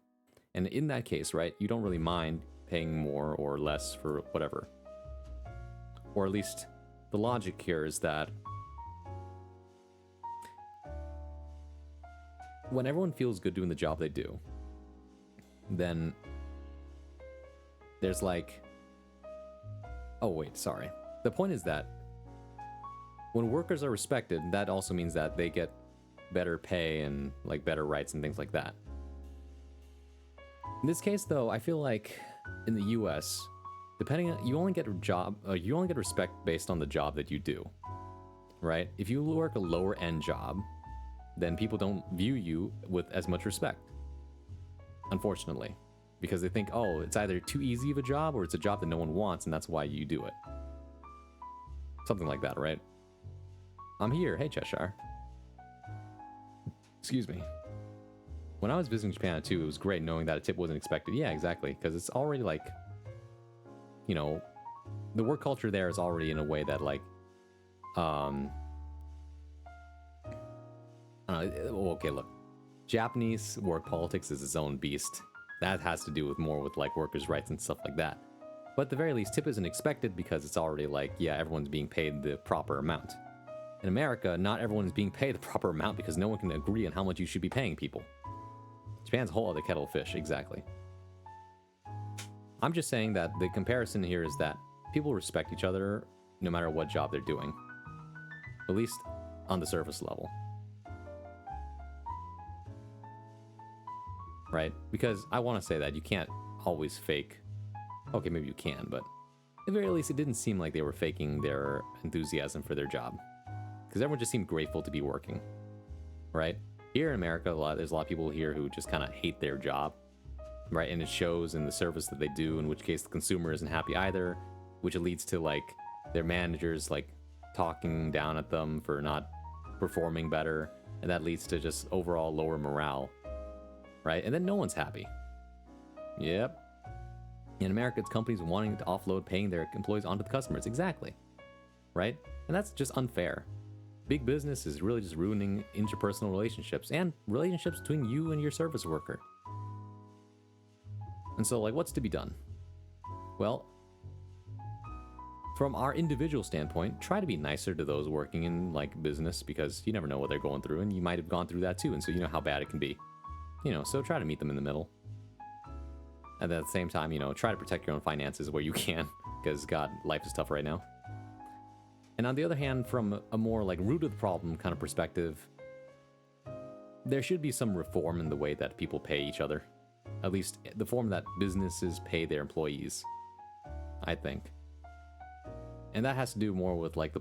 And in that case, right, you don't really mind paying more or less for whatever. Or at least the logic here is that when everyone feels good doing the job they do, then there's like, oh wait, sorry. The point is that when workers are respected, that also means that they get better pay and like better rights and things like that. In this case though, I feel like in the US, you only get respect based on the job that you do, right? If you work a lower end job, then people don't view you with as much respect, unfortunately, because they think, oh, it's either too easy of a job or it's a job that no one wants, and that's why you do it. Something like that, right? I'm here. Hey, Cheshire. Excuse me. When I was visiting Japan too, it was great knowing that a tip wasn't expected. Yeah, exactly, because it's already like, the work culture there is already in a way that like, okay, look, Japanese work politics is its own beast. That has to do with more with like workers' rights and stuff like that. But at the very least, tip isn't expected because it's already like, yeah, everyone's being paid the proper amount. In America, not everyone is being paid the proper amount because no one can agree on how much you should be paying people. Japan's a whole other kettle of fish, exactly. I'm just saying that the comparison here is that people respect each other no matter what job they're doing. At least on the surface level. Right? Because I want to say that you can't always fake. Okay, maybe you can, but at the very least, it didn't seem like they were faking their enthusiasm for their job. Because everyone just seemed grateful to be working. Right? Here in America, there's a lot of people here who just kind of hate their job. Right? And it shows in the service that they do, in which case the consumer isn't happy either, which leads to like their managers like talking down at them for not performing better, and that leads to just overall lower morale. Right? And then no one's happy. Yep. In America, it's companies wanting to offload paying their employees onto the customers. Exactly. Right? And that's just unfair. Big business is really just ruining interpersonal relationships and relationships between you and your service worker. And so, like, what's to be done? Well, from our individual standpoint, try to be nicer to those working in, like, business, because you never know what they're going through, and you might have gone through that too, and so you know how bad it can be. So try to meet them in the middle. And then at the same time, try to protect your own finances where you can, because, God, life is tough right now. And on the other hand, from a more, like, root of the problem kind of perspective, there should be some reform in the way that people pay each other. At least the form that businesses pay their employees, I think. And that has to do more with like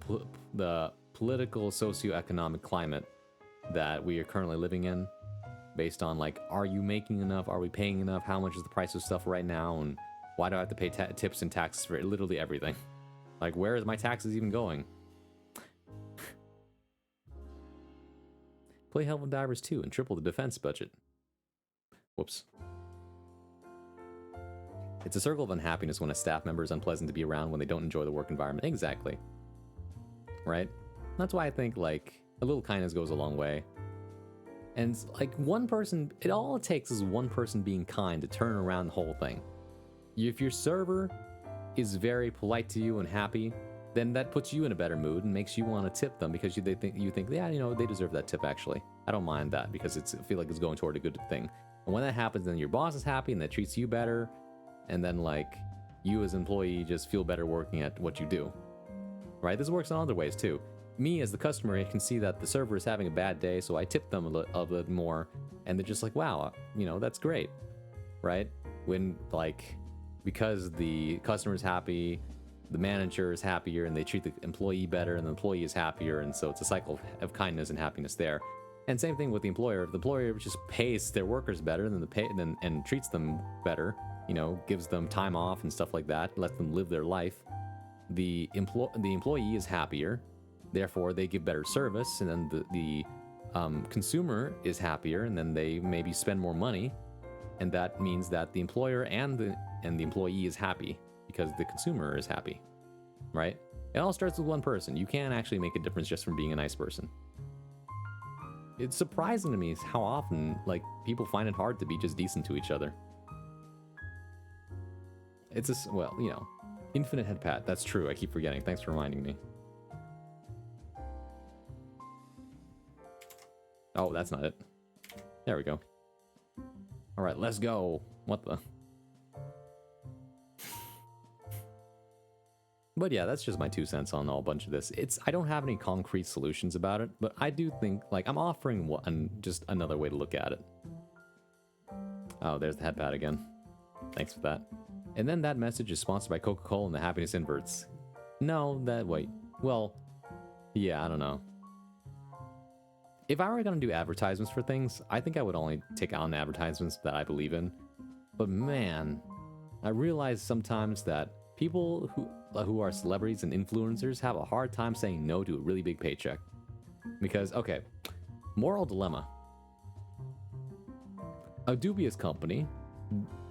the political socioeconomic climate that we are currently living in, based on like, are you making enough? Are we paying enough? How much is the price of stuff right now? And why do I have to pay tips and taxes for literally everything? Like, where is my taxes even going? Play Helldivers 2 and triple the defense budget. Whoops. It's a circle of unhappiness when a staff member is unpleasant to be around when they don't enjoy the work environment. Exactly. Right? That's why I think like a little kindness goes a long way. And like one person, all it takes is one person being kind to turn around the whole thing. If your server is very polite to you and happy, then that puts you in a better mood and makes you want to tip them because you think, yeah, you know, they deserve that tip I don't mind that because I feel like it's going toward a good thing. And when that happens, then your boss is happy and that treats you better. And then like you as an employee just feel better working at what you do. Right? This works in other ways too. Me as the customer, I can see that the server is having a bad day, so I tip them a bit more, and they're just like, wow, you know, that's great, right? When, like, because the customer is happy, the manager is happier, and they treat the employee better, and the employee is happier, and so it's a cycle of kindness and happiness there. And same thing with the employer. If the employer just pays their workers better and treats them better, you know, gives them time off and stuff like that, lets them live their life, the employee is happier. Therefore, they give better service, and then the consumer is happier, and then they maybe spend more money, and that means that the employer and the employee is happy because the consumer is happy, right? It all starts with one person. You can't actually make a difference just from being a nice person. It's surprising to me how often like people find it hard to be just decent to each other. It's well, you know, infinite head pat. That's true. I keep forgetting. Thanks for reminding me. Oh, that's not it. There we go. All right, let's go. What the? But yeah, that's just my 2 cents on a bunch of this. I don't have any concrete solutions about it, but I do think, like, I'm offering just another way to look at it. Oh, there's the head pad again. Thanks for that. And then that message is sponsored by Coca-Cola and the Happiness Inverts. No, wait. Well, yeah, I don't know. If I were going to do advertisements for things, I think I would only take on advertisements that I believe in. But man, I realize sometimes that people who are celebrities and influencers have a hard time saying no to a really big paycheck. Because, okay, moral dilemma. A dubious company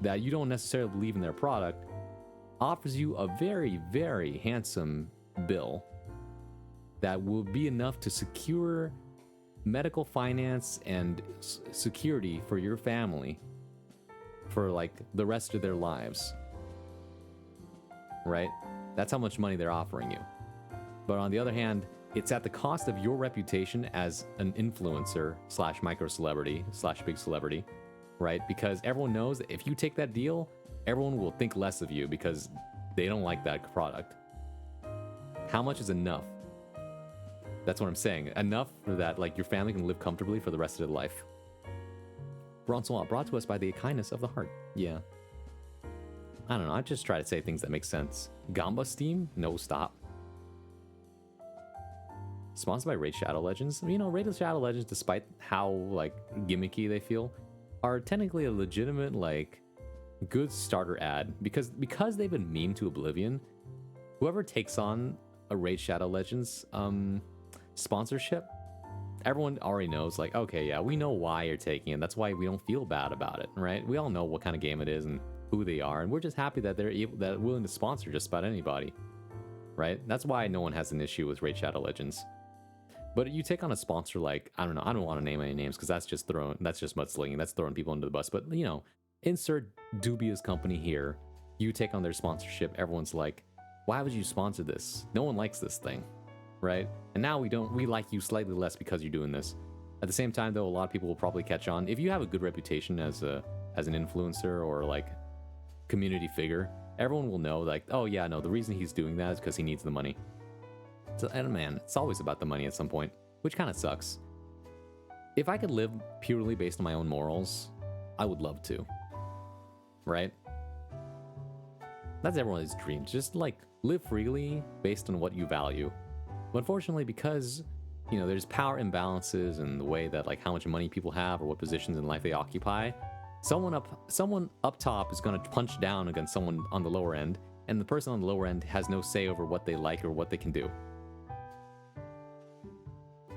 that you don't necessarily believe in their product offers you a very, very handsome bill that will be enough to secure medical finance and security for your family for like the rest of their lives, right? That's how much money they're offering you. But on the other hand, it's at the cost of your reputation as an influencer slash micro celebrity slash big celebrity, right? Because everyone knows that if you take that deal, everyone will think less of you because they don't like that product. How much is enough? That's what I'm saying. Enough for that, like, your family can live comfortably for the rest of their life. Bronson brought to us by the kindness of the heart. Yeah. I don't know. I just try to say things that make sense. Gamba Steam? No, stop. Sponsored by Raid Shadow Legends. You know, Raid Shadow Legends, despite how, like, gimmicky they feel, are technically a legitimate, like, good starter ad. Because they've been memed to oblivion, whoever takes on a Raid Shadow Legends, sponsorship, everyone already knows, like, okay, yeah, we know why you're taking it. That's why we don't feel bad about it, right? We all know what kind of game it is and who they are, and we're just happy that they're willing to sponsor just about anybody, right? That's why no one has an issue with Raid Shadow Legends. But you take on a sponsor like, I don't know, I don't want to name any names because that's just mudslinging. That's throwing people under the bus. But, you know, insert dubious company here. You take on their sponsorship. Everyone's like, why would you sponsor this? No one likes this thing. Right? And now we like you slightly less because you're doing this. At the same time, though, a lot of people will probably catch on. If you have a good reputation as an influencer or like community figure, everyone will know, like, oh yeah, no, the reason he's doing that is because he needs the money. So, and man, it's always about the money at some point, which kind of sucks. If I could live purely based on my own morals, I would love to. Right? That's everyone's dream. Just like live freely based on what you value. But unfortunately, because, you know, there's power imbalances in the way that, like, how much money people have or what positions in life they occupy, someone up top is going to punch down against someone on the lower end, and the person on the lower end has no say over what they like or what they can do.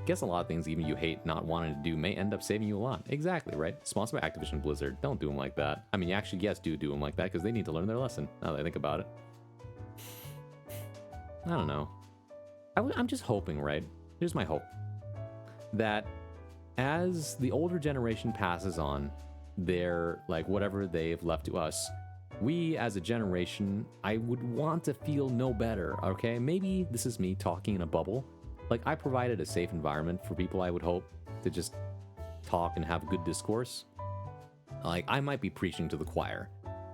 Guess a lot of things even you hate not wanting to do may end up saving you a lot. Exactly, right? Sponsored by Activision Blizzard. Don't do them like that. I mean, actually, yes, do them like that because they need to learn their lesson, now that I think about it. I don't know. I'm just hoping, right? here's my hope. That as the older generation passes on their, like, whatever they've left to us, we as a generation, I would want to feel no better, okay? Maybe this is me talking in a bubble. Like, I provided a safe environment for people, I would hope, to just talk and have good discourse. Like, I might be preaching to the choir,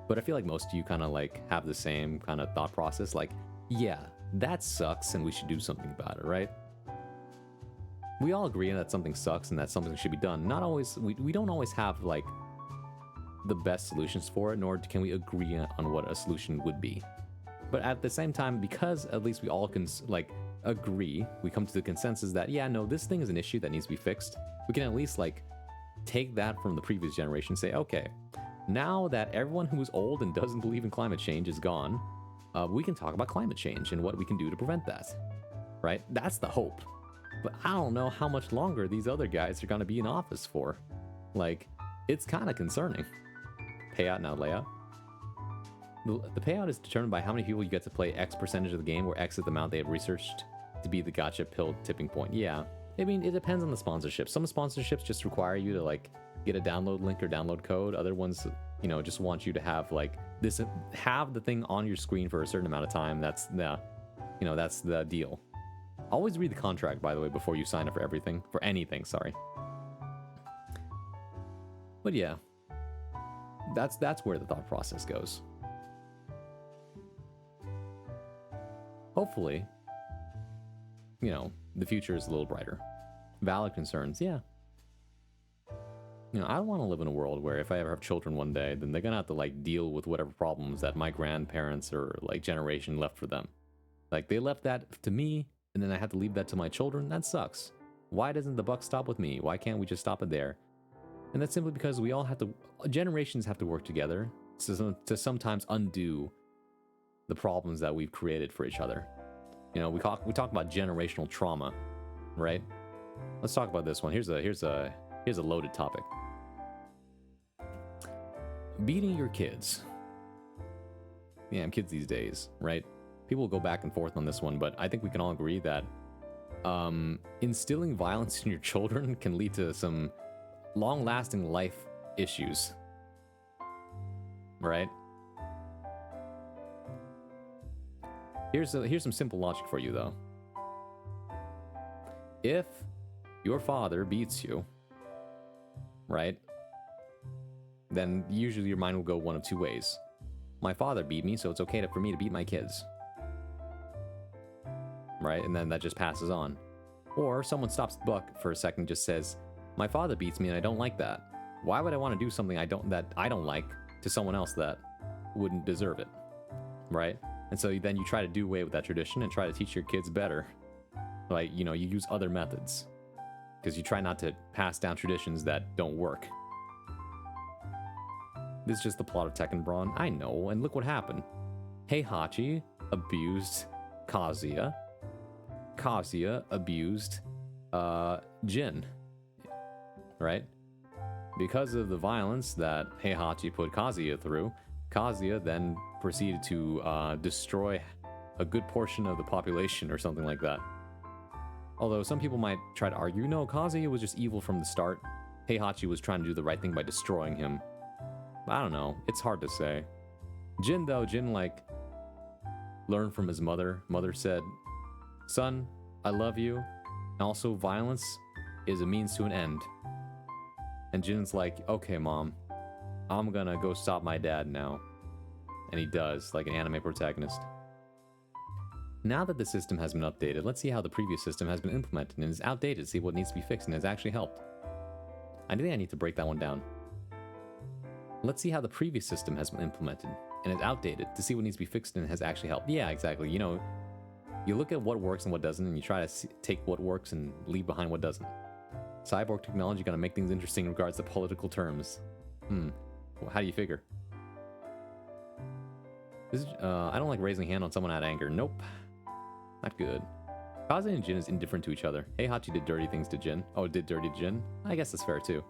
but I feel like most of you kind of, like, have the same kind of thought process. Like, yeah, that sucks and we should do something about it, right? We all agree that something sucks and that something should be done. Not always, we don't always have, like, the best solutions for it, nor can we agree on what a solution would be. But at the same time, because at least we all can, like, agree, we come to the consensus that, yeah, no, this thing is an issue that needs to be fixed. We can at least, like, take that from the previous generation and say, okay, now that everyone who is old and doesn't believe in climate change is gone, we can talk about climate change and what we can do to prevent that, right? That's the hope. But I don't know how much longer these other guys are going to be in office for. Like, it's kind of concerning. Payout, now layout. The payout is determined by how many people you get to play X percentage of the game, where X is the amount they have researched to be the gotcha pill tipping point. Yeah, I mean, it depends on the sponsorship. Some sponsorships just require you to, like, get a download link or download code. Other ones, you know, just want you to have, like, this, have the thing on your screen for a certain amount of time. That's the, you know, that's the deal. Always read the contract, by the way, before you sign up for everything, for anything, sorry. But yeah, that's where the thought process goes. Hopefully, you know, the future is a little brighter. Valid concerns, yeah. You know, I don't want to live in a world where if I ever have children one day, then they're gonna have to, like, deal with whatever problems that my grandparents or, like, generation left for them. Like, they left that to me, and then I have to leave that to my children. That sucks. Why doesn't the buck stop with me? Why can't we just stop it there? And that's simply because we all have to, generations have to work together to sometimes undo the problems that we've created for each other. You know, we talk about generational trauma, right? Let's talk about this one. Here's a loaded topic. Beating your kids. Yeah, kids these days, right? People will go back and forth on this one, but I think we can all agree that instilling violence in your children can lead to some long-lasting life issues, right? Here's some simple logic for you, though. If your father beats you, right, then usually your mind will go one of two ways. My father beat me, so it's okay for me to beat my kids. Right? And then that just passes on. Or someone stops the buck for a second and just says, my father beats me and I don't like that. Why would I want to do something I don't like to someone else that wouldn't deserve it? Right? And so then you try to do away with that tradition and try to teach your kids better. Like, you know, you use other methods. Because you try not to pass down traditions that don't work. This is just the plot of Tekken Braun. I know, and look what happened. Heihachi abused Kazuya. Kazuya abused Jin. Right? Because of the violence that Heihachi put Kazuya through, Kazuya then proceeded to destroy a good portion of the population or something like that. Although some people might try to argue, no, Kazuya was just evil from the start. Heihachi was trying to do the right thing by destroying him. I don't know. It's hard to say. Jin, though, like, learned from his mother. Mother said, son, I love you. And also, violence is a means to an end. And Jin's like, okay, mom, I'm gonna go stop my dad now. And he does, like an anime protagonist. Now that the system has been updated, let's see how the previous system has been implemented and is outdated, see what needs to be fixed and has actually helped. I think I need to break that one down. Let's see how the previous system has been implemented and is outdated to see what needs to be fixed and has actually helped. Yeah, exactly. You know, you look at what works and what doesn't, and you try to take what works and leave behind what doesn't. Cyborg technology gonna make things interesting in regards to political terms. Well, how do you figure? I don't like raising a hand on someone out of anger. Nope. Not good. Kazuya and Jin is indifferent to each other. Heihachi did dirty things to Jin. Oh, did dirty to Jin? I guess that's fair too.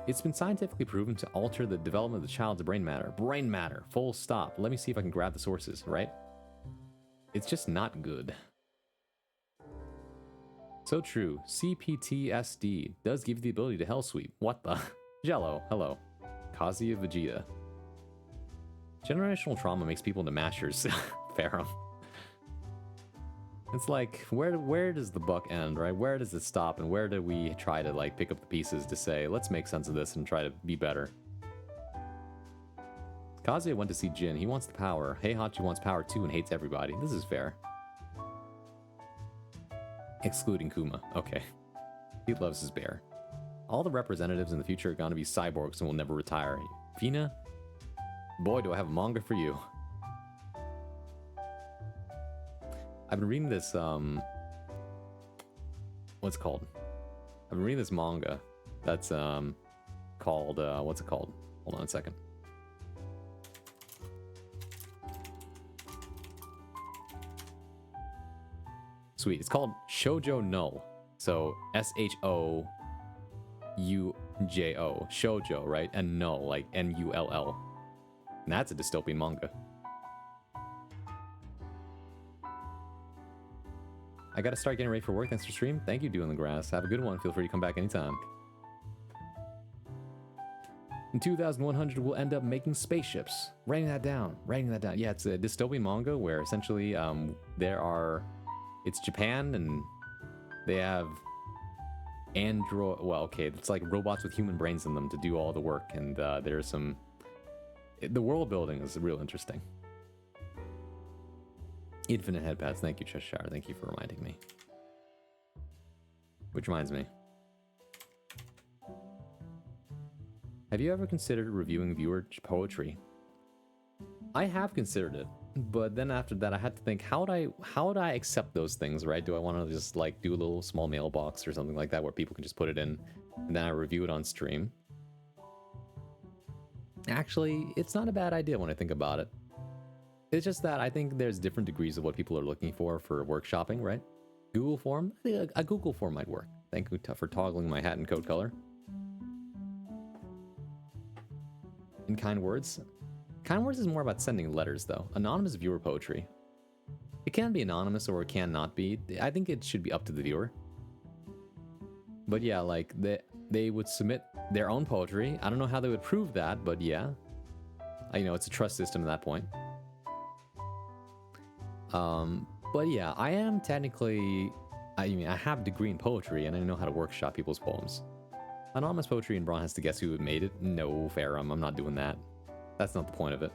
It's been scientifically proven to alter the development of the child's brain matter. Brain matter. Full stop. Let me see if I can grab the sources, right? It's just not good. So true. CPTSD does give you the ability to hell sweep. What the? Jello, hello. Kazuya Vegeta. Generational trauma makes people into mashers. Fair. It's like, where does the buck end, right? Where does it stop, and where do we try to, like, pick up the pieces to say, let's make sense of this and try to be better? Kazuya went to see Jin. He wants the power. Heihachi wants power too and hates everybody. This is fair. Excluding Kuma. Okay. He loves his bear. All the representatives in the future are going to be cyborgs and will never retire. Fina? Boy, do I have a manga for you. I've been reading this, what's it called? I've been reading this manga that's, called, what's it called? Hold on a second. Sweet. It's called Shoujo No. So Shoujo. Shoujo, right? And No, like Null. And that's a dystopian manga. I gotta start getting ready for work. Thanks for stream. Thank you, Doing the Grass. Have a good one. Feel free to come back anytime. In 2100, we'll end up making spaceships. Writing that down. Yeah, it's a dystopian manga where essentially it's Japan and they have android. Well, okay, it's like robots with human brains in them to do all the work, and there's some. The world building is real interesting. Infinite headpads. Thank you, Cheshire. Thank you for reminding me. Which reminds me. Have you ever considered reviewing viewer poetry? I have considered it, but then after that I had to think, how would I accept those things, right? Do I want to just like do a little small mailbox or something like that where people can just put it in and then I review it on stream? Actually, it's not a bad idea when I think about it. It's just that I think there's different degrees of what people are looking for workshopping, right? Google form? I think a Google form might work. Thank you for toggling my hat and coat color. In kind words? Kind words is more about sending letters, though. Anonymous viewer poetry. It can be anonymous or it can not be. I think it should be up to the viewer. But yeah, like, they would submit their own poetry. I don't know how they would prove that, but yeah. You know, it's a trust system at that point. But yeah, I am technically, I have a degree in poetry and I know how to workshop people's poems. Anonymous poetry and Braun has to guess who made it. No, Farum, I'm not doing that. That's not the point of it.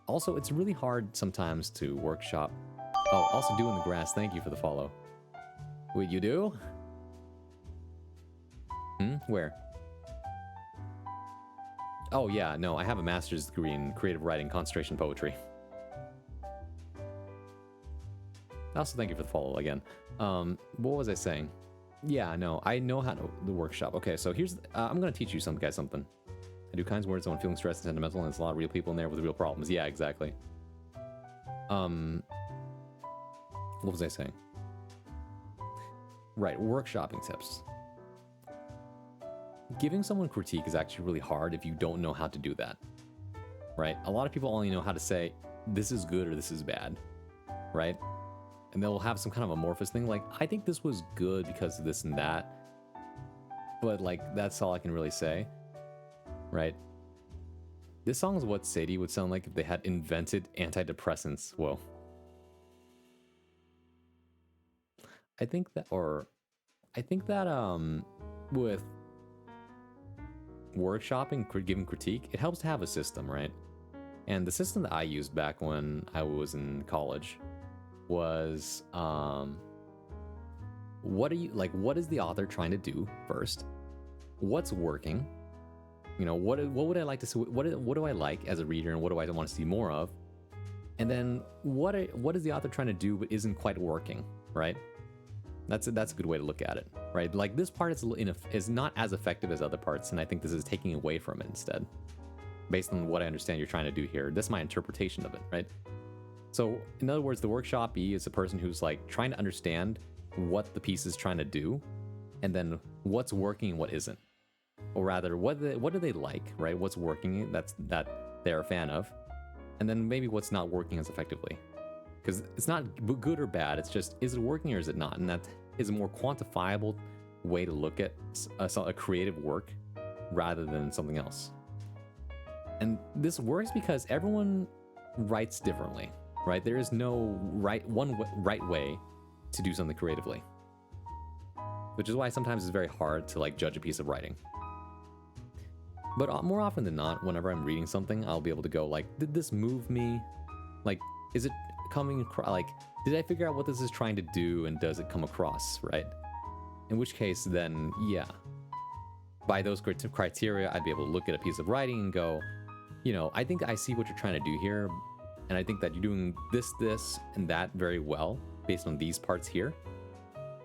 Also, it's really hard sometimes to workshop. Oh, also Doing the Grass, thank you for the follow. Wait, you do? Where? Oh yeah, no, I have a master's degree in creative writing, concentration poetry. Also, thank you for the follow again. What was I saying? Yeah, no, I know how to the workshop. Okay, so here's I'm gonna teach you some guys something. I do kinds words when feeling stressed and sentimental, and there's a lot of real people in there with real problems. Yeah, exactly. What was I saying? Right, workshopping tips. Giving someone critique is actually really hard if you don't know how to do that. Right? A lot of people only know how to say, this is good or this is bad. Right? And they'll have some kind of amorphous thing like, I think this was good because of this and that. But like, that's all I can really say. Right? This song is what Sadie would sound like if they had invented antidepressants. Whoa. I think that with workshopping, giving critique, it helps to have a system, right? And the system that I used back when I was in college was, what is the author trying to do first? What's working? You know, what would I like to see? What do I like as a reader, and what do I want to see more of? And then what is the author trying to do but isn't quite working, right? That's a good way to look at it, right? Like this part is not as effective as other parts, and I think this is taking away from it instead, based on what I understand you're trying to do here. That's my interpretation of it, right? So in other words, the workshopee is a person who's like trying to understand what the piece is trying to do, and then what's working and what isn't, or rather, what do they like, right? What's working that they're a fan of, and then maybe what's not working as effectively. because it's not good or bad. It's just, is it working or is it not? And that is a more quantifiable way to look at a creative work rather than something else. And this works because everyone writes differently, right? There is no right way to do something creatively, which is why sometimes it's very hard to like judge a piece of writing. But more often than not, whenever I'm reading something, I'll be able to go like, did this move me? Like, is it coming across? Like, did I figure out what this is trying to do, and does it come across, right? In which case, then yeah, by those criteria, I'd be able to look at a piece of writing and go, you know, I think I see what you're trying to do here, and I think that you're doing this, and that very well based on these parts here.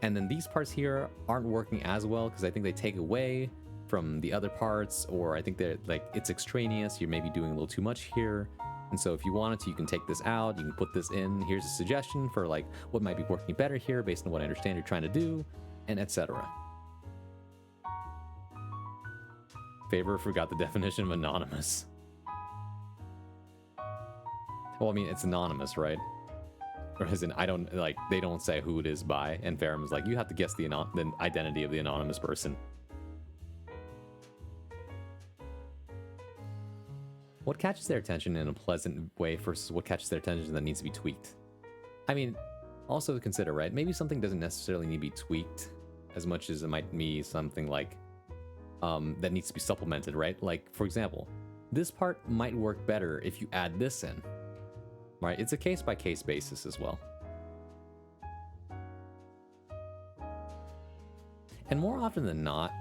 And then these parts here aren't working as well because I think they take away from the other parts, or I think they're like, it's extraneous, you're maybe doing a little too much here. And so if you wanted to, you can take this out, you can put this in, here's a suggestion for like what might be working better here based on what I understand you're trying to do, and etc. Favor forgot the definition of anonymous. Well, I mean, it's anonymous, right? Or as in, I don't, like, they don't say who it is by, and Farum is like, you have to guess the identity of the anonymous person. What catches their attention in a pleasant way versus what catches their attention that needs to be tweaked? I mean, also to consider, right? Maybe something doesn't necessarily need to be tweaked as much as it might be something like, that needs to be supplemented, right? Like, for example, this part might work better if you add this in, right? It's a case-by-case basis as well. And more often than not,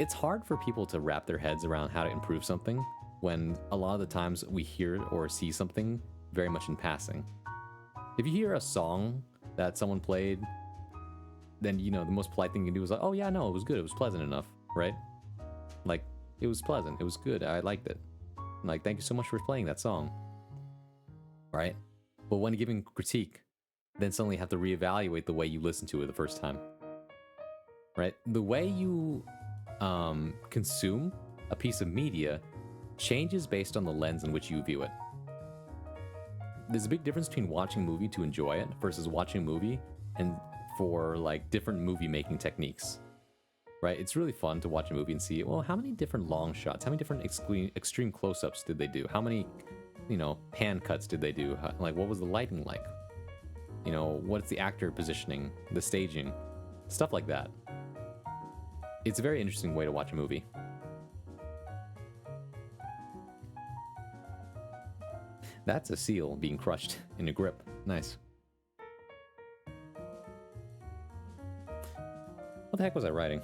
it's hard for people to wrap their heads around how to improve something when a lot of the times we hear or see something very much in passing. If you hear a song that someone played, then, you know, the most polite thing you can do is like, oh yeah, no, it was good, it was pleasant enough, right? Like, it was pleasant, it was good, I liked it. Like, thank you so much for playing that song, right? But when giving critique, then suddenly you have to reevaluate the way you listened to it the first time, right? The way you consume a piece of media changes based on the lens in which you view it. There's a big difference between watching a movie to enjoy it versus watching a movie and for like different movie making techniques, right? It's really fun to watch a movie and see, well, how many different long shots, how many different extreme close-ups did they do? How many, you know, pan cuts did they do? Like, what was the lighting like? You know, what's the actor positioning, the staging, stuff like that. It's a very interesting way to watch a movie. That's a seal being crushed in a grip. Nice. What the heck was I writing?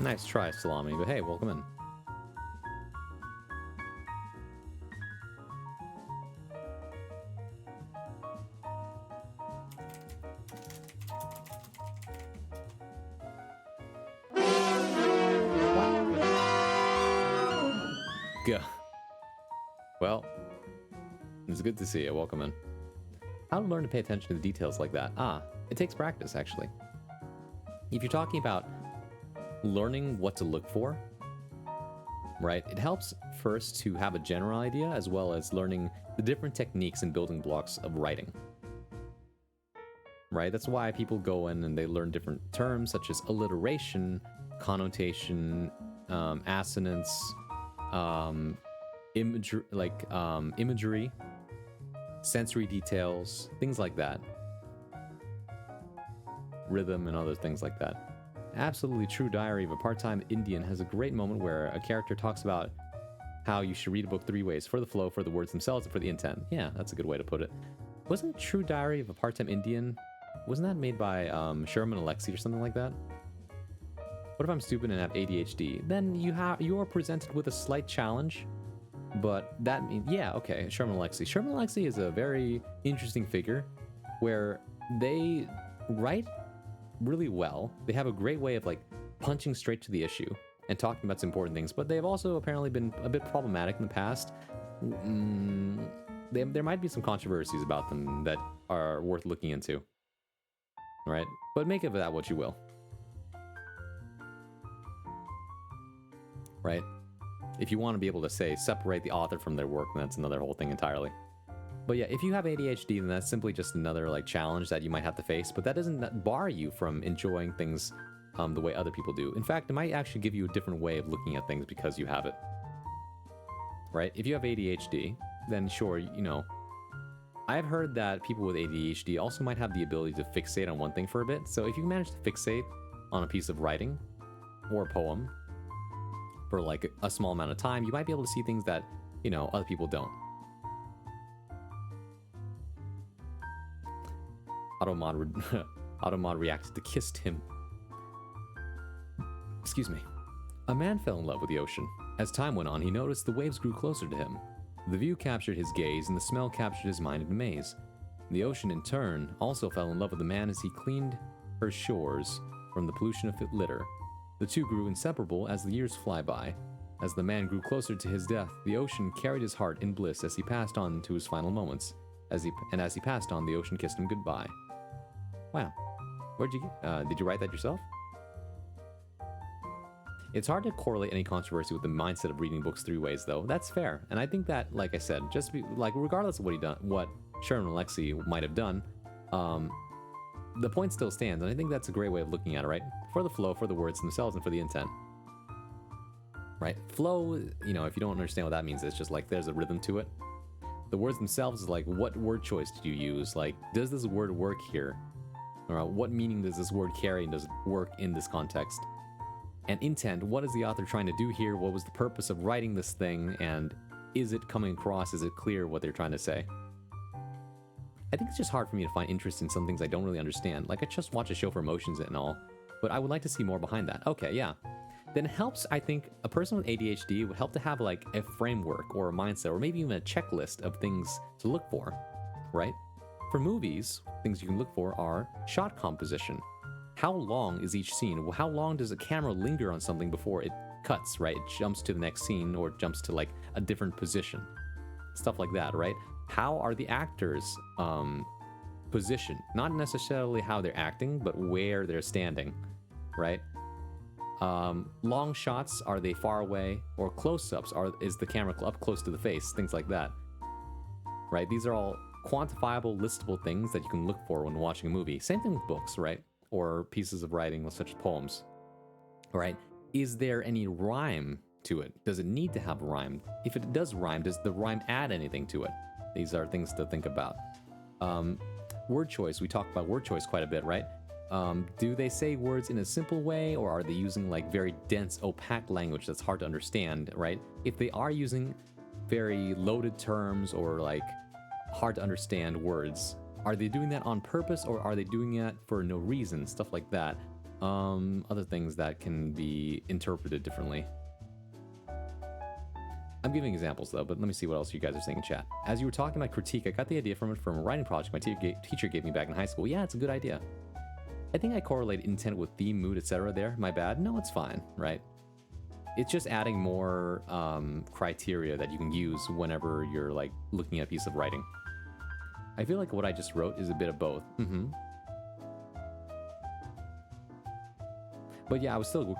Nice try, Salami, but hey, welcome in. Gah. Well, it's good to see you. Welcome in. How to learn to pay attention to the details like that? Ah, it takes practice, actually. If you're talking about learning what to look for, right? It helps first to have a general idea as well as learning the different techniques and building blocks of writing, right? That's why people go in and they learn different terms such as alliteration, connotation, assonance, imagery, sensory details, things like that. rhythm and other things like that. Absolutely True Diary of a Part-Time Indian has a great moment where a character talks about how you should read a book 3 ways: for the flow, for the words themselves, and for the intent. Yeah, that's a good way to put it. Wasn't True Diary of a Part-Time Indian, wasn't that made by Sherman Alexie or something like that? What if I'm stupid and have ADHD? Then you are presented with a slight challenge, but that means, yeah, okay, Sherman Alexie. Sherman Alexie is a very interesting figure where they write really well. They have a great way of like punching straight to the issue and talking about some important things, but they've also apparently been a bit problematic in the past. There might be some controversies about them that are worth looking into, right? But make of that what you will, right? If you want to be able to say separate the author from their work, then that's another whole thing entirely. But yeah, if you have ADHD, then that's simply just another like challenge that you might have to face, but that doesn't bar you from enjoying things the way other people do. In fact, it might actually give you a different way of looking at things because you have it, right? If you have ADHD, then sure, you know, I've heard that people with ADHD also might have the ability to fixate on one thing for a bit. So if you manage to fixate on a piece of writing or a poem for like a small amount of time, you might be able to see things that, you know, other people don't. Automod reacted to kissed him. Excuse me. A man fell in love with the ocean. As time went on, he noticed the waves grew closer to him. The view captured his gaze, and the smell captured his mind in a maze. The ocean, in turn, also fell in love with the man as he cleaned her shores from the pollution of litter. The two grew inseparable as the years fly by. As the man grew closer to his death, the ocean carried his heart in bliss as he passed on to his final moments. As he passed on, the ocean kissed him goodbye. Wow. Did you write that yourself? It's hard to correlate any controversy with the mindset of reading books 3 ways, though. That's fair. And I think that, like I said, regardless of what Sherman Alexie might have done, the point still stands, and I think that's a great way of looking at it, right? For the flow, for the words themselves, and for the intent. Right? Flow, you know, if you don't understand what that means, it's just like there's a rhythm to it. The words themselves is like, what word choice did you use? Like, does this word work here? Or what meaning does this word carry, and does it work in this context? And intent, what is the author trying to do here? What was the purpose of writing this thing? And is it coming across? Is it clear what they're trying to say? I think it's just hard for me to find interest in some things I don't really understand. Like, I just watch a show for emotions and all, but I would like to see more behind that. Okay, yeah. Then it helps, I think, a person with ADHD would help to have like a framework or a mindset or maybe even a checklist of things to look for, right? For movies, things you can look for are shot composition. How long is each scene? Well, how long does a camera linger on something before it cuts, right? It jumps to the next scene or it jumps to like a different position. Stuff like that, right? How are the actors positioned? Not necessarily how they're acting, but where they're standing, right? Long shots, are they far away? Or close-ups, is the camera up close to the face? Things like that, right? These are all quantifiable, listable things that you can look for when watching a movie. Same thing with books, right? Or pieces of writing, such as poems, right? Is there any rhyme to it? Does it need to have rhyme? If it does rhyme, does the rhyme add anything to it? These are things to think about. Word choice, we talk about word choice quite a bit, right? Do they say words in a simple way, or are they using like very dense, opaque language that's hard to understand, right? If they are using very loaded terms or like hard to understand words, are they doing that on purpose, or are they doing that for no reason? Stuff like that. Other things that can be interpreted differently. I'm giving examples though, but let me see what else you guys are saying in chat. As you were talking about critique, I got the idea from a writing project my teacher gave me back in high school. Yeah, it's a good idea. I think I correlate intent with theme, mood, etc. there. My bad. No, it's fine, right? It's just adding more criteria that you can use whenever you're like looking at a piece of writing. I feel like what I just wrote is a bit of both. But yeah, I was still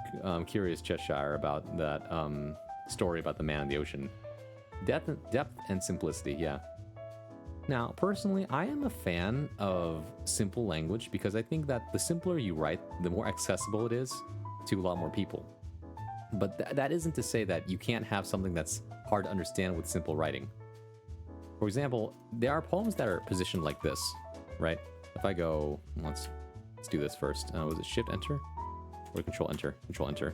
curious, Cheshire, about that story about the man in the ocean. Depth and simplicity, yeah. Now, personally, I am a fan of simple language because I think that the simpler you write, the more accessible it is to a lot more people. But that isn't to say that you can't have something that's hard to understand with simple writing. For example, there are poems that are positioned like this, right? If I go, let's Let's do this first. Was it Shift Enter or Control Enter? Control Enter.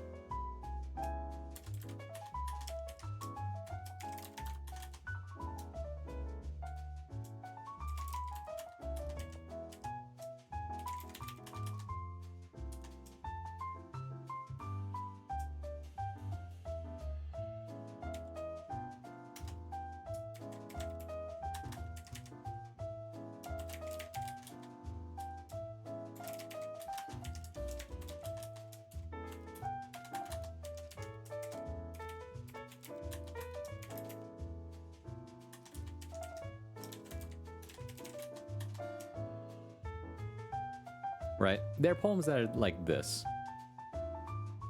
Right? There are poems that are like this,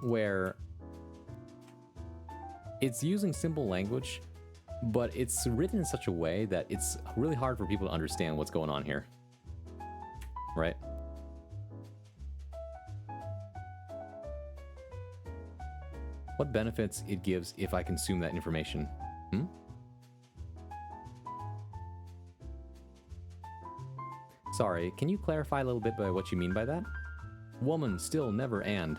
where it's using simple language, but it's written in such a way that it's really hard for people to understand what's going on here. Right? What benefits it gives if I consume that information? Sorry, can you clarify a little bit by what you mean by that? Woman, still, never, and.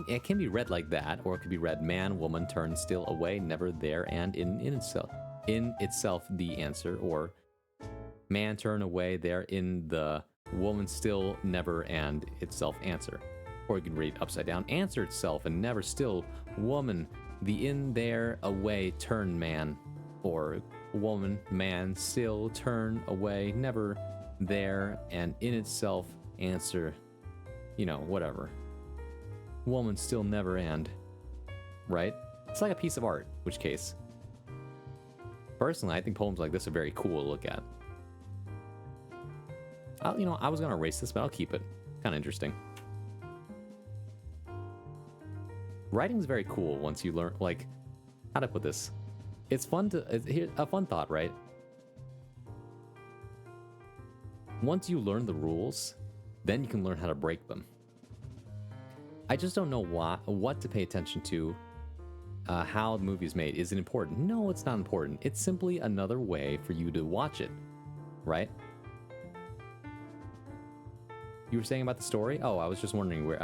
It can be read like that, or it could be read man, woman, turn, still, away, never, there, and in itself the answer, or man, turn, away, there, in the woman, still, never, and itself answer. Or you can read upside down, answer itself, and never, still, woman, the in, there, away, turn, man, or woman, man, still, turn, away, never, there, and in itself, answer, you know, whatever. Woman, still, never, and, right? It's like a piece of art, which case. Personally, I think poems like this are very cool to look at. You know, I was going to erase this, but I'll keep it. Kind of interesting. Writing's very cool once you learn, like, how to put this. It's fun to, here's a fun thought, right? Once you learn the rules, then you can learn how to break them. I just don't know what to pay attention to, how the movie is made. Is it important? No, it's not important. It's simply another way for you to watch it, right? You were saying about the story? Oh, I was just wondering where,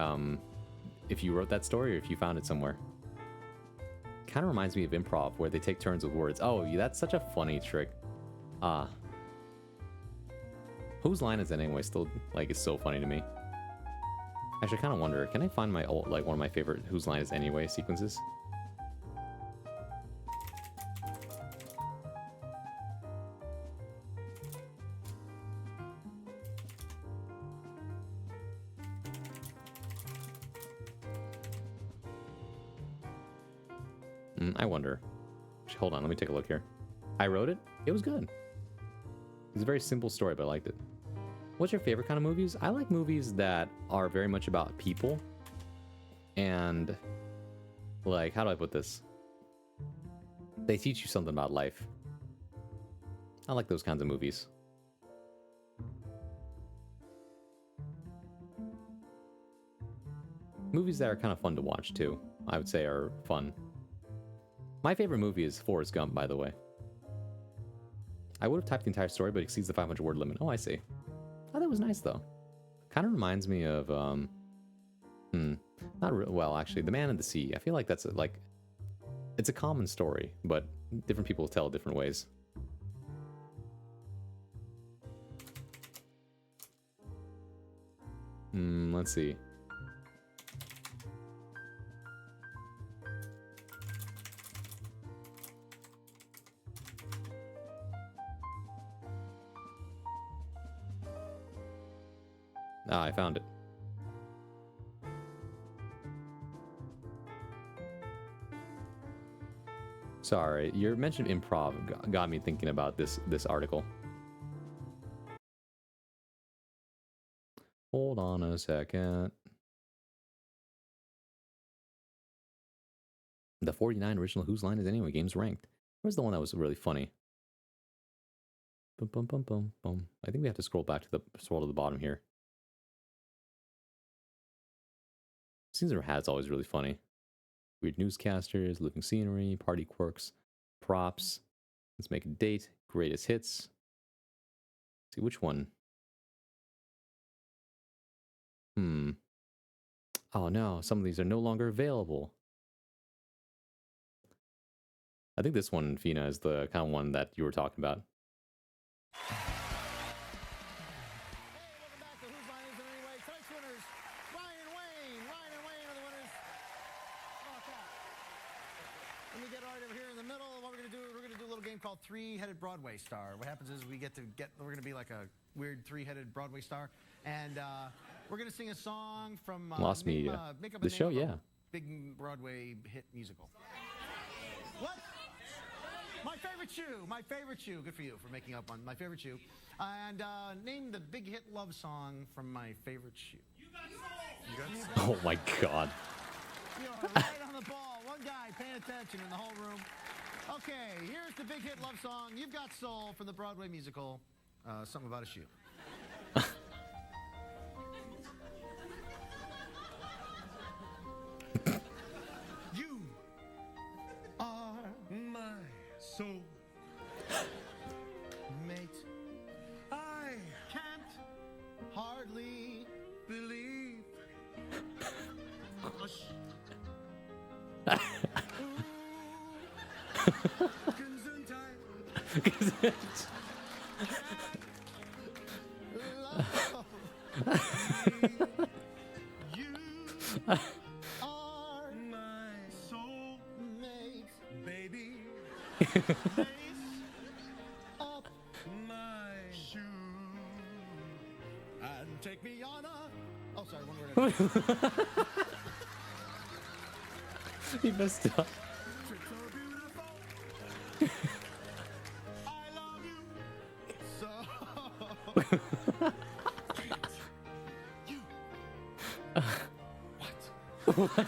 if you wrote that story or if you found it somewhere. Kind of reminds me of improv, where they take turns with words. Oh, that's such a funny trick. Whose line is that anyway? Still, like, it's so funny to me. Actually, I kind of wonder, can I find my old, like, one of my favorite Whose Line Is Anyway sequences? I wonder. Hold on, let me take a look here. I wrote it. It was good. It's a very simple story, but I liked it. What's your favorite kind of movies? I like movies that are very much about people. And, like, how do I put this? They teach you something about life. I like those kinds of movies. Movies that are kind of fun to watch, too, I would say are fun. My favorite movie is Forrest Gump, by the way. I would have typed the entire story, but it exceeds the 500-word limit. Oh, I see. Oh, that was nice, though. Kind of reminds me of, well, actually, The Man in the Sea. I feel like that's, it's a common story, but different people tell it different ways. Let's see. Ah, I found it. Sorry, your mention of improv got me thinking about this article. Hold on a second. The 49 original Whose Line Is Anyway games ranked. Where's the one that was really funny? Boom, boom, boom, boom, boom. I think we have to scroll to the bottom here. Caesar Hat's always really funny. Weird newscasters, living scenery, party quirks, props. Let's make a date. Greatest hits. Let's see which one. Oh no, some of these are no longer available. I think this one, Fina, is the kind of one that you were talking about. Hey, welcome back to Who's Line Is It Anyway? Tonight's winners, Ryan and Wayne. Ryan and Wayne are the winners. Oh, God. Let me get right over here in the middle. What we're gonna do a little game called Three-Headed Broadway Star. What happens is we're gonna be like a weird three-headed Broadway star, and we're gonna sing a song from Lost me, make up the a name show, of yeah. a big Broadway hit musical. What? My favorite shoe. Good for you for making up on my favorite shoe. And name the big hit love song from my favorite shoe. You got soul. Oh my god. You are right on the ball. One guy paying attention in the whole room. Okay, here's the big hit love song. You've Got Soul from the Broadway musical, Something About a Shoe. You are my soul mate. I can't hardly believe. Hush. You are my soulmate, baby. Lace up my shoe and take me on a. Oh, sorry, one word. He messed up. Trip so beautiful. I love you so. You. What? What?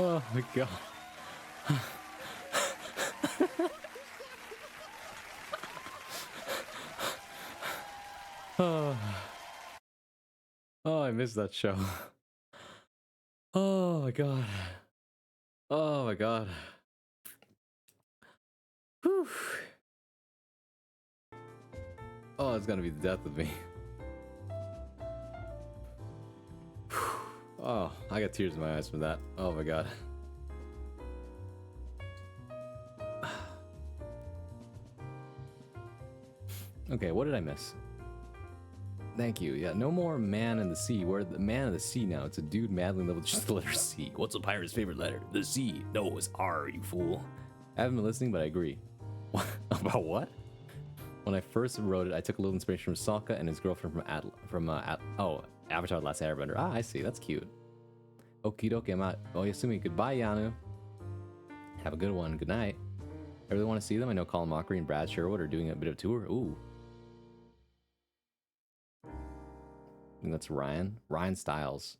Oh my god. Oh. Oh, I missed that show. Oh my god. Oh my god. Whew. Oh, it's gonna be the death of me. Oh, I got tears in my eyes from that. Oh my god. Okay, what did I miss? Thank you. Yeah, no more man in the sea. We're the man of the sea now. It's a dude madly in love with just the letter C. What's a pirate's favorite letter? The C. No, it's R, you fool. I haven't been listening, but I agree. About what? When I first wrote it, I took a little inspiration from Sokka and his girlfriend from Avatar: The Last Airbender. Ah, I see. That's cute. Okie dokie, I'm out. Oyasumi. Goodbye, Yanu. Have a good one. Good night. I really want to see them. I know Colin Mockery and Brad Sherwood are doing a bit of tour. Ooh. I think that's Ryan. Ryan Stiles.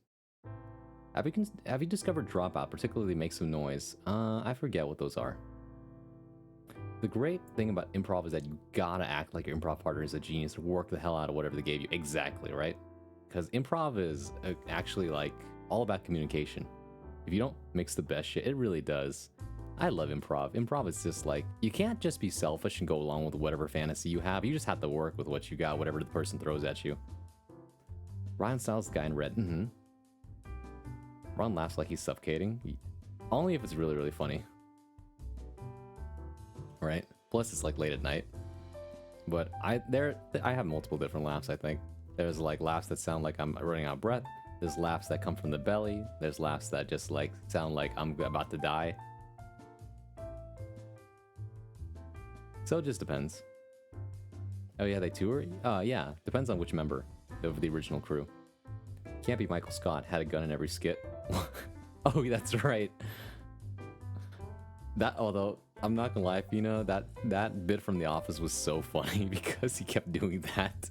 Have you discovered Dropout? Particularly Make Some Noise. I forget what those are. The great thing about improv is that you gotta act like your improv partner is a genius, work the hell out of whatever they gave you. Exactly, right? Because improv is actually like all about communication. If you don't mix the best shit, it really does. I love improv. Improv is just like, you can't just be selfish and go along with whatever fantasy you have. You just have to work with what you got, whatever the person throws at you. Ryan Stiles, the guy in red. Ron laughs like he's suffocating. Only if it's really, really funny. Right? Plus it's like late at night. But I have multiple different laughs, I think. There's like laughs that sound like I'm running out of breath. There's laughs that come from the belly. There's laughs that just like sound like I'm about to die. So it just depends. Oh yeah, they tour? Yeah, depends on which member of the original crew. Can't be Michael Scott, had a gun in every skit. Oh, that's right. That, although, I'm not gonna lie, you know, that bit from The Office was so funny because he kept doing that.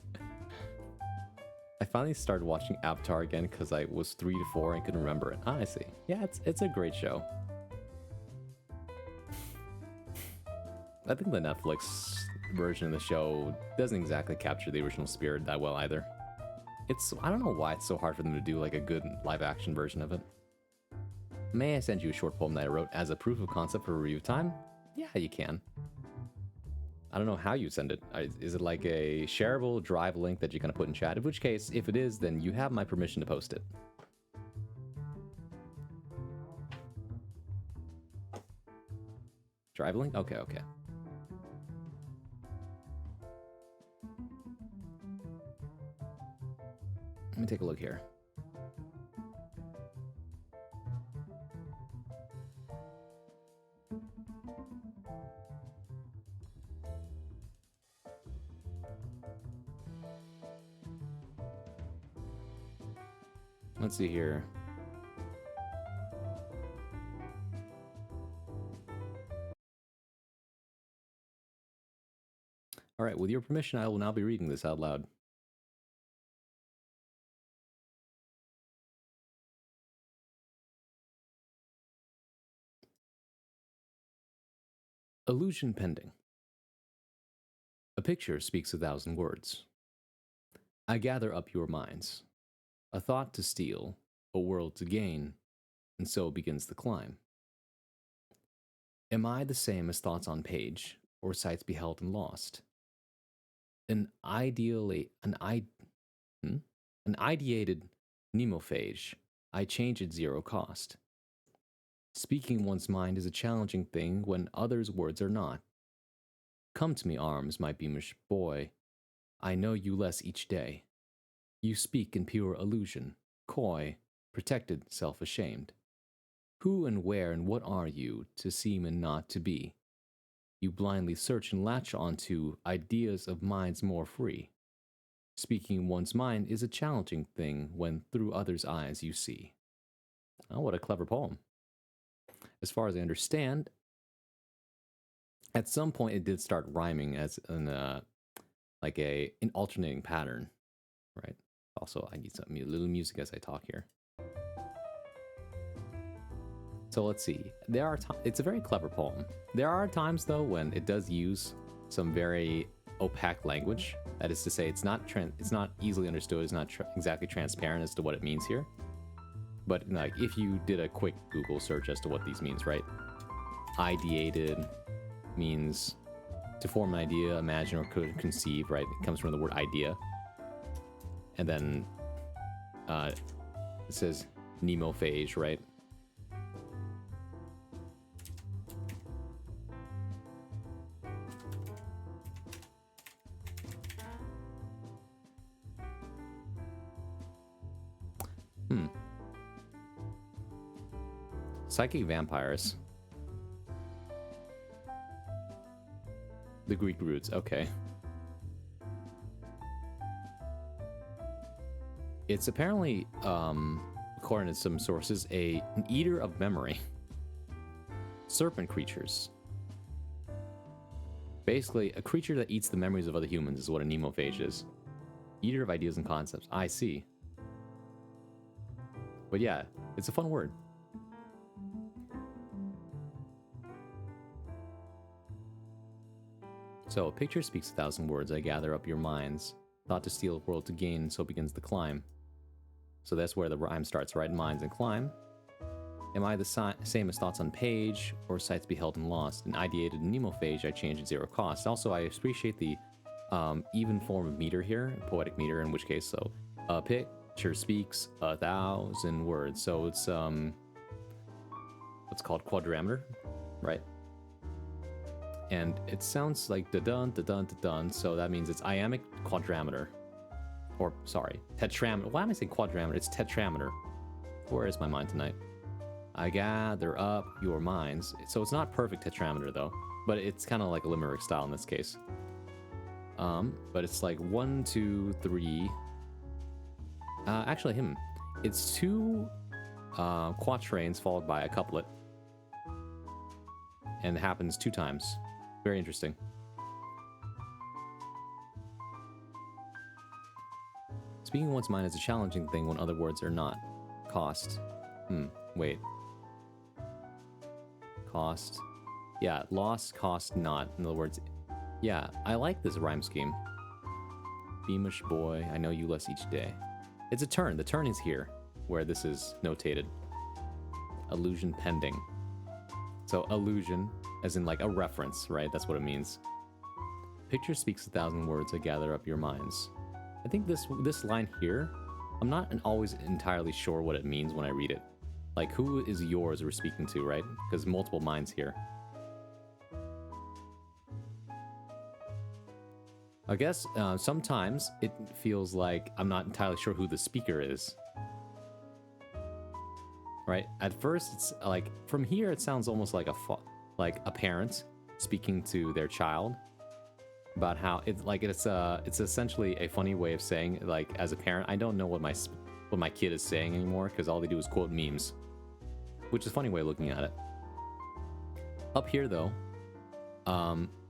I finally started watching Avatar again because I was 3 to 4 and couldn't remember it. Ah, I see. Yeah, it's a great show. I think the Netflix version of the show doesn't exactly capture the original spirit that well either. I don't know why it's so hard for them to do like a good live action version of it. May I send you a short poem that I wrote as a proof of concept for review time? Yeah, you can. I don't know how you send it. Is it like a shareable Drive link that you're gonna put in chat? In which case, if it is, then you have my permission to post it. Drive link? Okay, okay. Let me take a look here. Let's see here. All right, with your permission, I will now be reading this out loud. Illusion pending. A picture speaks 1,000 words. I gather up your minds. A thought to steal, a world to gain, and so begins the climb. Am I the same as thoughts on page, or sights beheld and lost? An ideated nemophage, I change at zero cost. Speaking one's mind is a challenging thing when others' words are not. Come to me, arms, my beamish boy. I know you less each day. You speak in pure illusion, coy, protected, self-ashamed. Who and where and what are you to seem and not to be? You blindly search and latch onto ideas of minds more free. Speaking one's mind is a challenging thing when through others' eyes you see. Oh, what a clever poem. As far as I understand, at some point it did start rhyming as an alternating pattern, right? Also, I need a little music as I talk here. So let's see. It's a very clever poem. There are times though when it does use some very opaque language. That is to say, it's not easily understood. It's not exactly transparent as to what it means here. But like, if you did a quick Google search as to what these means, right? Ideated means to form an idea, imagine, or conceive, right? It comes from the word idea. And then it says nemophage, right? Psychic vampires. The Greek roots, okay. It's apparently, according to some sources, an eater of memory. Serpent creatures. Basically, a creature that eats the memories of other humans is what a nemophage is. Eater of ideas and concepts. I see. But yeah, it's a fun word. So, a picture speaks 1,000 words, I gather up your minds. Thought to steal a world to gain, so begins the climb. So that's where the rhyme starts, right? Minds and climb. Am I the same as thoughts on page, or sights beheld and lost? An ideated nemophage, I change at zero cost. Also, I appreciate the even form of meter here, poetic meter, in which case, so a picture speaks 1,000 words. So it's what's called quadrammeter, right? And it sounds like da-dun, da-dun, da-dun, so that means it's iambic quadrammeter. Or, sorry, tetrameter. Why am I saying quadrammeter? It's tetrameter. Where is my mind tonight? I gather up your minds. So it's not perfect tetrameter, though. But it's kind of like a limerick style in this case. But it's like 1, 2, 3. Actually, it's 2 quatrains followed by a couplet. and it happens 2 times. Very interesting. Speaking one's mind is a challenging thing when other words are not. Cost. Wait. Cost. Yeah, lost, cost, not. In other words, yeah, I like this rhyme scheme. Beamish boy, I know you less each day. It's a turn. The turn is here, where this is notated. Illusion pending. So illusion, as in like a reference, right? That's what it means. Picture speaks 1,000 words that gather up your minds. I think this line here, I'm not always entirely sure what it means when I read it. Like, who is yours we're speaking to, right? Because multiple minds here. I guess sometimes it feels like I'm not entirely sure who the speaker is. Right? At first, it's like, from here, it sounds almost like a parent speaking to their child. About how it's essentially a funny way of saying, like, as a parent, I don't know what my kid is saying anymore because all they do is quote memes, which is a funny way of looking at it. Up here though,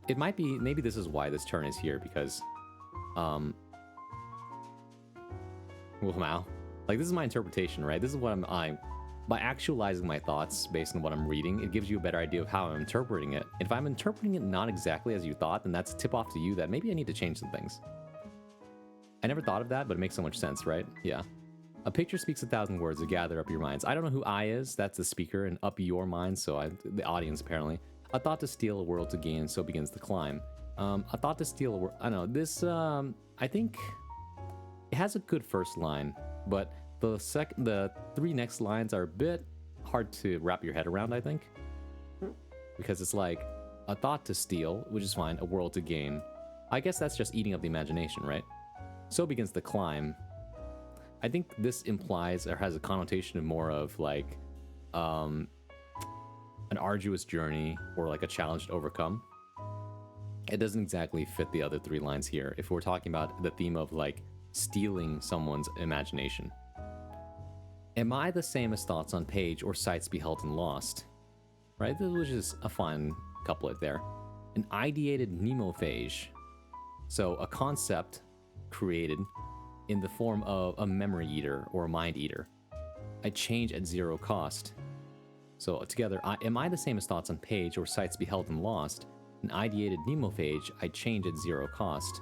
it might be, maybe this is why this turn is here, because well, wow, like, this is my interpretation, right? This is what by actualizing my thoughts based on what I'm reading, it gives you a better idea of how I'm interpreting it. If I'm interpreting it not exactly as you thought, then that's a tip off to you that maybe I need to change some things. I never thought of that, but it makes so much sense, right? Yeah. A picture speaks 1,000 words to gather up your minds. I don't know who I is. That's the speaker, and up your minds, so the audience apparently. A thought to steal, a world to gain, so begins the climb. A thought to steal a world. I don't know. This, I think it has a good first line, but the 3 next lines are a bit hard to wrap your head around, I think. Because it's like, a thought to steal, which is fine, a world to gain. I guess that's just eating up the imagination, right? So begins the climb. I think this implies, or has a connotation of more of like, an arduous journey, or like a challenge to overcome. It doesn't exactly fit the other 3 lines here, if we're talking about the theme of like, stealing someone's imagination. Am I the same as thoughts on page or sights beheld and lost? Right, which is a fun couplet there. An ideated mnemophage. So a concept created in the form of a memory eater or a mind eater. I change at 0 cost. So together, am I the same as thoughts on page or sights beheld and lost? An ideated mnemophage, I change at 0 cost.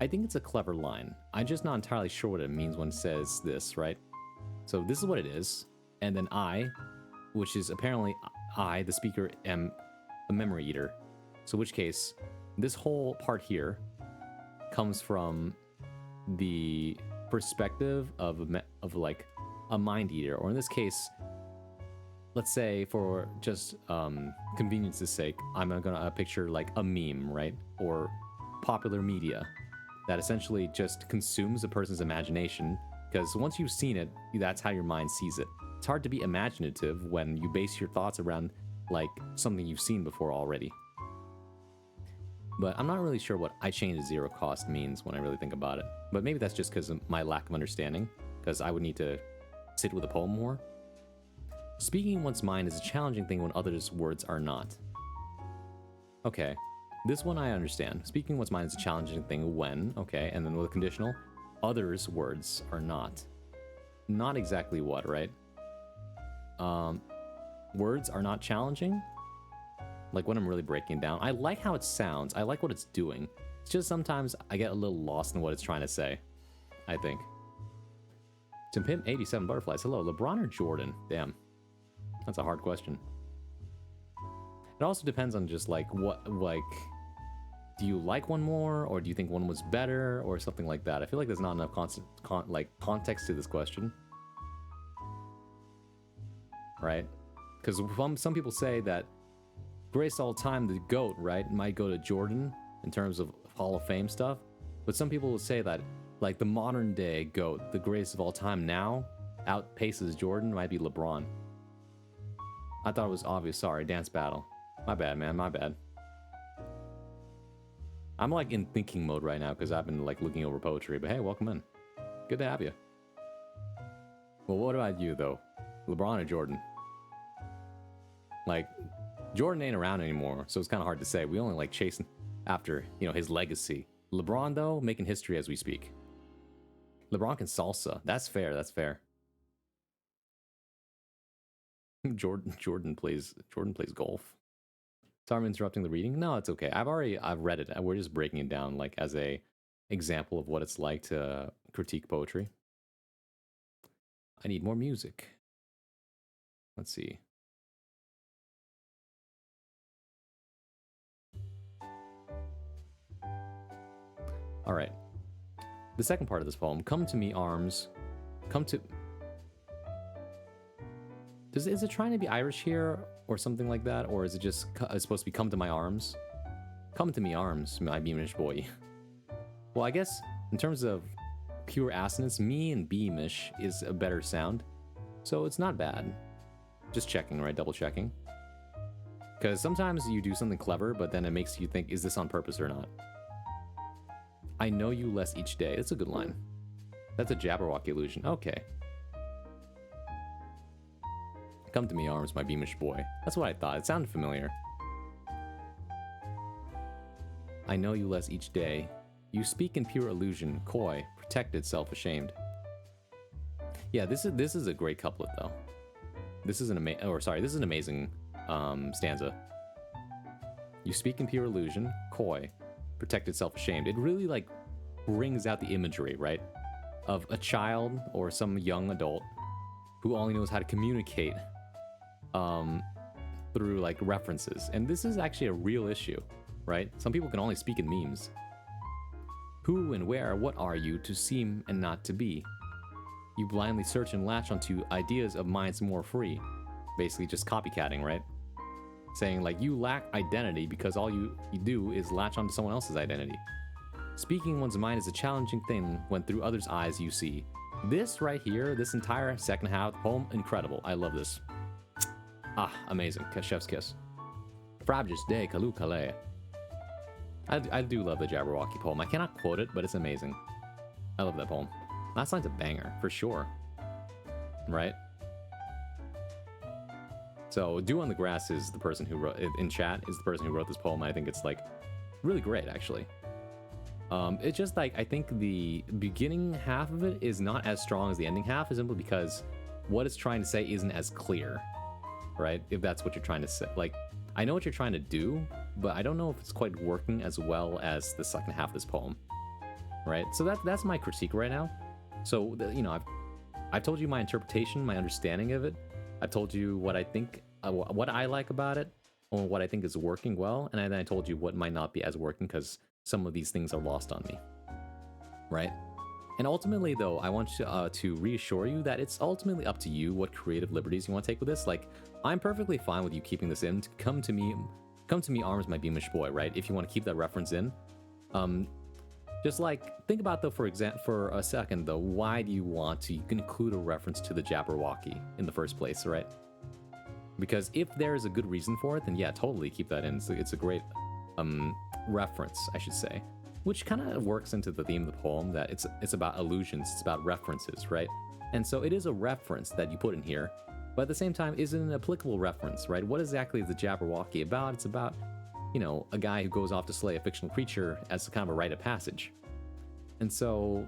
I think it's a clever line. I'm just not entirely sure what it means when it says this, right? So this is what it is, and then I, which is apparently I, the speaker, am a memory eater. So in which case, this whole part here comes from the perspective of like a mind eater, or in this case, let's say for just convenience's sake, I'm gonna picture like a meme, right? Or popular media that essentially just consumes a person's imagination, because once you've seen it, that's how your mind sees it. It's hard to be imaginative when you base your thoughts around like something you've seen before already. But I'm not really sure what I change at 0 cost means when I really think about it. But maybe that's just because of my lack of understanding, because I would need to sit with a poem more. Speaking one's mind is a challenging thing when others' words are not. Okay. This one I understand. Speaking one's mind is a challenging thing when, okay, and then with a conditional, others' words are not. Not exactly what, right? Words are not challenging? Like when I'm really breaking down. I like how it sounds. I like what it's doing. It's just sometimes I get a little lost in what it's trying to say, I think. To Pimp 87 Butterflies. Hello, LeBron or Jordan? Damn. That's a hard question. It also depends on just like what, like, do you like one more, or do you think one was better, or something like that? I feel like there's not enough context to this question, right? Because some people say that greatest all time, the GOAT, right, might go to Jordan in terms of Hall of Fame stuff, but some people will say that like the modern day GOAT, the greatest of all time now, outpaces Jordan, might be LeBron. I thought it was obvious. Sorry, dance battle. My bad, man. My bad. I'm like in thinking mode right now because I've been like looking over poetry. But hey, welcome in. Good to have you. Well, what about you though? LeBron or Jordan? Like, Jordan ain't around anymore, so it's kind of hard to say. We only like chasing after, you know, his legacy. LeBron, though, making history as we speak. LeBron can salsa. That's fair. That's fair. Jordan plays golf. Sorry, I'm interrupting the reading. No, it's okay. I've read it. We're just breaking it down like as a example of what it's like to critique poetry. I need more music. Let's see. All right. The second part of this poem, come to me, arms. Come to... is it trying to be Irish here or something like that? Or is it just it's supposed to be come to my arms? Come to me, arms, my beamish boy. Well, I guess in terms of pure assonance, me and beamish is a better sound. So it's not bad. Just checking, right? Double checking. Because sometimes you do something clever, but then it makes you think, is this on purpose or not? I know you less each day. That's a good line. That's a Jabberwocky illusion. Okay. Come to me, arms, my beamish boy. That's what I thought. It sounded familiar. I know you less each day. You speak in pure illusion, coy, protected, self-ashamed. Yeah, this is a great couplet though. This is an amazing stanza. You speak in pure illusion, coy, protected, self-ashamed. It really like brings out the imagery, right, of a child or some young adult who only knows how to communicate through like references. And this is actually a real issue, right? Some people can only speak in memes. Who and where, what are you to seem and not to be? You blindly search and latch onto ideas of minds more free. Basically just copycatting, right? Saying like you lack identity because all you do is latch onto someone else's identity. Speaking one's mind is a challenging thing when through others' eyes you see. This right here, this entire second half of the poem, incredible. I love this. Ah, amazing. Chef's kiss. Frabjous day, Kalu Kale. I do love the Jabberwocky poem. I cannot quote it, but it's amazing. I love that poem. Last line's a banger, for sure. Right? So, Dew on the Grass is the person who wrote, in chat, is the person who wrote this poem. I think it's, like, really great, actually. It's just, like, I think the beginning half of it is not as strong as the ending half, simply because what it's trying to say isn't as clear, right? If that's what you're trying to say. Like, I know what you're trying to do, but I don't know if it's quite working as well as the second half of this poem, right? So that's my critique right now. So, you know, I've told you my interpretation, my understanding of it. I've told you what I think, what I like about it, or what I think is working well, and then I told you what might not be as working because some of these things are lost on me, right? And ultimately, though, I want to reassure you that it's ultimately up to you what creative liberties you want to take with this. Like, I'm perfectly fine with you keeping this in. Come to me, arms, my beamish boy, right? If you want to keep that reference in. Just like, think about though, for a second though, why do you want to include a reference to the Jabberwocky in the first place, right? Because if there is a good reason for it, then yeah, totally keep that in. So it's a great reference, I should say, which kind of works into the theme of the poem that it's about allusions, it's about references, right? And so it is a reference that you put in here, but at the same time, is it an applicable reference, right? What exactly is the Jabberwocky about? It's about, you know, a guy who goes off to slay a fictional creature as kind of a rite of passage. And so,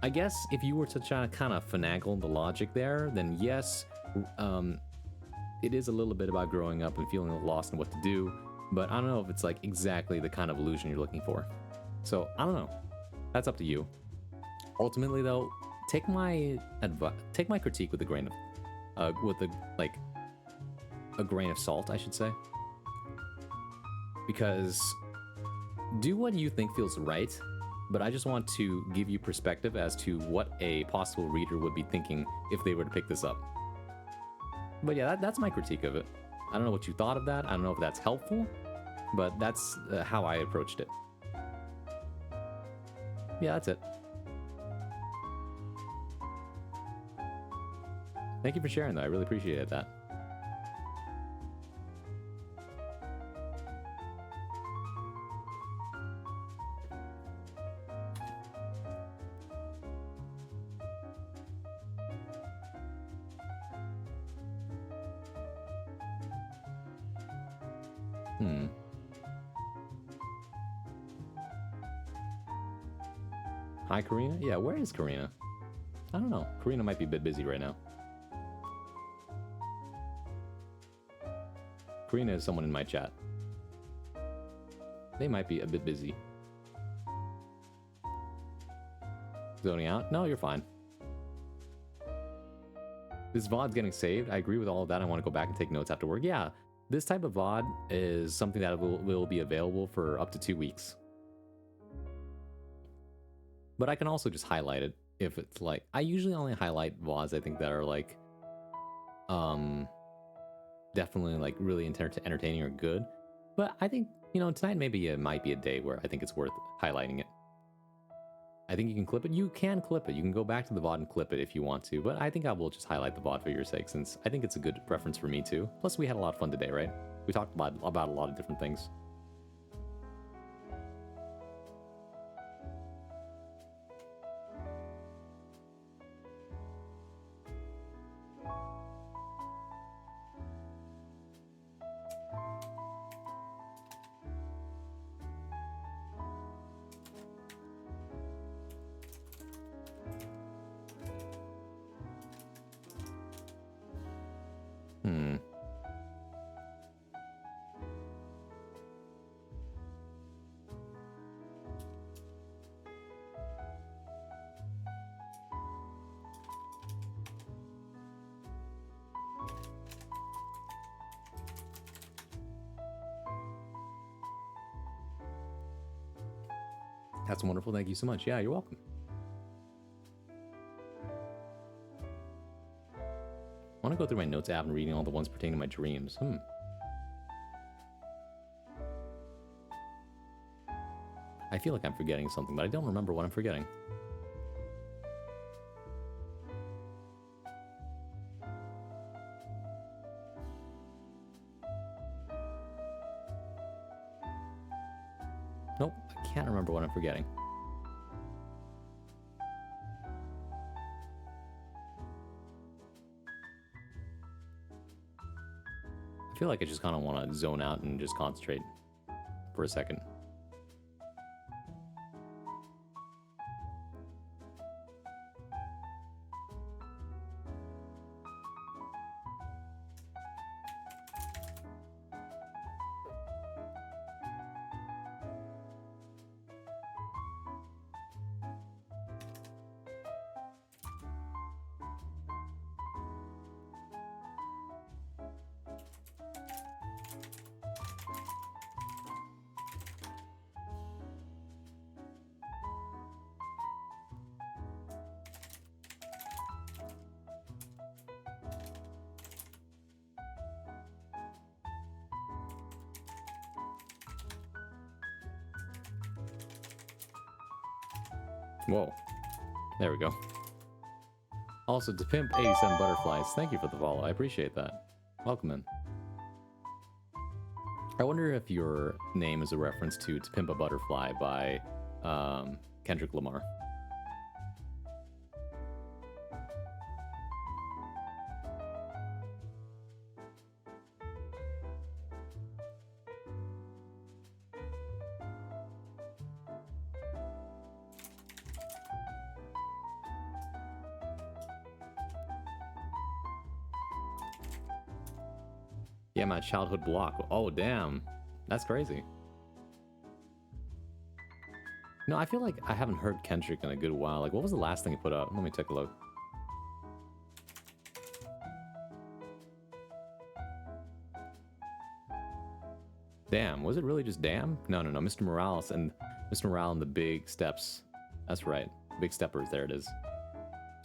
I guess if you were to try to kind of finagle the logic there, then yes, it is a little bit about growing up and feeling a little lost in what to do, but I don't know if it's like exactly the kind of illusion you're looking for. So, I don't know. That's up to you. Ultimately, though, take my critique with a grain of, a grain of salt, I should say. Because do what you think feels right, but I just want to give you perspective as to what a possible reader would be thinking if they were to pick this up. But yeah, that's my critique of it. I don't know what you thought of that. I don't know if that's helpful, but that's how I approached it. Yeah, that's it. Thank you for sharing that. I really appreciated that. Hmm. Hi, Karina? Yeah, where is Karina? I don't know. Karina might be a bit busy right now. Karina is someone in my chat. They might be a bit busy. Zoning out? No, you're fine. This VOD's getting saved. I agree with all of that. I want to go back and take notes after work. Yeah, this type of VOD is something that will be available for up to 2 weeks. But I can also just highlight it if it's like... I usually only highlight VODs I think that are like... definitely like really entertaining or good. But I think, you know, tonight maybe it might be a day where I think it's worth highlighting it. I think you can clip it. You can clip it. You can go back to the VOD and clip it if you want to. But I think I will just highlight the VOD for your sake, since I think it's a good preference for me too. Plus, we had a lot of fun today, right? We talked about a lot of different things. Hmm. That's wonderful. Thank you so much. Yeah, you're welcome. I want to go through my notes app and reading all the ones pertaining to my dreams. I feel like I'm forgetting something, but I don't remember what I'm forgetting. Nope, I can't remember what I'm forgetting. I feel like I just kind of want to zone out and just concentrate for a second. Whoa. There we go. Also, to Pimp 87 Butterflies, thank you for the follow. I appreciate that. Welcome in. I wonder if your name is a reference to Pimp a Butterfly by Kendrick Lamar. Yeah, my childhood block. Oh, damn. That's crazy. No, I feel like I haven't heard Kendrick in a good while. Like, what was the last thing he put up? Let me take a look. Damn, was it really just Damn? No, Mr. Morales and the Big Steps. That's right. Big Steppers, there it is.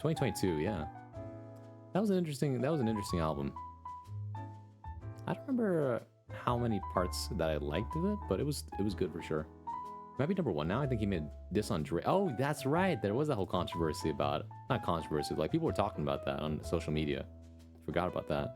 2022, yeah. That was an interesting album. I don't remember how many parts that I liked of it, but it was good for sure. Might be number one now. I think he made diss on Drake. Oh, that's right. There was that whole controversy about it. Not controversy, like people were talking about that on social media. Forgot about that.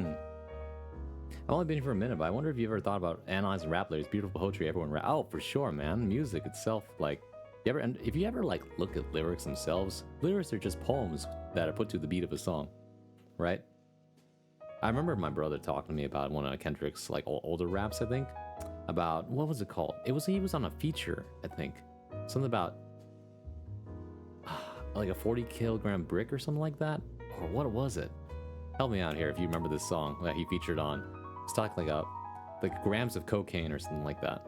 I've only been here for a minute, but I wonder if you ever thought about analyzing rap lyrics, beautiful poetry, everyone rap. Oh, for sure, man. Music itself, like, if you ever like look at lyrics themselves, lyrics are just poems that are put to the beat of a song, right? I remember my brother talking to me about one of Kendrick's like older raps, I think, about what was it called? He was on a feature, I think, something about like a 40 kilogram brick or something like that, or what was it? Help me out here if you remember this song that he featured on. It's talking like grams of cocaine or something like that.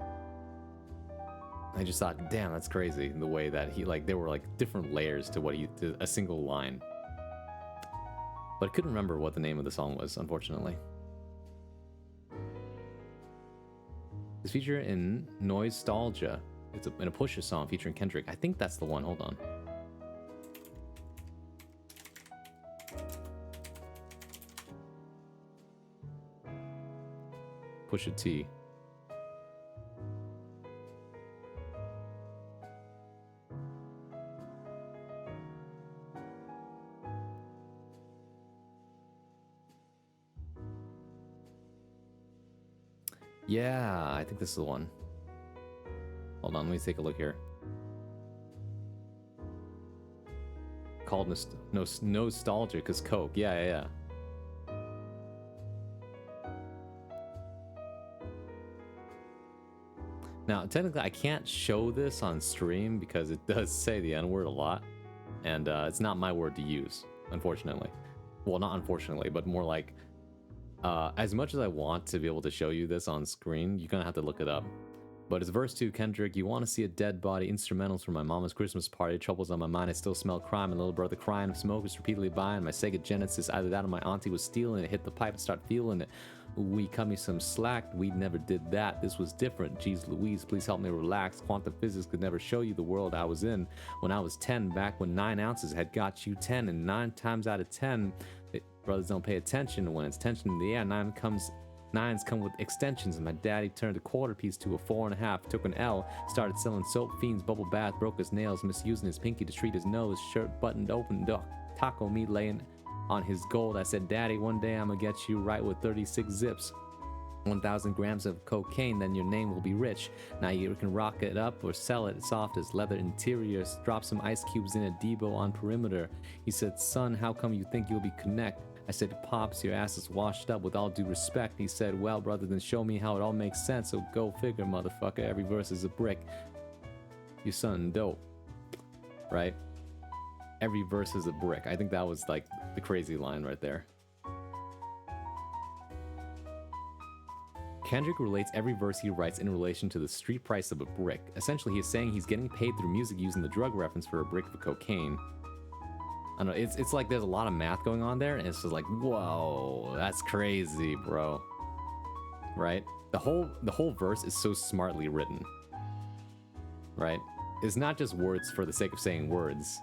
I just thought, damn, that's crazy. The way that there were like different layers to a single line. But I couldn't remember what the name of the song was, unfortunately. It's featured in Noistalgia. It's in a Pusha song featuring Kendrick. I think that's the one. Hold on. Pusha T. Yeah, I think this is the one. Hold on, let me take a look here. Called Nostalgia because Coke. Yeah. Now, technically, I can't show this on stream because it does say the N-word a lot, and it's not my word to use, unfortunately. Well, not unfortunately, but more like, as much as I want to be able to show you this on screen, you're gonna have to look it up. But it's verse 2, Kendrick, you want to see a dead body, instrumentals from my mama's Christmas party, troubles on my mind, I still smell crime, my little brother crying, smokers repeatedly buying, my Sega Genesis, either that or my auntie was stealing it, hit the pipe and start feeling it. We cut me some slack, we never did that, this was different, jeez Louise, please help me relax, quantum physics could never show you the world I was in when I was 10, back when 9 ounces had got you 10, and 9 times out of 10, brothers don't pay attention when it's tension in the air, 9s come with extensions, and my daddy turned a quarter piece to a 4.5, took an L, started selling soap fiends, bubble bath, broke his nails, misusing his pinky to treat his nose, shirt buttoned open, taco meat laying on his gold. I said, Daddy, one day I'm gonna get you right with 36 zips. 1,000 grams of cocaine, then your name will be rich. Now you can rock it up or sell it soft as leather interiors. Drop some ice cubes in a Debo on perimeter. He said, son, how come you think you'll be connect? I said, Pops, your ass is washed up with all due respect. He said, well, brother, then show me how it all makes sense. So go figure, motherfucker. Every verse is a brick. You son dope. Right? Every verse is a brick. I think that was like the crazy line right there. Kendrick relates every verse he writes in relation to the street price of a brick. Essentially, he is saying he's getting paid through music using the drug reference for a brick of cocaine. I don't know, it's like there's a lot of math going on there, and it's just like, whoa, that's crazy, bro. Right? The whole verse is so smartly written. Right? It's not just words for the sake of saying words.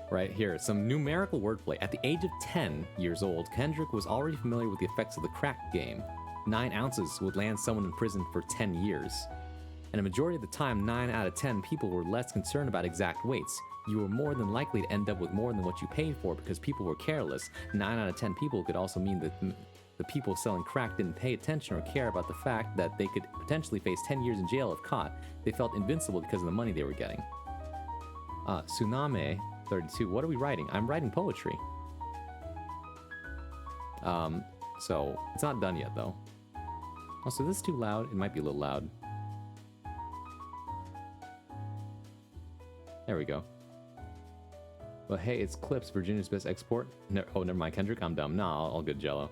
Right here, some numerical wordplay. At the age of 10 years old, Kendrick was already familiar with the effects of the crack game. 9 ounces would land someone in prison for 10 years. And a majority of the time, 9 out of 10 people were less concerned about exact weights. You were more than likely to end up with more than what you paid for because people were careless. 9 out of 10 people could also mean that the people selling crack didn't pay attention or care about the fact that they could potentially face 10 years in jail if caught. They felt invincible because of the money they were getting. Tsunami 32, what are we writing? I'm writing poetry. So it's not done yet though. Oh, so this is too loud? It might be a little loud. There we go. But hey, it's Clips, Virginia's best export. Oh, never mind, Kendrick, I'm dumb. Nah, all good, Jello.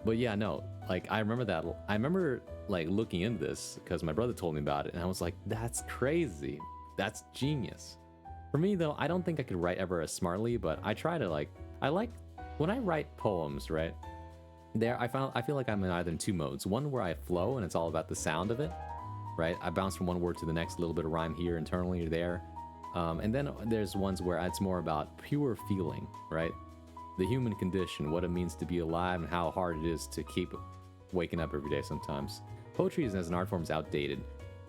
But yeah, no, like, I remember that. I remember, like, looking into this because my brother told me about it, and I was like, that's crazy. That's genius. For me, though, I don't think I could write ever as smartly, but I try to, like, when I write poems, right? I feel like I'm in either in two modes. One where I flow, and it's all about the sound of it, right? I bounce from one word to the next, a little bit of rhyme here, internally or there. And then there's ones where it's more about pure feeling, right? The human condition, what it means to be alive, and how hard it is to keep waking up every day sometimes. Poetry as an art form is outdated.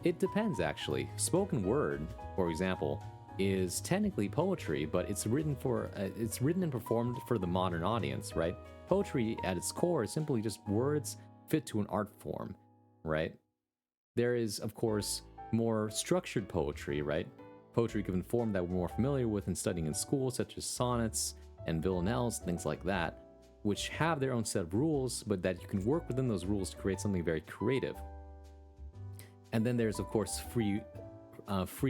It depends, actually. Spoken word, for example, is technically poetry, but it's written and performed for the modern audience, right? Poetry at its core is simply just words fit to an art form, right? There is, of course, more structured poetry, right? Poetry given form that we're more familiar with and studying in school, such as sonnets and villanelles, things like that, which have their own set of rules, but that you can work within those rules to create something very creative. And then there's, of course, free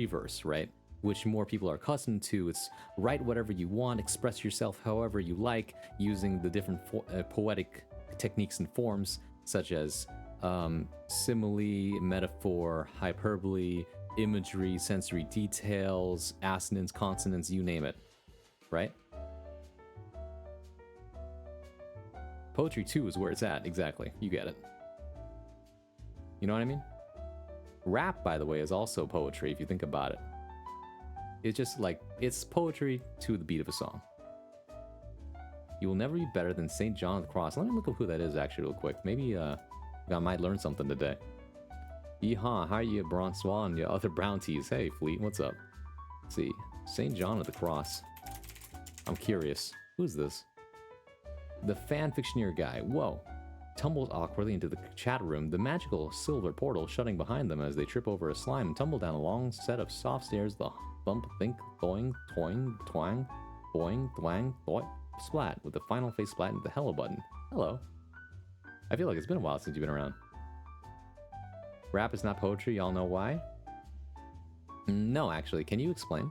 verse, right? Which more people are accustomed to. It's write whatever you want, express yourself however you like, using the different poetic techniques and forms, such as simile, metaphor, hyperbole, imagery, sensory details, assonance, consonants, you name it, right? Poetry 2 is where it's at, exactly. You get it. You know what I mean? Rap, by the way, is also poetry if you think about it. It's just like, it's poetry to the beat of a song. You will never be better than St. John of the Cross. Let me look up who that is actually real quick. Maybe I might learn something today. Yeehaw, how are you, Bronsois, and your other bounties? Hey, Fleet, what's up? Let's see, St. John of the Cross. I'm curious. Who's this? The fanfictioneer guy. Whoa. Tumbles awkwardly into the chat room, the magical silver portal shutting behind them as they trip over a slime and tumble down a long set of soft stairs. The thump, think, boing, toing, twang, boing, twang, boing, splat, with the final face splat into the hello button. Hello. I feel like it's been a while since you've been around. Rap is not poetry, y'all know why? No, actually, can you explain?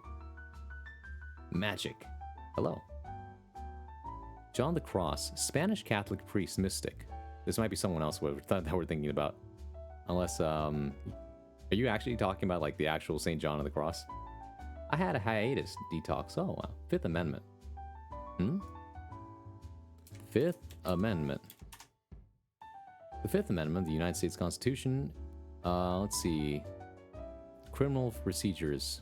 Magic. Hello. John the Cross, Spanish Catholic priest mystic. This might be someone else that we're thinking about. Unless, are you actually talking about, like, the actual St. John of the Cross? I had a hiatus detox. Oh, wow. Fifth Amendment. Fifth Amendment. The Fifth Amendment of the United States Constitution, let's see. Criminal procedures.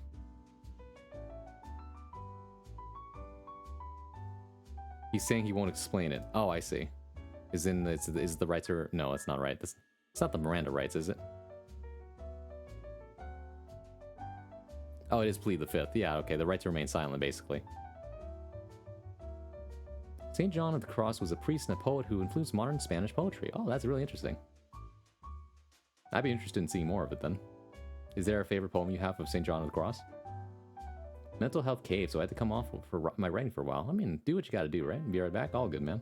He's saying he won't explain it. Oh, I see. Is the right to... No, it's not right. It's not the Miranda rights, is it? Oh, it is plead the fifth. Yeah, okay. The right to remain silent, basically. St. John of the Cross was a priest and a poet who influenced modern Spanish poetry. Oh, that's really interesting. I'd be interested in seeing more of it, then. Is there a favorite poem you have of St. John of the Cross? Mental health cave, so I had to come off for my writing for a while. I mean, do what you gotta do, right? Be right back. All good, man.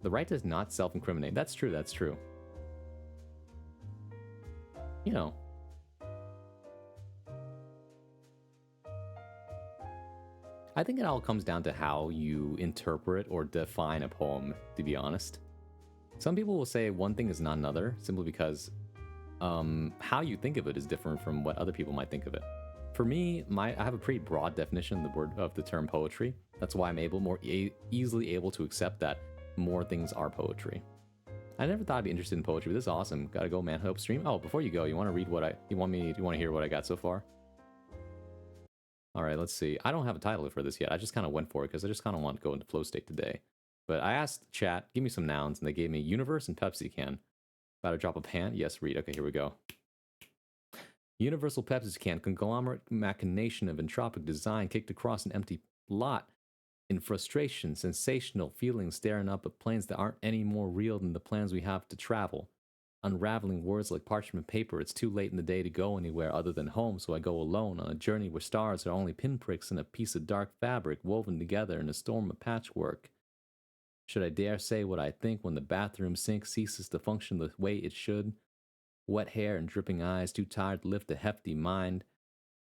The right does not self-incriminate. That's true, that's true. You know. I think it all comes down to how you interpret or define a poem, to be honest. Some people will say one thing is not another, simply because how you think of it is different from what other people might think of it. For me, I have a pretty broad definition of the term poetry. That's why I'm more easily able to accept that more things are poetry. I never thought I'd be interested in poetry, but this is awesome. Gotta go, man. Hope stream. Oh, before you go, you want to read you want to hear what I got so far? All right, let's see. I don't have a title for this yet. I just kind of went for it because I just kind of want to go into flow state today. But I asked chat, give me some nouns, and they gave me universe and Pepsi can. About to drop a pan? Yes, read. Okay, here we go. Universal Pepsi can, conglomerate machination of entropic design kicked across an empty lot. In frustration, sensational feelings staring up at planes that aren't any more real than the plans we have to travel. Unraveling words like parchment paper, it's too late in the day to go anywhere other than home, so I go alone on a journey where stars are only pinpricks in a piece of dark fabric woven together in a storm of patchwork. Should I dare say what I think when the bathroom sink ceases to function the way it should? Wet hair and dripping eyes, too tired to lift a hefty mind,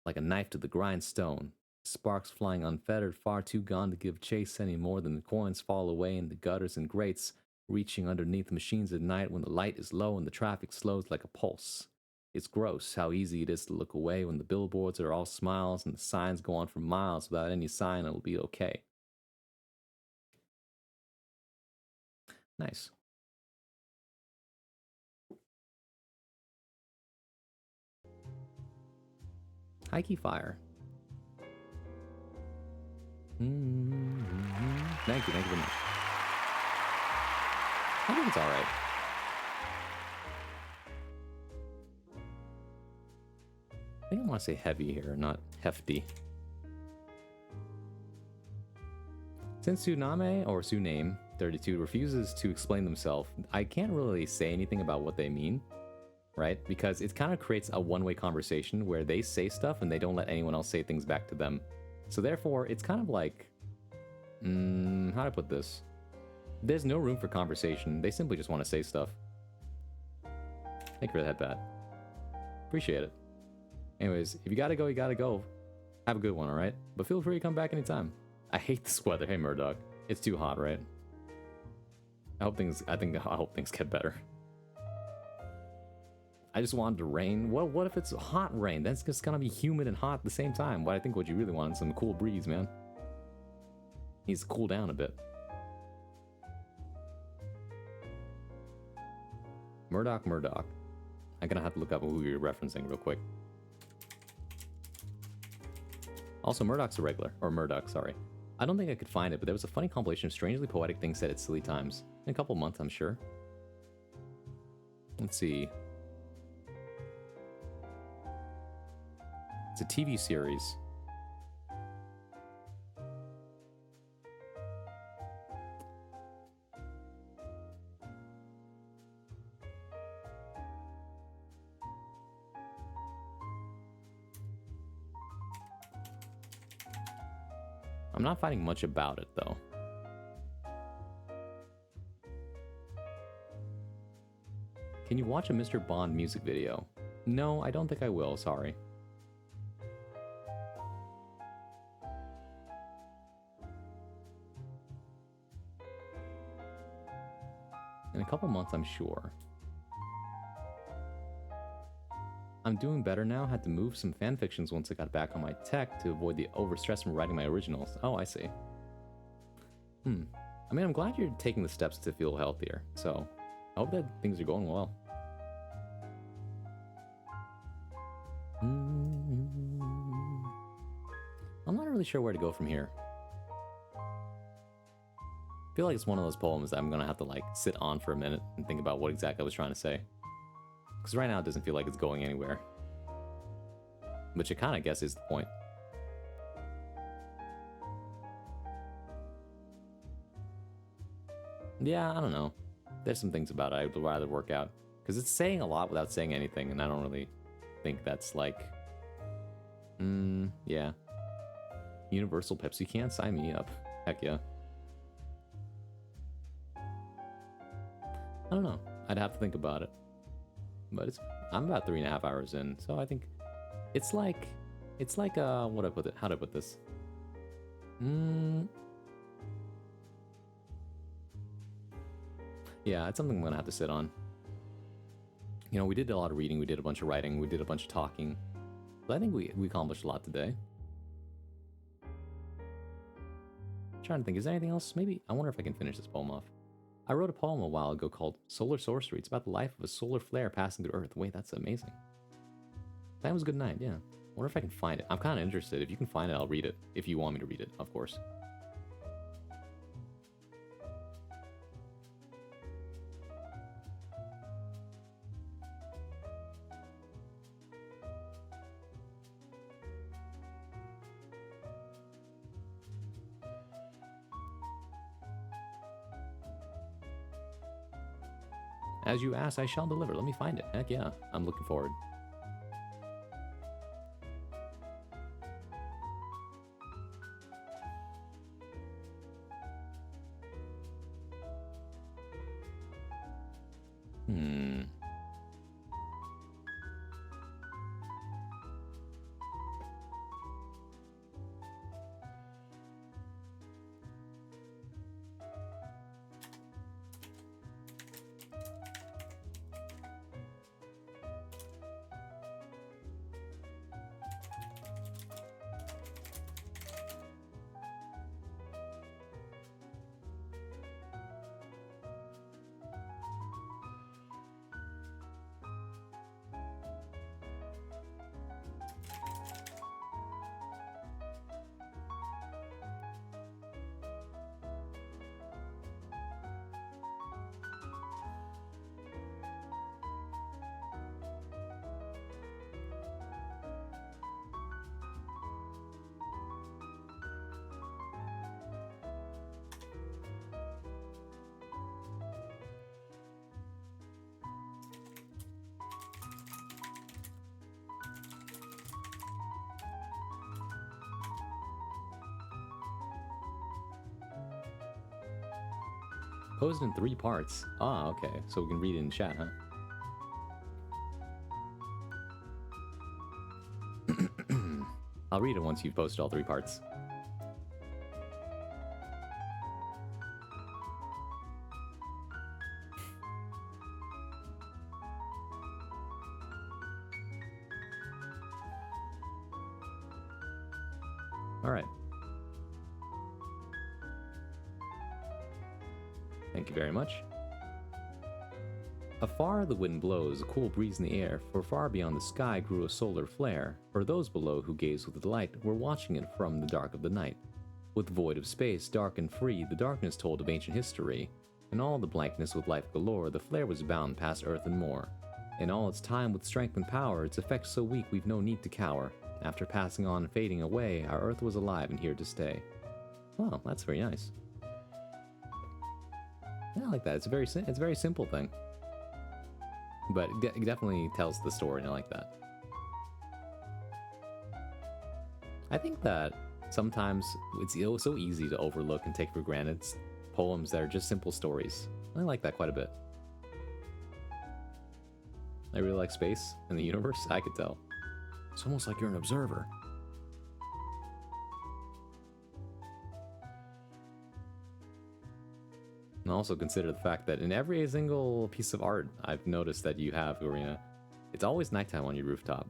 like a knife to the grindstone. Sparks flying unfettered, far too gone to give chase any more than the coins fall away in the gutters and grates, reaching underneath machines at night when the light is low and the traffic slows like a pulse. It's gross how easy it is to look away when the billboards are all smiles and the signs go on for miles without any sign it'll be okay. Nice. Hikey Fire. Thank you very much. I think it's alright. I think I want to say heavy here, not hefty. Since Tsuname or Tsuname 32 refuses to explain themselves, I can't really say anything about what they mean, right? Because it kind of creates a one-way conversation where they say stuff and they don't let anyone else say things back to them. So therefore, it's kind of like, how do I put this? There's no room for conversation. They simply just want to say stuff. Thank you for that, Pat. Appreciate it. Anyways, if you gotta go, you gotta go. Have a good one, alright? But feel free to come back anytime. I hate this weather. Hey, Murdoch. It's too hot, right? I hope things get better. I just wanted to rain. What if it's hot rain? That's just gonna be humid and hot at the same time. What I think what you really want is some cool breeze, man. Needs to cool down a bit. Murdoch. I'm gonna have to look up who you're referencing real quick. Also, Murdoch's a regular. Or Murdoch, sorry. I don't think I could find it, but there was a funny compilation of strangely poetic things said at silly times. In a couple months, I'm sure. Let's see. It's a TV series. I'm not finding much about it, though. Can you watch a Mr. Bond music video? No, I don't think I will, sorry. In a couple months, I'm sure. I'm doing better now. Had to move some fanfictions once I got back on my tech to avoid the overstress from writing my originals. Oh, I see. I mean, I'm glad you're taking the steps to feel healthier, so I hope that things are going well. I'm not really sure where to go from here. I feel like it's one of those poems that I'm gonna have to like sit on for a minute and think about what exactly I was trying to say. Because right now it doesn't feel like it's going anywhere. Which I kind of guess is the point. Yeah, I don't know. There's some things about it I would rather work out. Because it's saying a lot without saying anything, and I don't really think that's like... yeah. Universal Pepsi can sign me up. Heck yeah. I don't know. I'd have to think about it. But I'm about 3.5 hours in, so I think it's like what do I put it? How do I put this? Yeah, it's something I'm gonna have to sit on. You know, we did a lot of reading, we did a bunch of writing, we did a bunch of talking. But I think we accomplished a lot today. I'm trying to think, is there anything else? Maybe, I wonder if I can finish this poem off. I wrote a poem a while ago called Solar Sorcery. It's about the life of a solar flare passing through Earth. Wait, that's amazing. That was a good night, yeah. I wonder if I can find it. I'm kind of interested. If you can find it, I'll read it. If you want me to read it, of course. As you ask, I shall deliver. Let me find it. Heck yeah, I'm looking forward. Posed in 3 parts. Ah, okay. So we can read it in chat, huh? I'll read it once you've posted all 3 parts. Alright. Thank you very much. Afar the wind blows, a cool breeze in the air, for far beyond the sky grew a solar flare, for those below who gazed with delight were watching it from the dark of the night. With void of space, dark and free, the darkness told of ancient history. In all the blankness with life galore, the flare was bound past earth and more. In all its time with strength and power, its effects so weak we've no need to cower. After passing on and fading away, our earth was alive and here to stay. Wow, that's very nice. Yeah, I like that. It's a very simple thing. But it definitely tells the story, and I like that. I think that sometimes it's so easy to overlook and take for granted poems that are just simple stories. I like that quite a bit. I really like space and the universe, I could tell. It's almost like you're an observer. And also consider the fact that in every single piece of art I've noticed that you have, Gorina, it's always nighttime on your rooftop.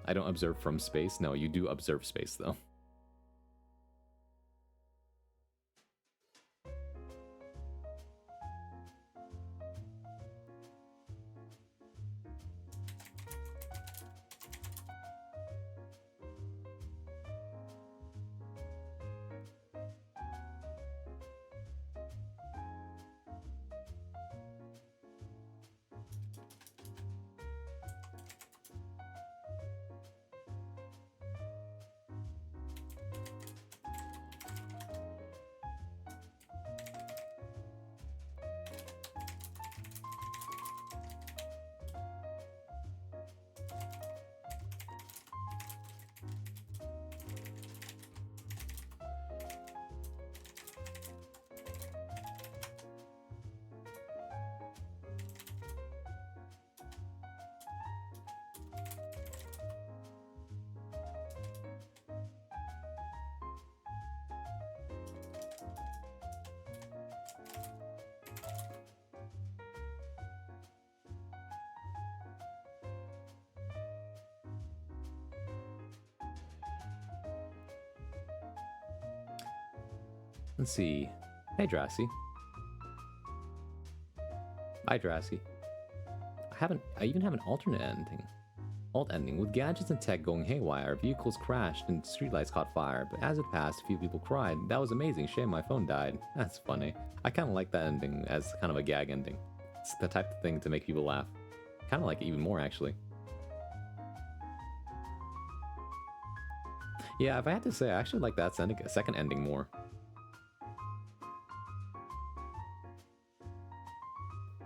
I don't observe from space. No, you do observe space, though. Let's see. Hey, Drassy. Bye, Drassy. I even have an alternate ending. Alt ending. With gadgets and tech going haywire, vehicles crashed and streetlights caught fire, but as it passed, a few people cried. That was amazing. Shame my phone died. That's funny. I kind of like that ending as kind of a gag ending. It's the type of thing to make people laugh. Kind of like it even more, actually. Yeah, if I had to say, I actually like that second ending more.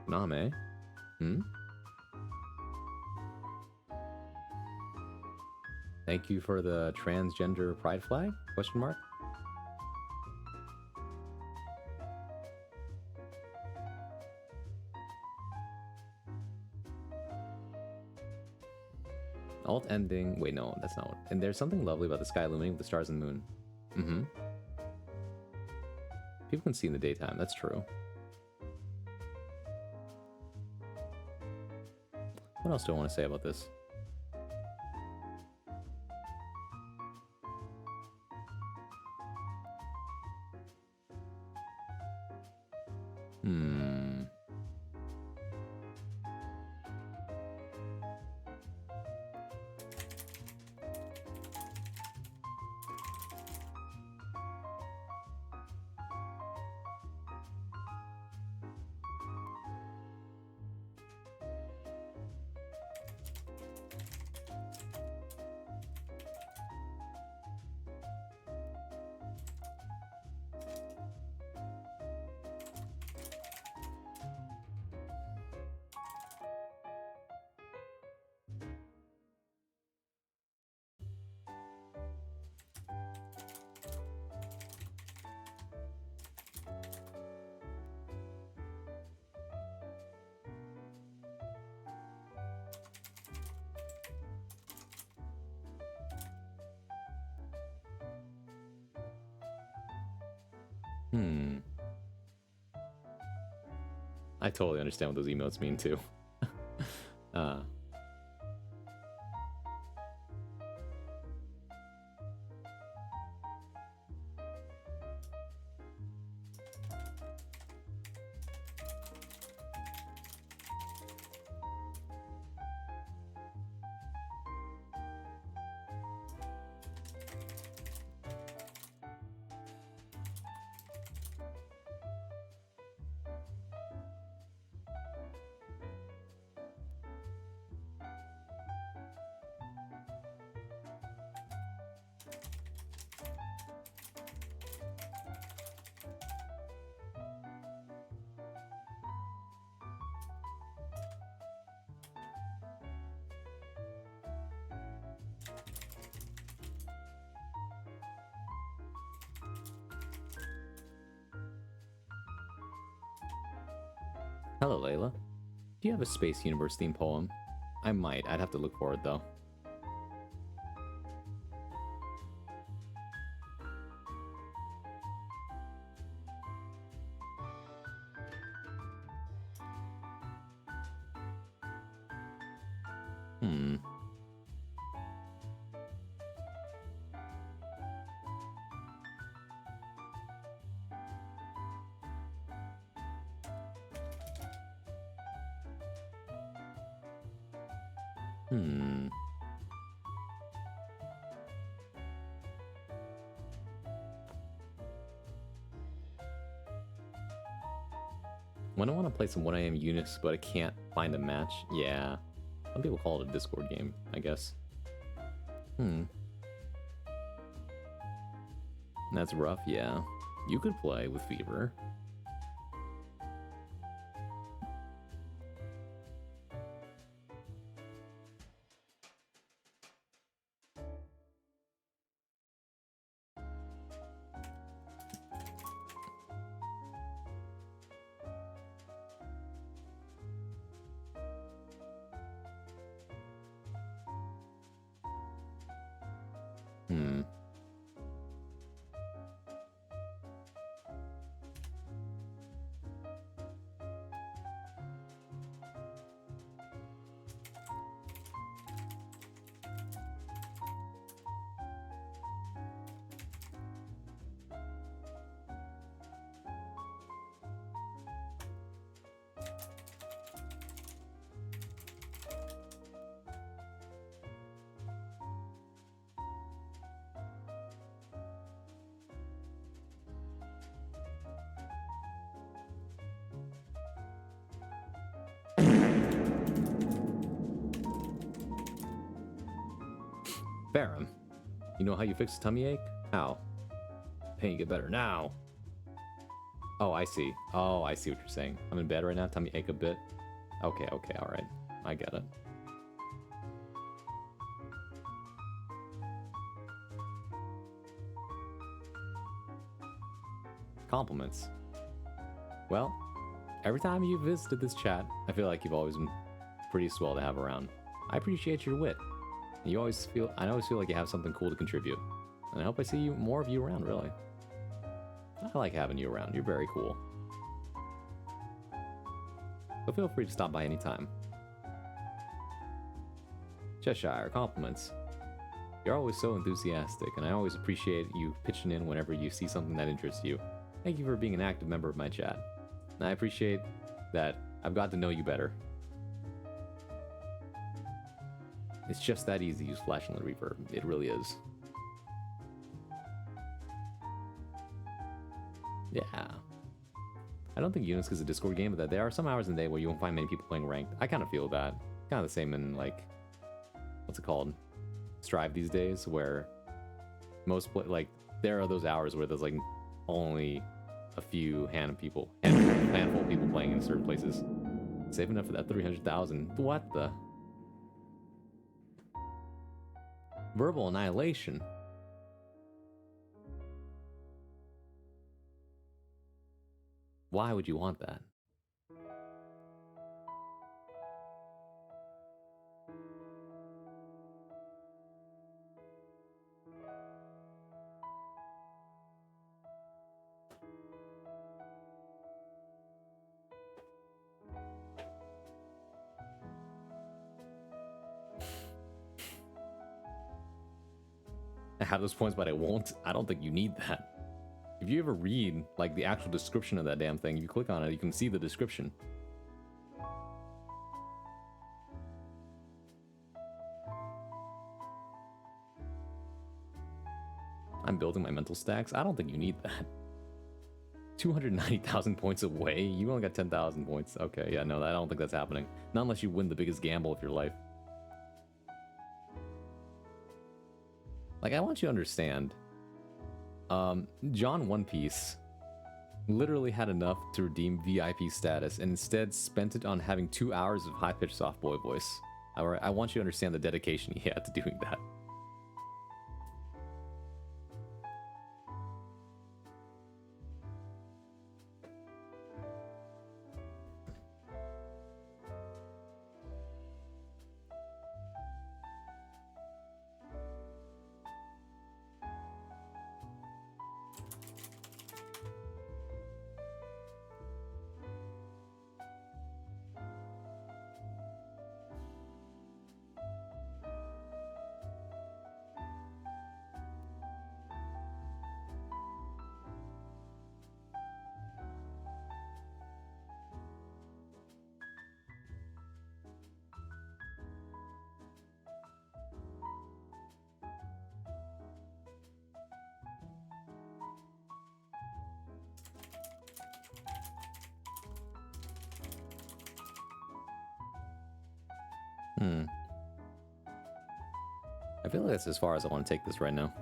Name? Hmm? Thank you for the transgender pride flag? Question mark? Alt ending. Wait, no, that's not what. And there's something lovely about the sky illuminating with the stars and the moon. Mm-hmm. People can see in the daytime, that's true. What else do I want to say about this? Hmm. I totally understand what those emotes mean too. uh. Hello, Layla. Do you have a Space Universe theme poem? I might. I'd have to look for it, though. Hmm. Hmm. When I want to play some 1AM Unix, but I can't find a match, yeah. Some people call it a Discord game, I guess. Hmm. That's rough, yeah. You could play with Fever. Hmm. Baron, you know how you fix a tummy ache? How? Pain get better now. Oh, I see. Oh, I see what you're saying. I'm in bed right now, tummy ache a bit. Okay, okay, alright. I get it. Compliments. Well, every time you've visited this chat, I feel like you've always been pretty swell to have around. I appreciate your wit. I always feel like you have something cool to contribute. And I hope I see more of you around, really. I like having you around. You're very cool. So feel free to stop by anytime. Cheshire, compliments. You're always so enthusiastic, and I always appreciate you pitching in whenever you see something that interests you. Thank you for being an active member of my chat. And I appreciate that I've got to know you better. It's just that easy to use Flashlight Reverb. It really is. Yeah. I don't think Unix is a Discord game, but there are some hours in the day where you won't find many people playing ranked. I kind of feel that. Kind of the same in, like, what's it called? Strive these days, where there are those hours where there's, like, only a few handful of people playing in certain places. Saving up for that 300,000. What the? Verbal annihilation. Why would you want that? have those points, but I won't. I don't think you need that. If you ever read, like, the actual description of that damn thing, you click on it, you can see the description. I'm building my mental stacks. I don't think you need that. 290,000 points away? You only got 10,000 points. Okay, yeah, no, I don't think that's happening. Not unless you win the biggest gamble of your life. Like, I want you to understand. John One Piece literally had enough to redeem VIP status and instead spent it on having 2 hours of high-pitched soft boy voice. Alright, I want you to understand the dedication he had to doing that. I feel like that's as far as I want to take this right now.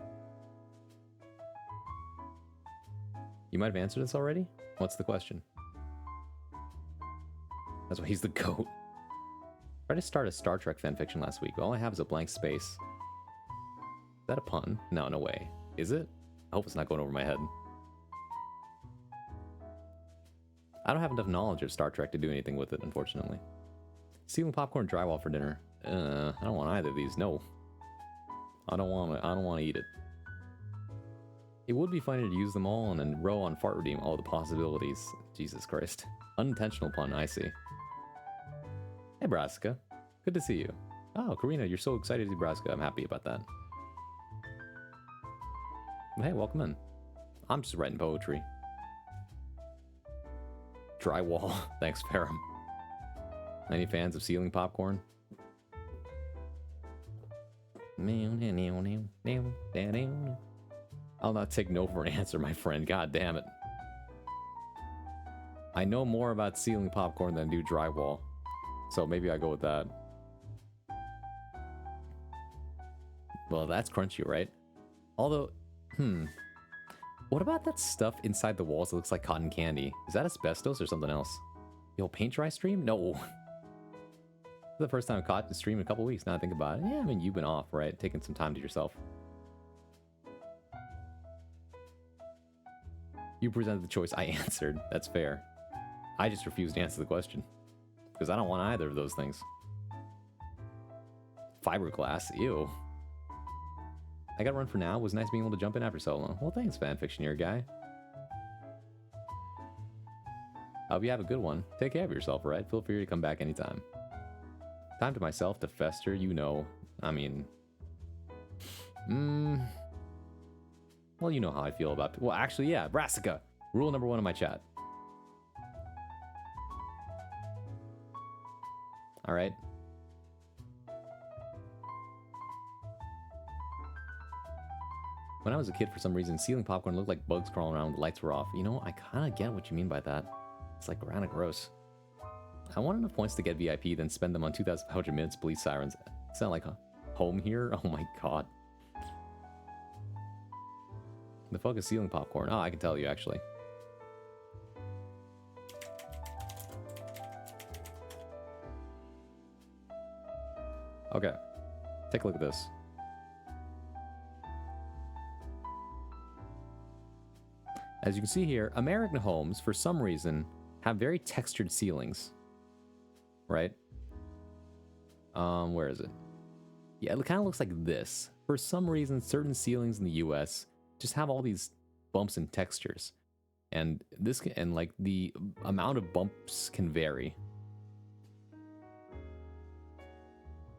You might have answered this already? What's the question? That's why he's the GOAT. I tried to start a Star Trek fanfiction last week. All I have is a blank space. Is that a pun? No, no way. Is it? I hope it's not going over my head. I don't have enough knowledge of Star Trek to do anything with it, unfortunately. Ceiling popcorn drywall for dinner. I don't want either of these. No. I don't want to eat it. It would be funny to use them all and then row on fart redeem all the possibilities. Jesus Christ. Unintentional pun, I see. Hey, Brassica. Good to see you. Oh, Karina, you're so excited to see Brassica. I'm happy about that. But hey, welcome in. I'm just writing poetry. Drywall. Thanks, Ferrum. Any fans of ceiling popcorn? I'll not take no for an answer, my friend. God damn it. I know more about ceiling popcorn than I do drywall. So maybe I go with that. Well, that's crunchy, right? Although, what about that stuff inside the walls that looks like cotton candy? Is that asbestos or something else? Yo, paint dry stream? No. The first time I caught the stream in a couple weeks. Now I think about it. Yeah, I mean, you've been off, right? Taking some time to yourself. You presented the choice. I answered. That's fair. I just refused to answer the question. Because I don't want either of those things. Fiberglass? Ew. I gotta run for now. It was nice being able to jump in after so long. Well, thanks, fanfictioneer guy. I hope you have a good one. Take care of yourself, right? Feel free to come back anytime. Time to myself to fester, you know. I mean... Well, you know how I feel about... Well, actually, yeah. Brassica. Rule number 1 in my chat. Alright. When I was a kid, for some reason, ceiling popcorn looked like bugs crawling around when the lights were off. You know, I kind of get what you mean by that. It's like kind of gross. I want enough points to get VIP, then spend them on 2,500 minutes police sirens. Sound like home here? Oh my god. The fuck is ceiling popcorn? Oh, I can tell you, actually. Okay. Take a look at this. As you can see here, American homes, for some reason, have very textured ceilings. Right? Where is it? Yeah, it kind of looks like this. For some reason, certain ceilings in the US just have all these bumps and textures. And this can, and like the amount of bumps can vary.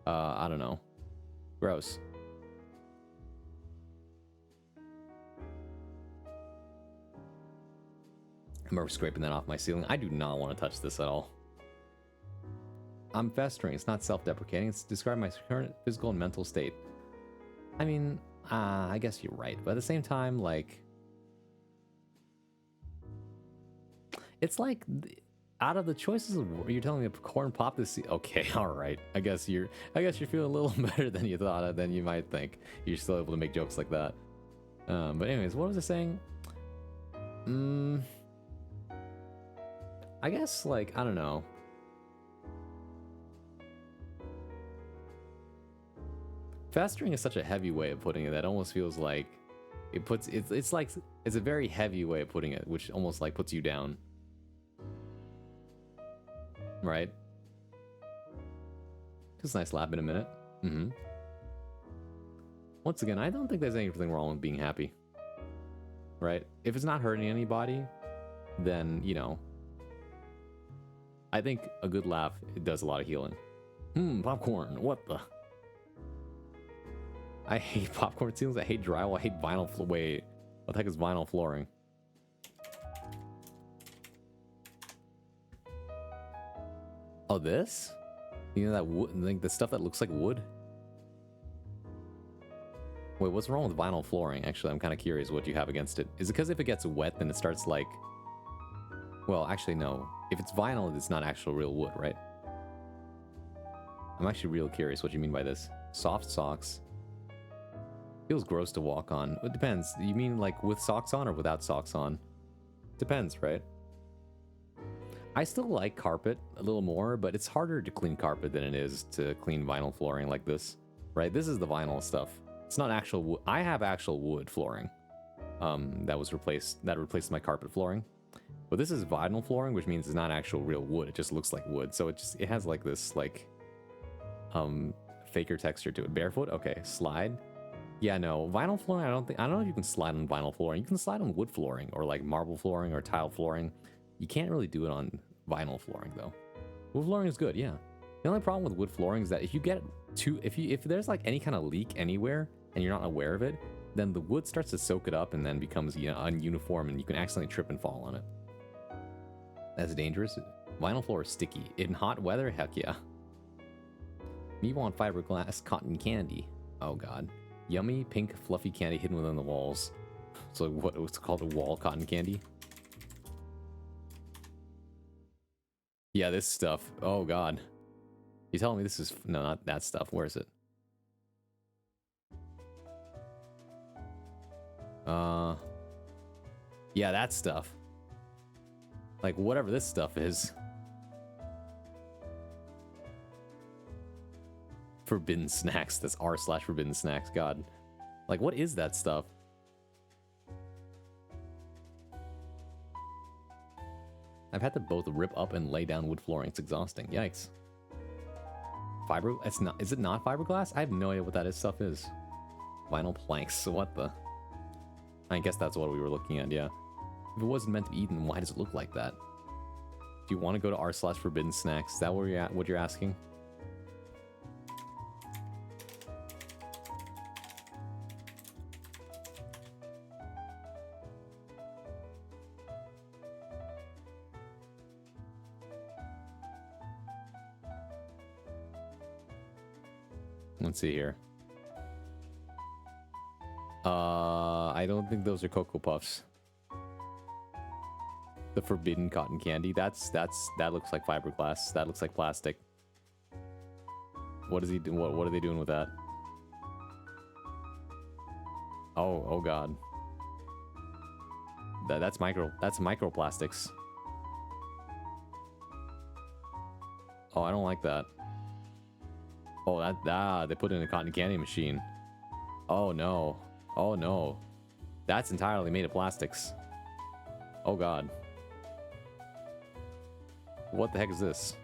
I don't know. Gross. remember scraping that off my ceiling. I do not want to touch this at all. I'm festering. It's not self-deprecating. It's describing my current physical and mental state. I mean, I guess you're right. But at the same time, like... It's like... Out of the choices of... You're telling me a corn pop this... Okay, alright. I guess you're feeling a little better than you thought, than you might think. You're still able to make jokes like that. But anyways, what was I saying? I guess, like, I don't know. Festering is such a heavy way of putting it that almost feels like it puts it's like it's a very heavy way of putting it, which almost like puts you down. Right? Just a nice lap in a minute. Once again, I don't think there's anything wrong with being happy. Right? If it's not hurting anybody, then, you know, I think a good laugh, it does a lot of healing. Popcorn, what the? I hate popcorn ceilings, I hate drywall, I hate vinyl wait, what the heck is vinyl flooring? Oh, this? You know that wood, like the stuff that looks like wood? Wait, what's wrong with vinyl flooring? Actually, I'm kind of curious what you have against it. Is it because if it gets wet, then it starts like... Well, actually, no. If it's vinyl, it's not actual real wood, right? I'm actually real curious what you mean by this. Soft socks. Feels gross to walk on. It depends. You mean like with socks on or without socks on? Depends, right? I still like carpet a little more, but it's harder to clean carpet than it is to clean vinyl flooring like this, right? This is the vinyl stuff. It's not actual wood. I have actual wood flooring that replaced my carpet flooring. But this is vinyl flooring, which means it's not actual real wood. It just looks like wood. So it has like this like faker texture to it. Barefoot? Okay. Slide. Yeah, no. Vinyl flooring, I don't know if you can slide on vinyl flooring. You can slide on wood flooring or like marble flooring or tile flooring. You can't really do it on vinyl flooring though. Wood flooring is good, yeah. The only problem with wood flooring is that if you get if there's like any kind of leak anywhere and you're not aware of it, then the wood starts to soak it up and then becomes, you know, ununiform and you can accidentally trip and fall on it. That's dangerous. Vinyl floor is sticky. In hot weather, heck yeah. Me want fiberglass cotton candy. Oh god. Yummy pink fluffy candy hidden within the walls. So what's called a wall cotton candy? Yeah, this stuff. Oh god. You telling me this is... No, not that stuff. Where is it? Yeah, that stuff. Like, whatever this stuff is. Forbidden snacks. That's r/forbidden snacks. God. Like, what is that stuff? I've had to both rip up and lay down wood flooring. It's exhausting. Yikes. Fiber... It's not... Is it not fiberglass? I have no idea what that stuff is. Vinyl planks. What the... I guess that's what we were looking at, yeah. If it wasn't meant to be eaten, why does it look like that? Do you want to go to r/forbidden snacks? Is that where you're at? What you're asking? Let's see here. I don't think those are Cocoa Puffs. The forbidden cotton candy. That looks like fiberglass. That looks like plastic. What is he? What are they doing with that? Oh god. That's microplastics. Oh, I don't like that. Oh, they put it in a cotton candy machine. Oh no. Oh no. That's entirely made of plastics. Oh god. What the heck is this?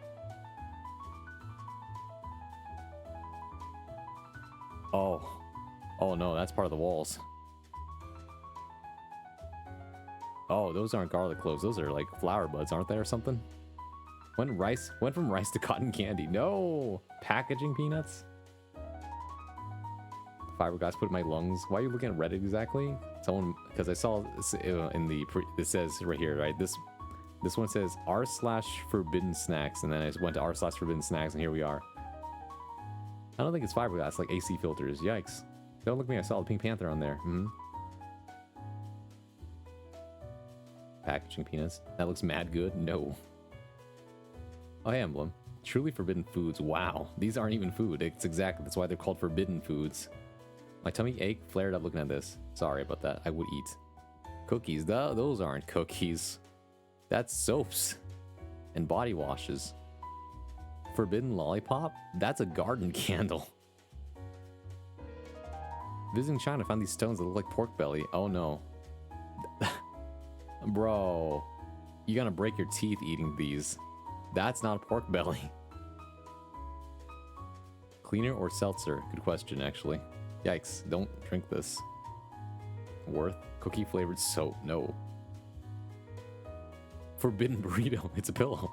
Oh. Oh no, that's part of the walls. Oh, those aren't garlic cloves. Those are like flower buds, aren't they, or something? Went from rice to cotton candy. No! Packaging peanuts? Fiberglass put in my lungs. Why are you looking at Reddit exactly? Someone, because I saw this in the, it says right here, right? This This one says r/forbidden snacks, and then I just went to r/forbidden snacks, and here we are. I don't think it's fiberglass, like AC filters. Yikes. Don't look at me, I saw the Pink Panther on there. Packaging peanuts. That looks mad good. No. Oh, hey, Emblem. Truly forbidden foods. Wow. These aren't even food. It's exactly, that's why they're called forbidden foods. My tummy ached, flared up looking at this. Sorry about that. I would eat. Cookies. Those aren't cookies. That's soaps. And body washes. Forbidden lollipop? That's a garden candle. Visiting China, found these stones that look like pork belly. Oh no. Bro. You're gonna break your teeth eating these. That's not a pork belly. Cleaner or seltzer? Good question, actually. Yikes, don't drink this. Worth? Cookie flavored soap? No. Forbidden burrito. It's a pillow.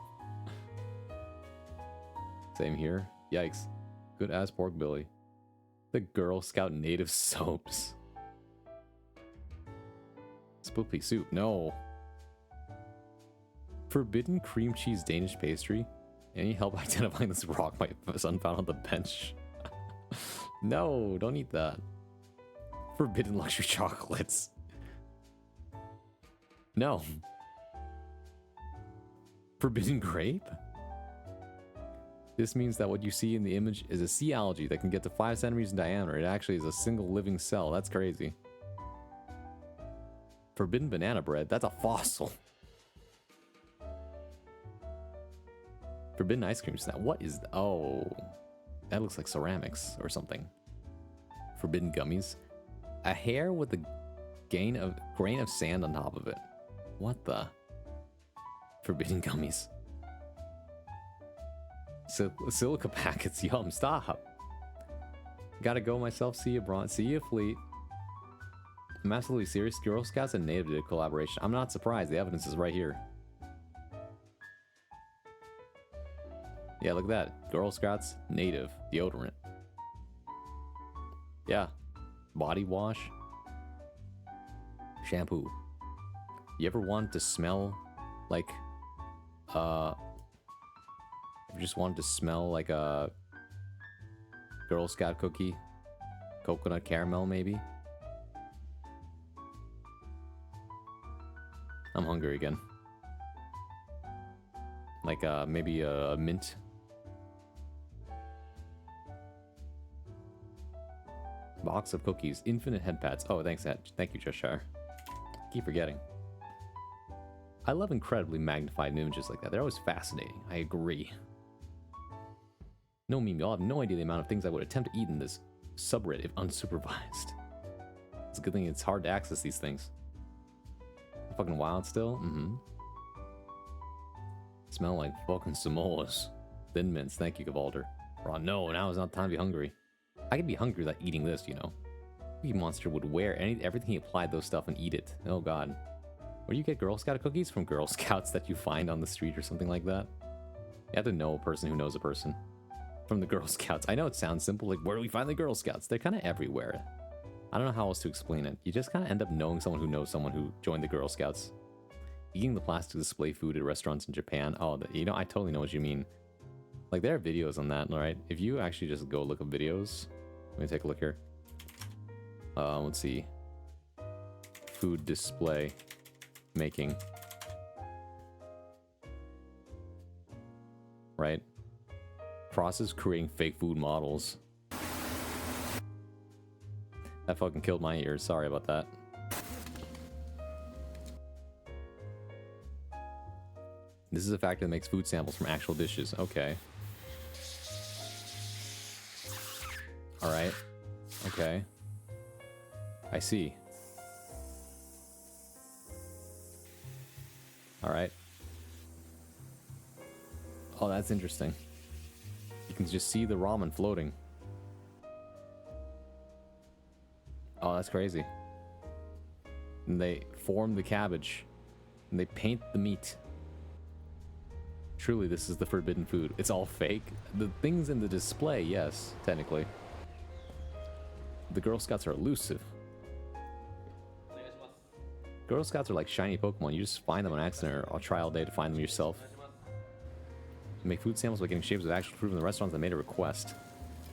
Same here. Yikes. Good ass pork belly. The Girl Scout native soaps. Split pea soup. No. Forbidden cream cheese Danish pastry. Any help identifying this rock my son found on the bench? No, don't eat that. Forbidden luxury chocolates. No. Forbidden grape? This means that what you see in the image is a sea algae that can get to 5 centimeters in diameter. It actually is a single living cell. That's crazy. Forbidden banana bread? That's a fossil. Forbidden ice cream snack. What is that? Oh, that looks like ceramics or something. Forbidden gummies. A hair with a grain of sand on top of it. What the? Forbidden gummies. Silica packets. Yum. Stop. Gotta go myself. See you, Braun. See you, Fleet. I'm absolutely serious. Girl Scouts and Native did a collaboration. I'm not surprised. The evidence is right here. Yeah, look at that. Girl Scouts, Native, deodorant. Yeah. Body wash. Shampoo. You ever want to smell like, you just wanted to smell like a Girl Scout cookie? Coconut caramel, maybe? I'm hungry again. Like, maybe a mint. Box of cookies. Infinite head pads. Oh, thanks, thank you, Cheshire. Keep forgetting. I love incredibly magnified images like that. They're always fascinating. I agree. No meme, y'all have no idea the amount of things I would attempt to eat in this subreddit if unsupervised. It's a good thing it's hard to access these things. Fucking wild still? Smell like fucking Samoas. Thin mints, thank you, Gavalder. Oh no, now is not time to be hungry. I could be hungry without eating this, you know. Cookie Monster would wear everything he applied those stuff and eat it. Oh god. Where do you get Girl Scout cookies? From Girl Scouts that you find on the street or something like that? You have to know a person who knows a person. From the Girl Scouts. I know it sounds simple, like where do we find the Girl Scouts? They're kind of everywhere. I don't know how else to explain it. You just kind of end up knowing someone who knows someone who joined the Girl Scouts. Eating the plastic display food at restaurants in Japan. Oh, you know, I totally know what you mean. Like, there are videos on that, right? If you actually just go look up videos. Let me take a look here. Let's see. Food display making. Right? Process creating fake food models. That fucking killed my ears. Sorry about that. This is a factor that makes food samples from actual dishes. Okay. Alright. Okay. I see. Alright. Oh, that's interesting. You can just see the ramen floating. Oh, that's crazy. And they form the cabbage. And they paint the meat. Truly, this is the forbidden food. It's all fake. The things in the display, yes, technically. The Girl Scouts are elusive. Girl Scouts are like shiny Pokemon. You just find them on accident or try all day to find them yourself. You make food samples by getting shapes of actual food from the restaurants that made a request.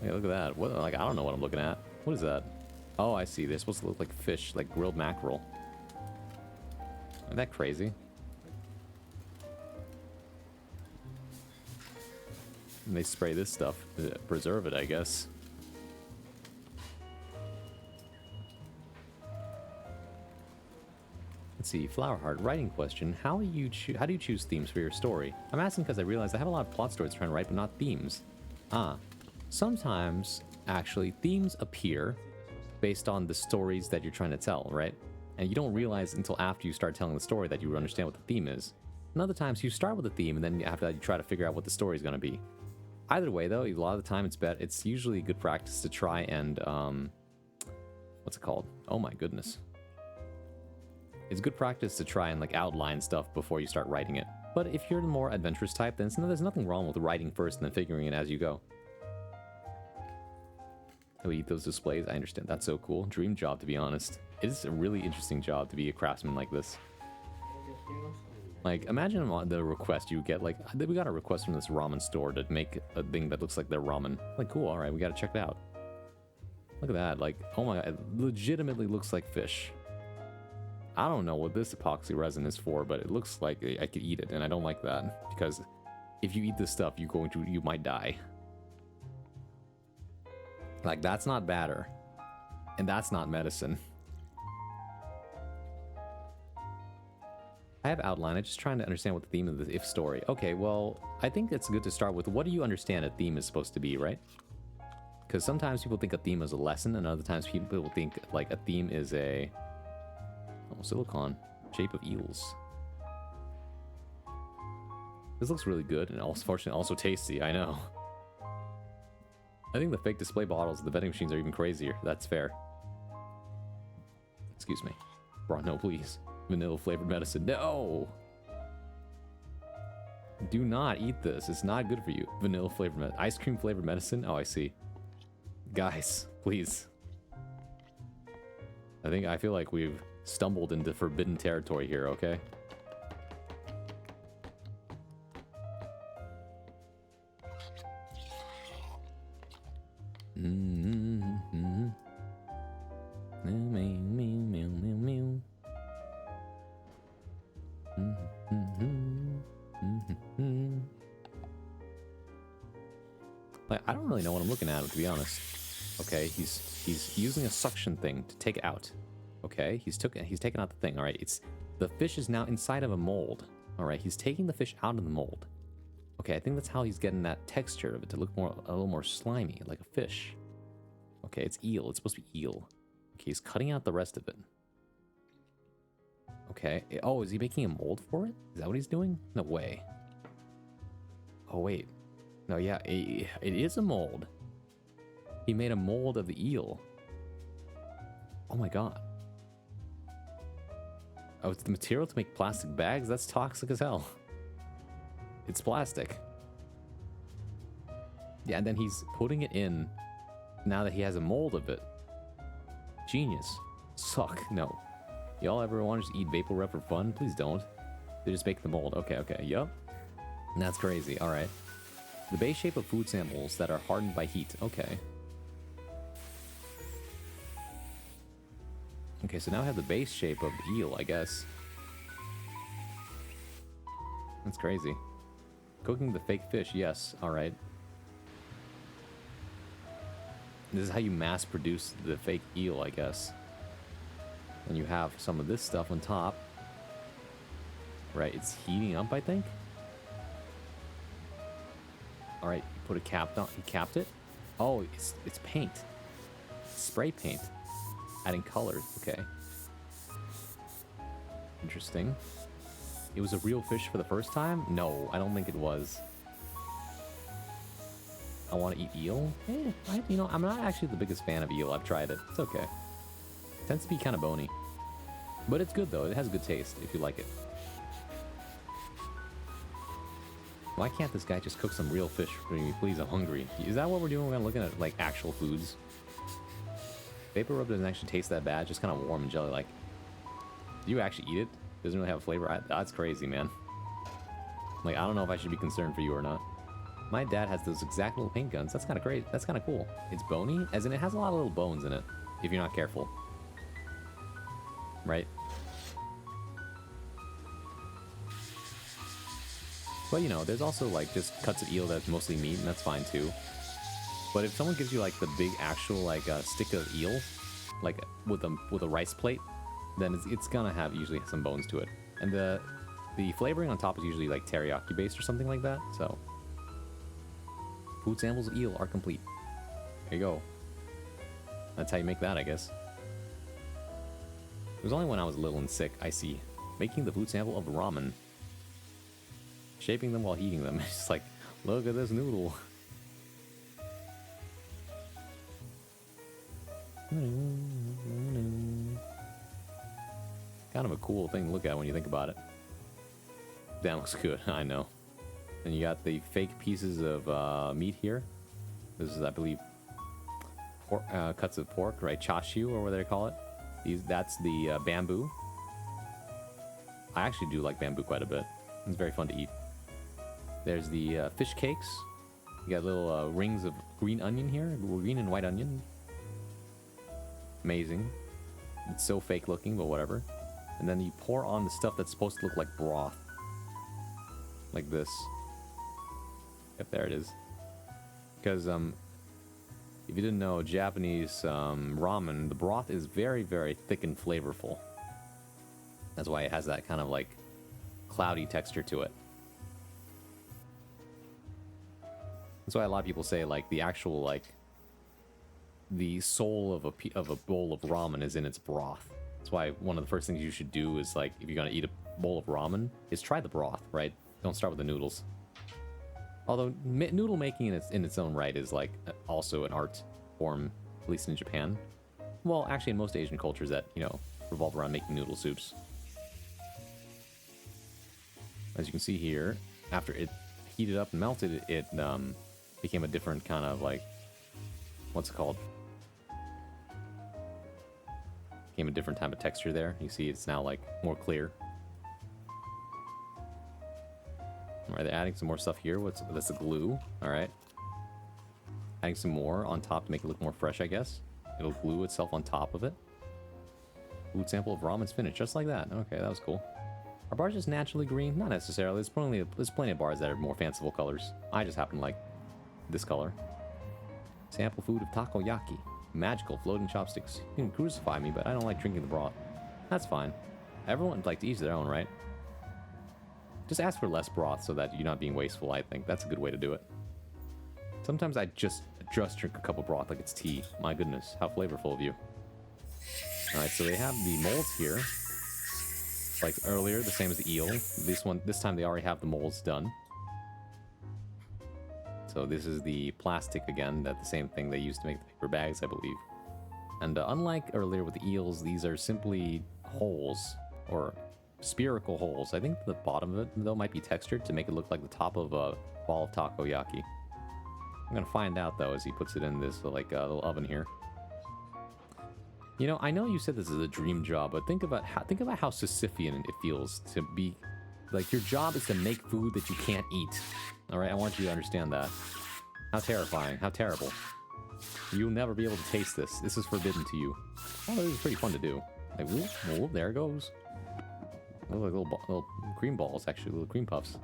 Hey, look at that. What? Like, I don't know what I'm looking at. What is that? Oh, I see. They're supposed to look like fish, like grilled mackerel. Isn't that crazy? And they spray this stuff to preserve it, I guess. Let's see, Flower Heart, writing question. How do you choose themes for your story? I'm asking because I realize I have a lot of plot stories trying to write, but not themes. Sometimes, actually, themes appear based on the stories that you're trying to tell, right? And you don't realize until after you start telling the story that you understand what the theme is. And other times, you start with the theme, and then after that, you try to figure out what the story is going to be. Either way, though, a lot of the time, it's usually good practice to try and, what's it called? Oh my goodness. It's good practice to try and like outline stuff before you start writing it. But if you're the more adventurous type, then there's nothing wrong with writing first and then figuring it as you go. He'll eat those displays. I understand. That's so cool. Dream job, to be honest. It is a really interesting job to be a craftsman like this. Like, imagine the request you get. Like, we got a request from this ramen store to make a thing that looks like their ramen. Like, cool. All right, we got to check it out. Look at that. Like, oh my god, it legitimately looks like fish. I don't know what this epoxy resin is for, but it looks like I could eat it, and I don't like that because if you eat this stuff, you might die. Like, that's not batter, and that's not medicine. I have outline. I'm just trying to understand what the theme of the if story. Okay, well, I think it's good to start with what do you understand a theme is supposed to be, right? Because sometimes people think a theme is a lesson, and other times people think like a theme is a silicon shape of eels. This looks really good and also, fortunately, also tasty. I know. I think the fake display bottles of the vending machines are even crazier. That's fair. Excuse me. Bro, no, please. Vanilla flavored medicine. No! Do not eat this. It's not good for you. Vanilla flavored medicine. Ice cream flavored medicine? Oh, I see. Guys, please. I feel like we've stumbled into forbidden territory here, okay? Like, I don't really know what I'm looking at, to be honest. Okay, he's using a suction thing to take it out. Okay, he's taken out the thing. All right, the fish is now inside of a mold. All right, he's taking the fish out of the mold. Okay, I think that's how he's getting that texture of it to look a little more slimy, like a fish. Okay, it's eel. It's supposed to be eel. Okay, he's cutting out the rest of it. Okay. Oh, is he making a mold for it? Is that what he's doing? No way. Oh, wait. No, yeah, it is a mold. He made a mold of the eel. Oh my god. Oh, it's the material to make plastic bags? That's toxic as hell. It's plastic. Yeah, and then he's putting it in now that he has a mold of it. Genius. Suck. No. Y'all ever want to just eat Vapor Rub for fun? Please don't. They just make the mold. Okay, yup. That's crazy. Alright. The base shape of food samples that are hardened by heat. Okay. Okay, so now I have the base shape of the eel, I guess. That's crazy. Cooking the fake fish, yes. Alright. This is how you mass produce the fake eel, I guess. And you have some of this stuff on top. Right, it's heating up, I think. Alright, you put a cap on. You capped it? Oh, it's paint. It's spray paint. Adding colors, okay. Interesting. It was a real fish for the first time? No, I don't think it was. I want to eat eel? I'm not actually the biggest fan of eel. I've tried it. It's okay. It tends to be kind of bony. But it's good, though. It has a good taste, if you like it. Why can't this guy just cook some real fish for me? Please, I'm hungry. Is that what we're doing when we're looking at, like, actual foods? Vapor Rub doesn't actually taste that bad. Just kind of warm and jelly-like. Do you actually eat it? Doesn't really have a flavor? That's crazy, man. Like, I don't know if I should be concerned for you or not. My dad has those exact little paint guns. That's kind of great. That's kind of cool. It's bony, as in it has a lot of little bones in it, if you're not careful. Right? But, you know, there's also, like, just cuts of eel that's mostly meat, and that's fine, too. But if someone gives you, like, the big actual, like, stick of eel, like, with a rice plate, then it's gonna have usually some bones to it. And the flavoring on top is usually, like, teriyaki based or something like that, so... Food samples of eel are complete. There you go. That's how you make that, I guess. It was only when I was little and sick, I see. Making the food sample of ramen. Shaping them while eating them. It's just like, look at this noodle. Kind of a cool thing to look at when you think about it. That looks good, I know. And you got the fake pieces of meat here. This is, I believe, pork, cuts of pork, right? Chashu, or what they call it. That's the bamboo. I actually do like bamboo quite a bit. It's very fun to eat. There's the fish cakes. You got little rings of green onion here, green and white onion. Amazing. It's so fake looking, but whatever. And then you pour on the stuff that's supposed to look like broth. Like this. Yep, there it is. Because, if you didn't know, Japanese ramen, the broth is very, very thick and flavorful. That's why it has that kind of, like, cloudy texture to it. That's why a lot of people say, like, the actual, like, the soul of a bowl of ramen is in its broth. That's why one of the first things you should do is, like, if you're gonna eat a bowl of ramen, is try the broth, right? Don't start with the noodles. Although noodle making in its own right is, like, also an art form, at least in Japan. Well, actually in most Asian cultures that, you know, revolve around making noodle soups. As you can see here, after it heated up and melted, it became a different kind of, like, what's it called? Became a different type of texture there. You see it's now, like, more clear. Alright, they're adding some more stuff here. That's the glue. Alright. Adding some more on top to make it look more fresh, I guess. It'll glue itself on top of it. Food sample of ramen's finished, just like that. Okay, that was cool. Are bars just naturally green? Not necessarily. There's plenty of bars that are more fanciful colors. I just happen to like this color. Sample food of takoyaki. Magical floating chopsticks. You can crucify me, but I don't like drinking the broth. That's fine. Everyone likes to each their own, right? Just ask for less broth so that you're not being wasteful, I think. That's a good way to do it. Sometimes I just drink a cup of broth like it's tea. My goodness, how flavorful of you. Alright, so they have the molds here. Like earlier, the same as the eel. This time they already have the molds done. So this is the plastic again, the same thing they used to make the paper bags, I believe. And unlike earlier with the eels, these are simply holes, or spherical holes. I think the bottom of it, though, might be textured to make it look like the top of a ball of takoyaki. I'm gonna find out, though, as he puts it in this, like, little oven here. You know, I know you said this is a dream job, but think about how Sisyphean it feels to be, like, your job is to make food that you can't eat. Alright, I want you to understand that. How terrifying, how terrible. You'll never be able to taste this. This is forbidden to you. Oh, this is pretty fun to do. Like, whoop, whoop, there it goes. They look like little cream balls, actually, little cream puffs.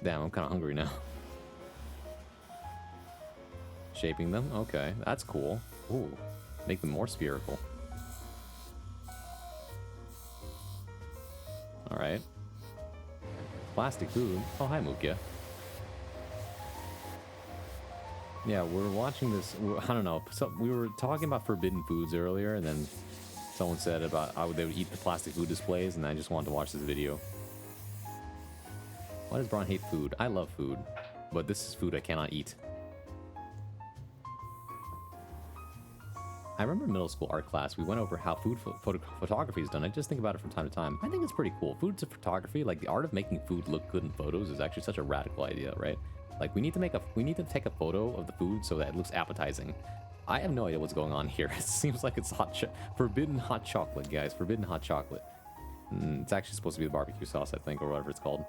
Damn, I'm kind of hungry now. Shaping them? Okay, that's cool. Ooh, make them more spherical. Alright. Plastic food. Oh, hi, Mukia. Yeah, we're watching this. I don't know. So we were talking about forbidden foods earlier, and then someone said about how they would eat the plastic food displays, and I just wanted to watch this video. Why does Braun hate food? I love food, but this is food I cannot eat. I remember in middle school art class, we went over how food photography is done. I just think about it from time to time. I think it's pretty cool. Food to photography, like the art of making food look good in photos, is actually such a radical idea, right? Like we need to take a photo of the food so that it looks appetizing. I have no idea what's going on here. It seems like it's forbidden hot chocolate, guys. Forbidden hot chocolate. It's actually supposed to be the barbecue sauce, I think, or whatever it's called.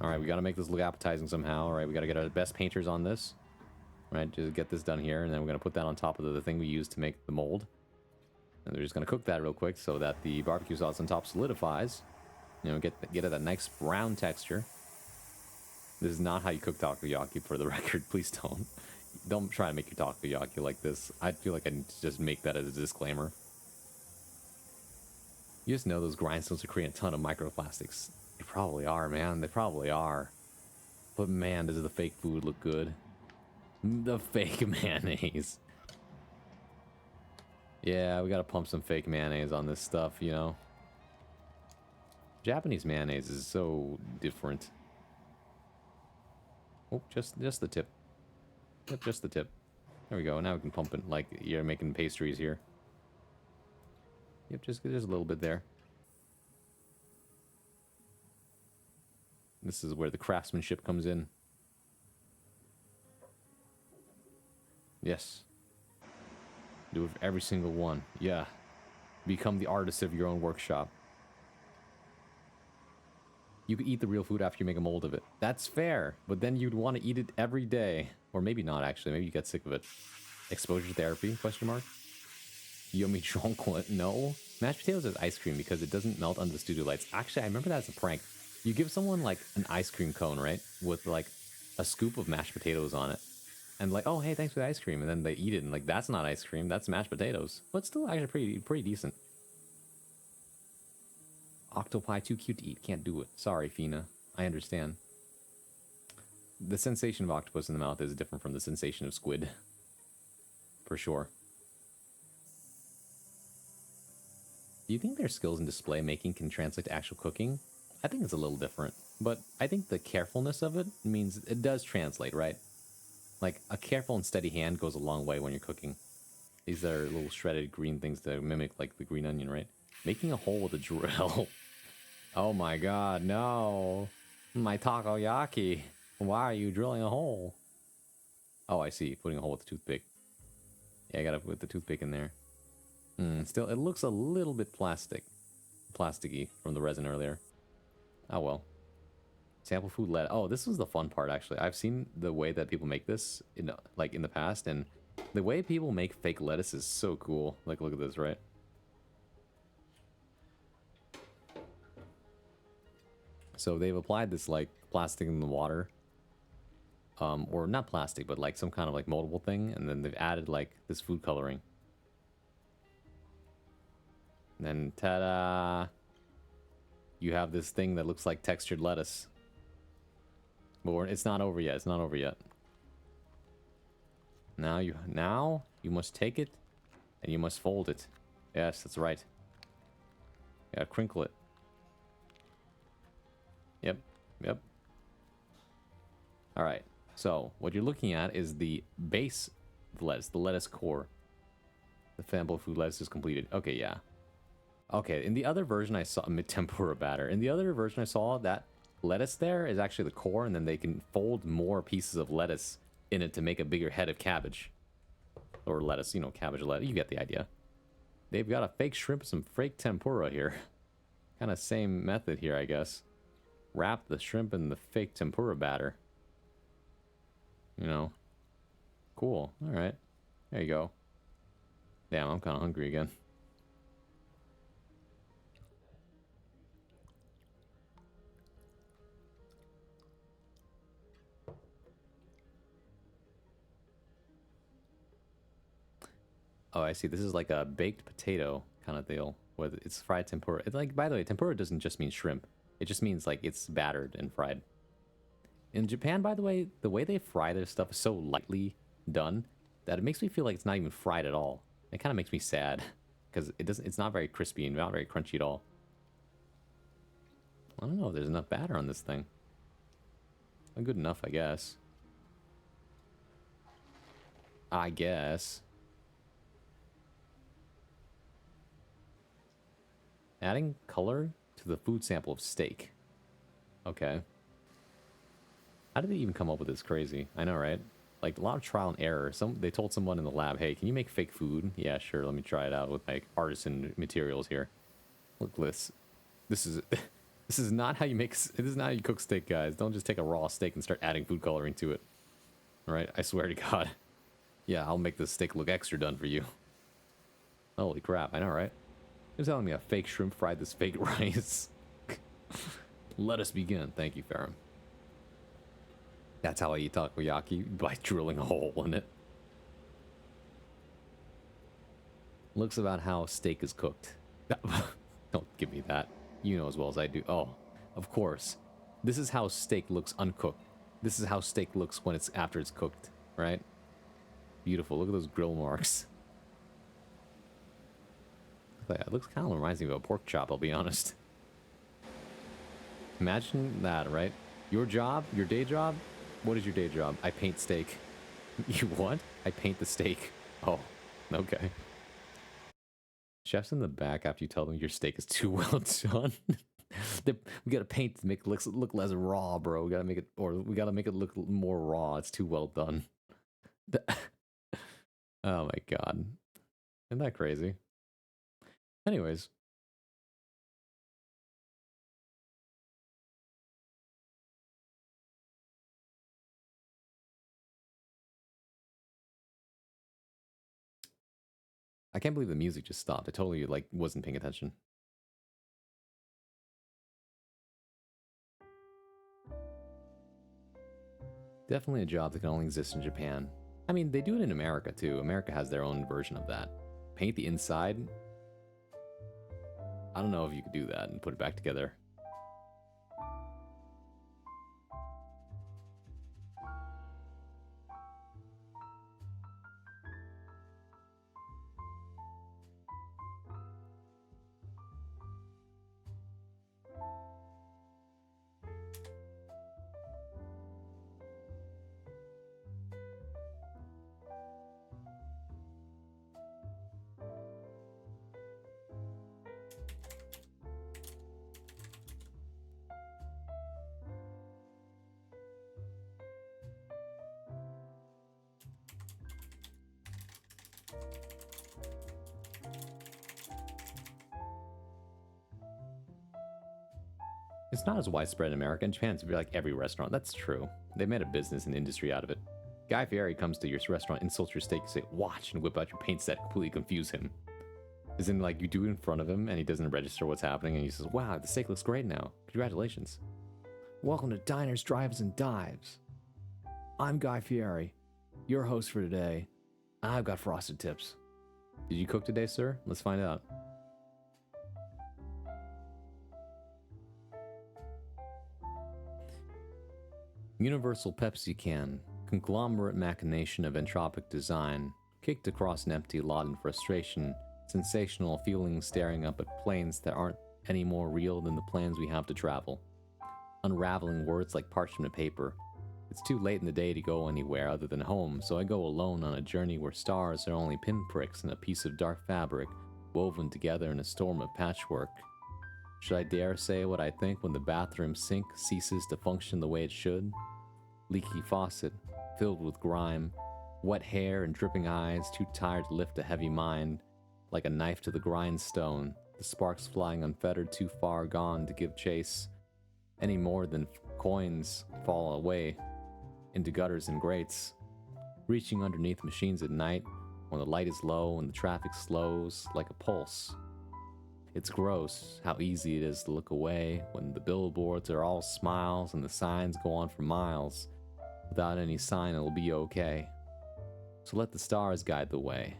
All right, we got to make this look appetizing somehow. All right, we got to get our best painters on this. All right, just get this done here, and then we're going to put that on top of the thing we used to make the mold. And they're just going to cook that real quick so that the barbecue sauce on top solidifies. You know, get it that nice brown texture. This is not how you cook takoyaki, for the record. Please don't. Don't try to make your takoyaki like this. I feel like I need to just make that as a disclaimer. You just know those grindstones are creating a ton of microplastics. They probably are, man. They probably are. But man, does the fake food look good. The fake mayonnaise. Yeah, we gotta pump some fake mayonnaise on this stuff, you know. Japanese mayonnaise is so different. Oh, just the tip. Yep, just the tip. There we go. Now we can pump it like you're making pastries here. Yep, just a little bit there. This is where the craftsmanship comes in. Yes. Do it for every single one. Yeah. Become the artist of your own workshop. You could eat the real food after you make a mold of it. That's fair, but then you'd want to eat it every day. Or maybe not, actually. Maybe you get sick of it. Exposure therapy, question mark? Yummy chocolate, no. Mashed potatoes is ice cream because it doesn't melt under the studio lights. Actually, I remember that as a prank. You give someone, like, an ice cream cone, right? With, like, a scoop of mashed potatoes on it. And, like, oh, hey, thanks for the ice cream. And then they eat it, and, like, that's not ice cream. That's mashed potatoes. But still actually pretty decent. Octopi, too cute to eat. Can't do it. Sorry, Fina. I understand. The sensation of octopus in the mouth is different from the sensation of squid. For sure. Do you think their skills in display making can translate to actual cooking? I think it's a little different. But I think the carefulness of it means it does translate, right? Like, a careful and steady hand goes a long way when you're cooking. These are little shredded green things that mimic, like, the green onion, right? Making a hole with a drill. Oh my god, no. My takoyaki. Why are you drilling a hole? Oh, I see. Putting a hole with a toothpick. Yeah, I gotta put the toothpick in there. Still, it looks a little bit plasticky from the resin earlier. Oh well. Sample food lettuce. Oh, this was the fun part, actually. I've seen the way that people make this in the past, and the way people make fake lettuce is so cool. Like, look at this, right? So they've applied this, like, plastic in the water. Or not plastic, but like some kind of like moldable thing, and then they've added like this food coloring. And then ta-da! You have this thing that looks like textured lettuce. But it's not over yet. It's not over yet. Now you must take it and you must fold it. Yes, that's right. Yeah, crinkle it. Yep. All right. So what you're looking at is the base of the lettuce core. The sample food lettuce is completed. Okay, yeah. Okay, in the other version I saw tempura batter. In the other version I saw that lettuce there is actually the core, and then they can fold more pieces of lettuce in it to make a bigger head of cabbage. Or lettuce, you know, cabbage lettuce. You get the idea. They've got a fake shrimp and some fake tempura here. Kind of same method here, I guess. Wrap the shrimp in the fake tempura batter. You know. Cool. Alright. There you go. Damn, I'm kind of hungry again. Oh, I see. This is like a baked potato kind of deal. Where it's fried tempura. It's like, by the way, tempura doesn't just mean shrimp. It just means like it's battered and fried. In Japan, by the way they fry their stuff is so lightly done that it makes me feel like it's not even fried at all. It kind of makes me sad because it's not very crispy and not very crunchy at all. I don't know if there's enough batter on this thing. Well, good enough, I guess. I guess. Adding color to the food sample of steak. Okay. How did they even come up with this? Crazy. I know, right? Like, a lot of trial and error. They told someone in the lab, hey, can you make fake food? Yeah, sure, let me try it out with my artisan materials here. Look, this is this is not how you make. This is not how you cook steak, guys. Don't just take a raw steak and start adding food coloring to it. All right, I swear to God. Yeah, I'll make this steak look extra done for you. Holy crap! I know, right? You're telling me a fake shrimp fried this fake rice. Let us begin. Thank you, Ferrum. That's how I eat takoyaki, by drilling a hole in it. Looks about how steak is cooked. Don't give me that. You know as well as I do. Oh, of course. This is how steak looks uncooked. This is how steak looks when it's after it's cooked, right? Beautiful. Look at those grill marks. It looks kind of reminds me of a pork chop, I'll be honest. Imagine that, right? Your job, your day job? What is your day job? I paint steak. You what? I paint the steak. Oh, okay. Chef's in the back after you tell them your steak is too well done. We gotta paint to make it look less raw, bro. We gotta make it look more raw. It's too well done. Oh my god. Isn't that crazy? Anyways. I can't believe the music just stopped. I totally, like, wasn't paying attention. Definitely a job that can only exist in Japan. I mean, they do it in America, too. America has their own version of that. Paint the inside. I don't know if you could do that and put it back together. It's not as widespread in America. In Japan, it's like every restaurant. That's true. They made a business and industry out of it. Guy Fieri comes to your restaurant, insults your steak, you say, watch, and whip out your paint set, completely confuse him. As in, like, you do it in front of him, and he doesn't register what's happening, and he says, wow, the steak looks great now. Congratulations. Welcome to Diners, Drives, and Dives. I'm Guy Fieri, your host for today. I've got frosted tips. Did you cook today, sir? Let's find out. Universal Pepsi can, conglomerate machination of entropic design, kicked across an empty lot in frustration, sensational feelings staring up at planes that aren't any more real than the plans we have to travel. Unraveling words like parchment paper. It's too late in the day to go anywhere other than home, so I go alone on a journey where stars are only pinpricks in a piece of dark fabric, woven together in a storm of patchwork. Should I dare say what I think when the bathroom sink ceases to function the way it should? Leaky faucet, filled with grime, wet hair and dripping eyes, too tired to lift a heavy mind, like a knife to the grindstone, the sparks flying unfettered, too far gone to give chase, any more than coins fall away into gutters and grates, reaching underneath machines at night when the light is low and the traffic slows like a pulse. It's gross how easy it is to look away when the billboards are all smiles and the signs go on for miles. Without any sign, it'll be okay. So let the stars guide the way.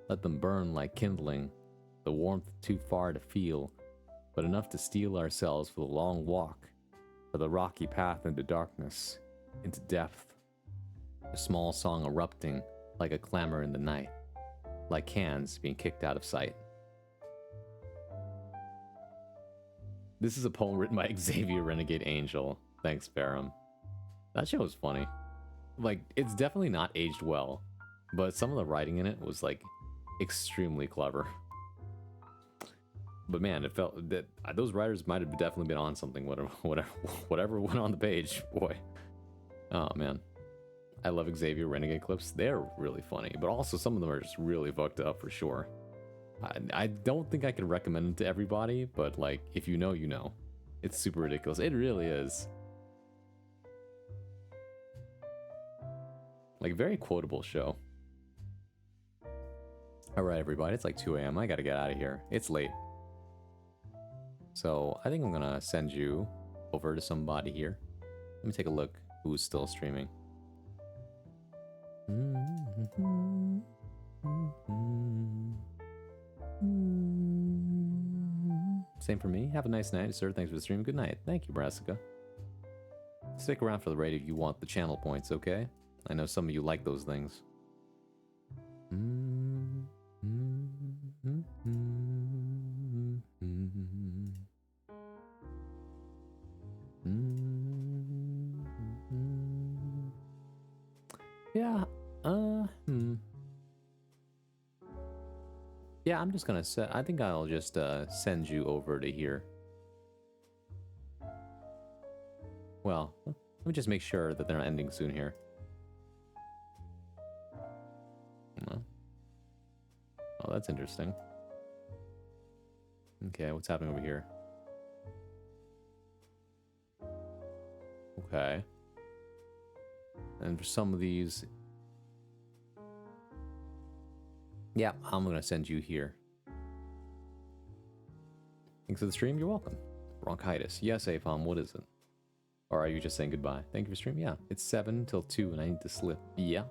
Let them burn like kindling, the warmth too far to feel, but enough to steel ourselves for the long walk, for the rocky path into darkness, into depth. A small song erupting like a clamor in the night, like cans being kicked out of sight. This is a poem written by Xavier Renegade Angel. Thanks, Ferrum. That show was funny. Like, it's definitely not aged well, but some of the writing in it was, like, extremely clever. But man, it felt that those writers might have definitely been on something, whatever went on the page. Boy. Oh, man. I love Xavier Renegade clips. They're really funny, but also some of them are just really fucked up for sure. I don't think I could recommend it to everybody, but like, if you know, you know. It's super ridiculous. It really is. Like, very quotable show. Alright, everybody, it's like 2 a.m. I gotta get out of here. It's late. So, I think I'm gonna send you over to somebody here. Let me take a look who's still streaming. Same for me. Have a nice night, sir. Thanks for the stream. Good night. Thank you, Brassica. Stick around for the raid if you want the channel points, okay? I know some of you like those things. Yeah, Yeah, I'm just gonna set. I think I'll just send you over to here. Well, let me just make sure that they're not ending soon here. Oh, that's interesting. Okay, what's happening over here? Okay. And for some of these... Yeah, I'm gonna send you here. Thanks for the stream, you're welcome. Bronchitis. Yes, Apom, what is it? Or are you just saying goodbye? Thank you for stream. Yeah, it's 7 till 2 and I need to slip. Yeah.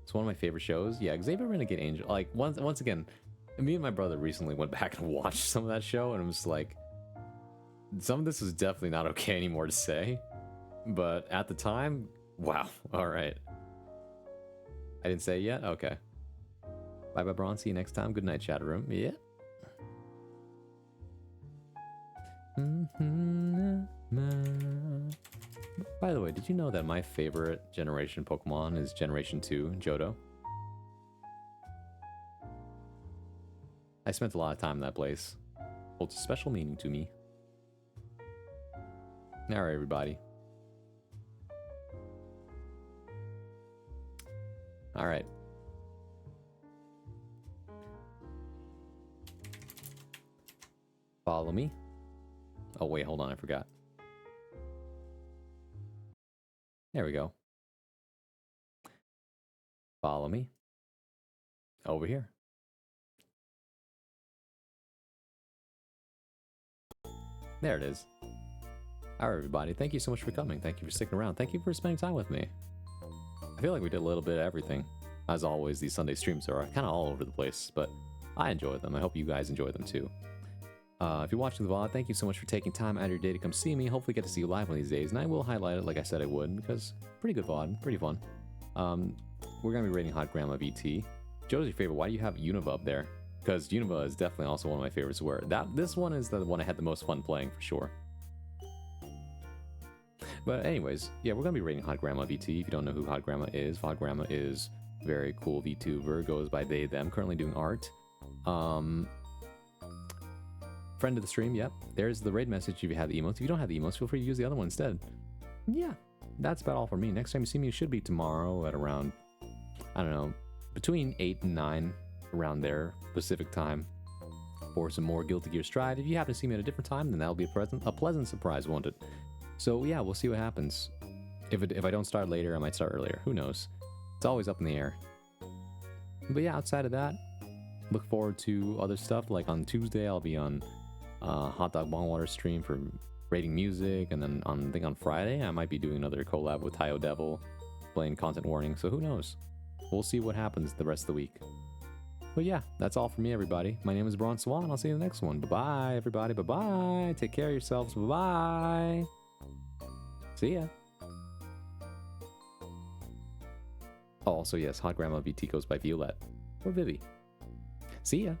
It's one of my favorite shows. Yeah, Xavier Renegade Angel. Like, once again, me and my brother recently went back and watched some of that show, and I'm just like, some of this is definitely not okay anymore to say. But at the time, wow. All right. I didn't say it yet? Okay. Bye-bye, Braun. See you next time. Good night, chat room. Yeah. By the way, did you know that my favorite generation Pokemon is Generation 2, Johto? I spent a lot of time in that place. Holds a special meaning to me. Alright, everybody. Alright. Follow me. Oh, wait, hold on, I forgot. There we go. Follow me. Over here. There it is. Alright, everybody. Thank you so much for coming. Thank you for sticking around. Thank you for spending time with me. I feel like we did a little bit of everything. As always, these Sunday streams are kind of all over the place, but I enjoy them. I hope you guys enjoy them too. If you're watching the VOD, thank you so much for taking time out of your day to come see me. Hopefully get to see you live one of these days, and I will highlight it like I said I would, because pretty good VOD, pretty fun. We're going to be rating Hot Grandma VT. Joe's your favorite. Why do you have Unova up there? Because Unova is definitely also one of my favorites. This one is the one I had the most fun playing, for sure. But anyways, yeah, we're going to be rating Hot Grandma VT. If you don't know who Hot Grandma is very cool VTuber, goes by they, them, currently doing art. Friend of the stream, yep. There's the raid message if you have the emotes. If you don't have the emotes, feel free to use the other one instead. Yeah, that's about all for me. Next time you see me, it should be tomorrow at around, I don't know, between 8 and 9, around there, Pacific time, for some more Guilty Gear Strive. If you happen to see me at a different time, then that'll be a pleasant surprise, won't it? So yeah, we'll see what happens. If I don't start later, I might start earlier. Who knows? It's always up in the air. But yeah, outside of that, look forward to other stuff. Like on Tuesday, I'll be on Hot Dog Bongwater stream for rating music, and then I think on Friday I might be doing another collab with Tayo Devil, playing Content Warning, so who knows? We'll see what happens the rest of the week. But yeah, that's all for me, everybody. My name is Braun Swan. I'll see you in the next one. Bye-bye, everybody. Bye-bye. Take care of yourselves. Bye-bye. See ya. Also, yes, Hot Grandma VT goes by Violette or Vivi. See ya.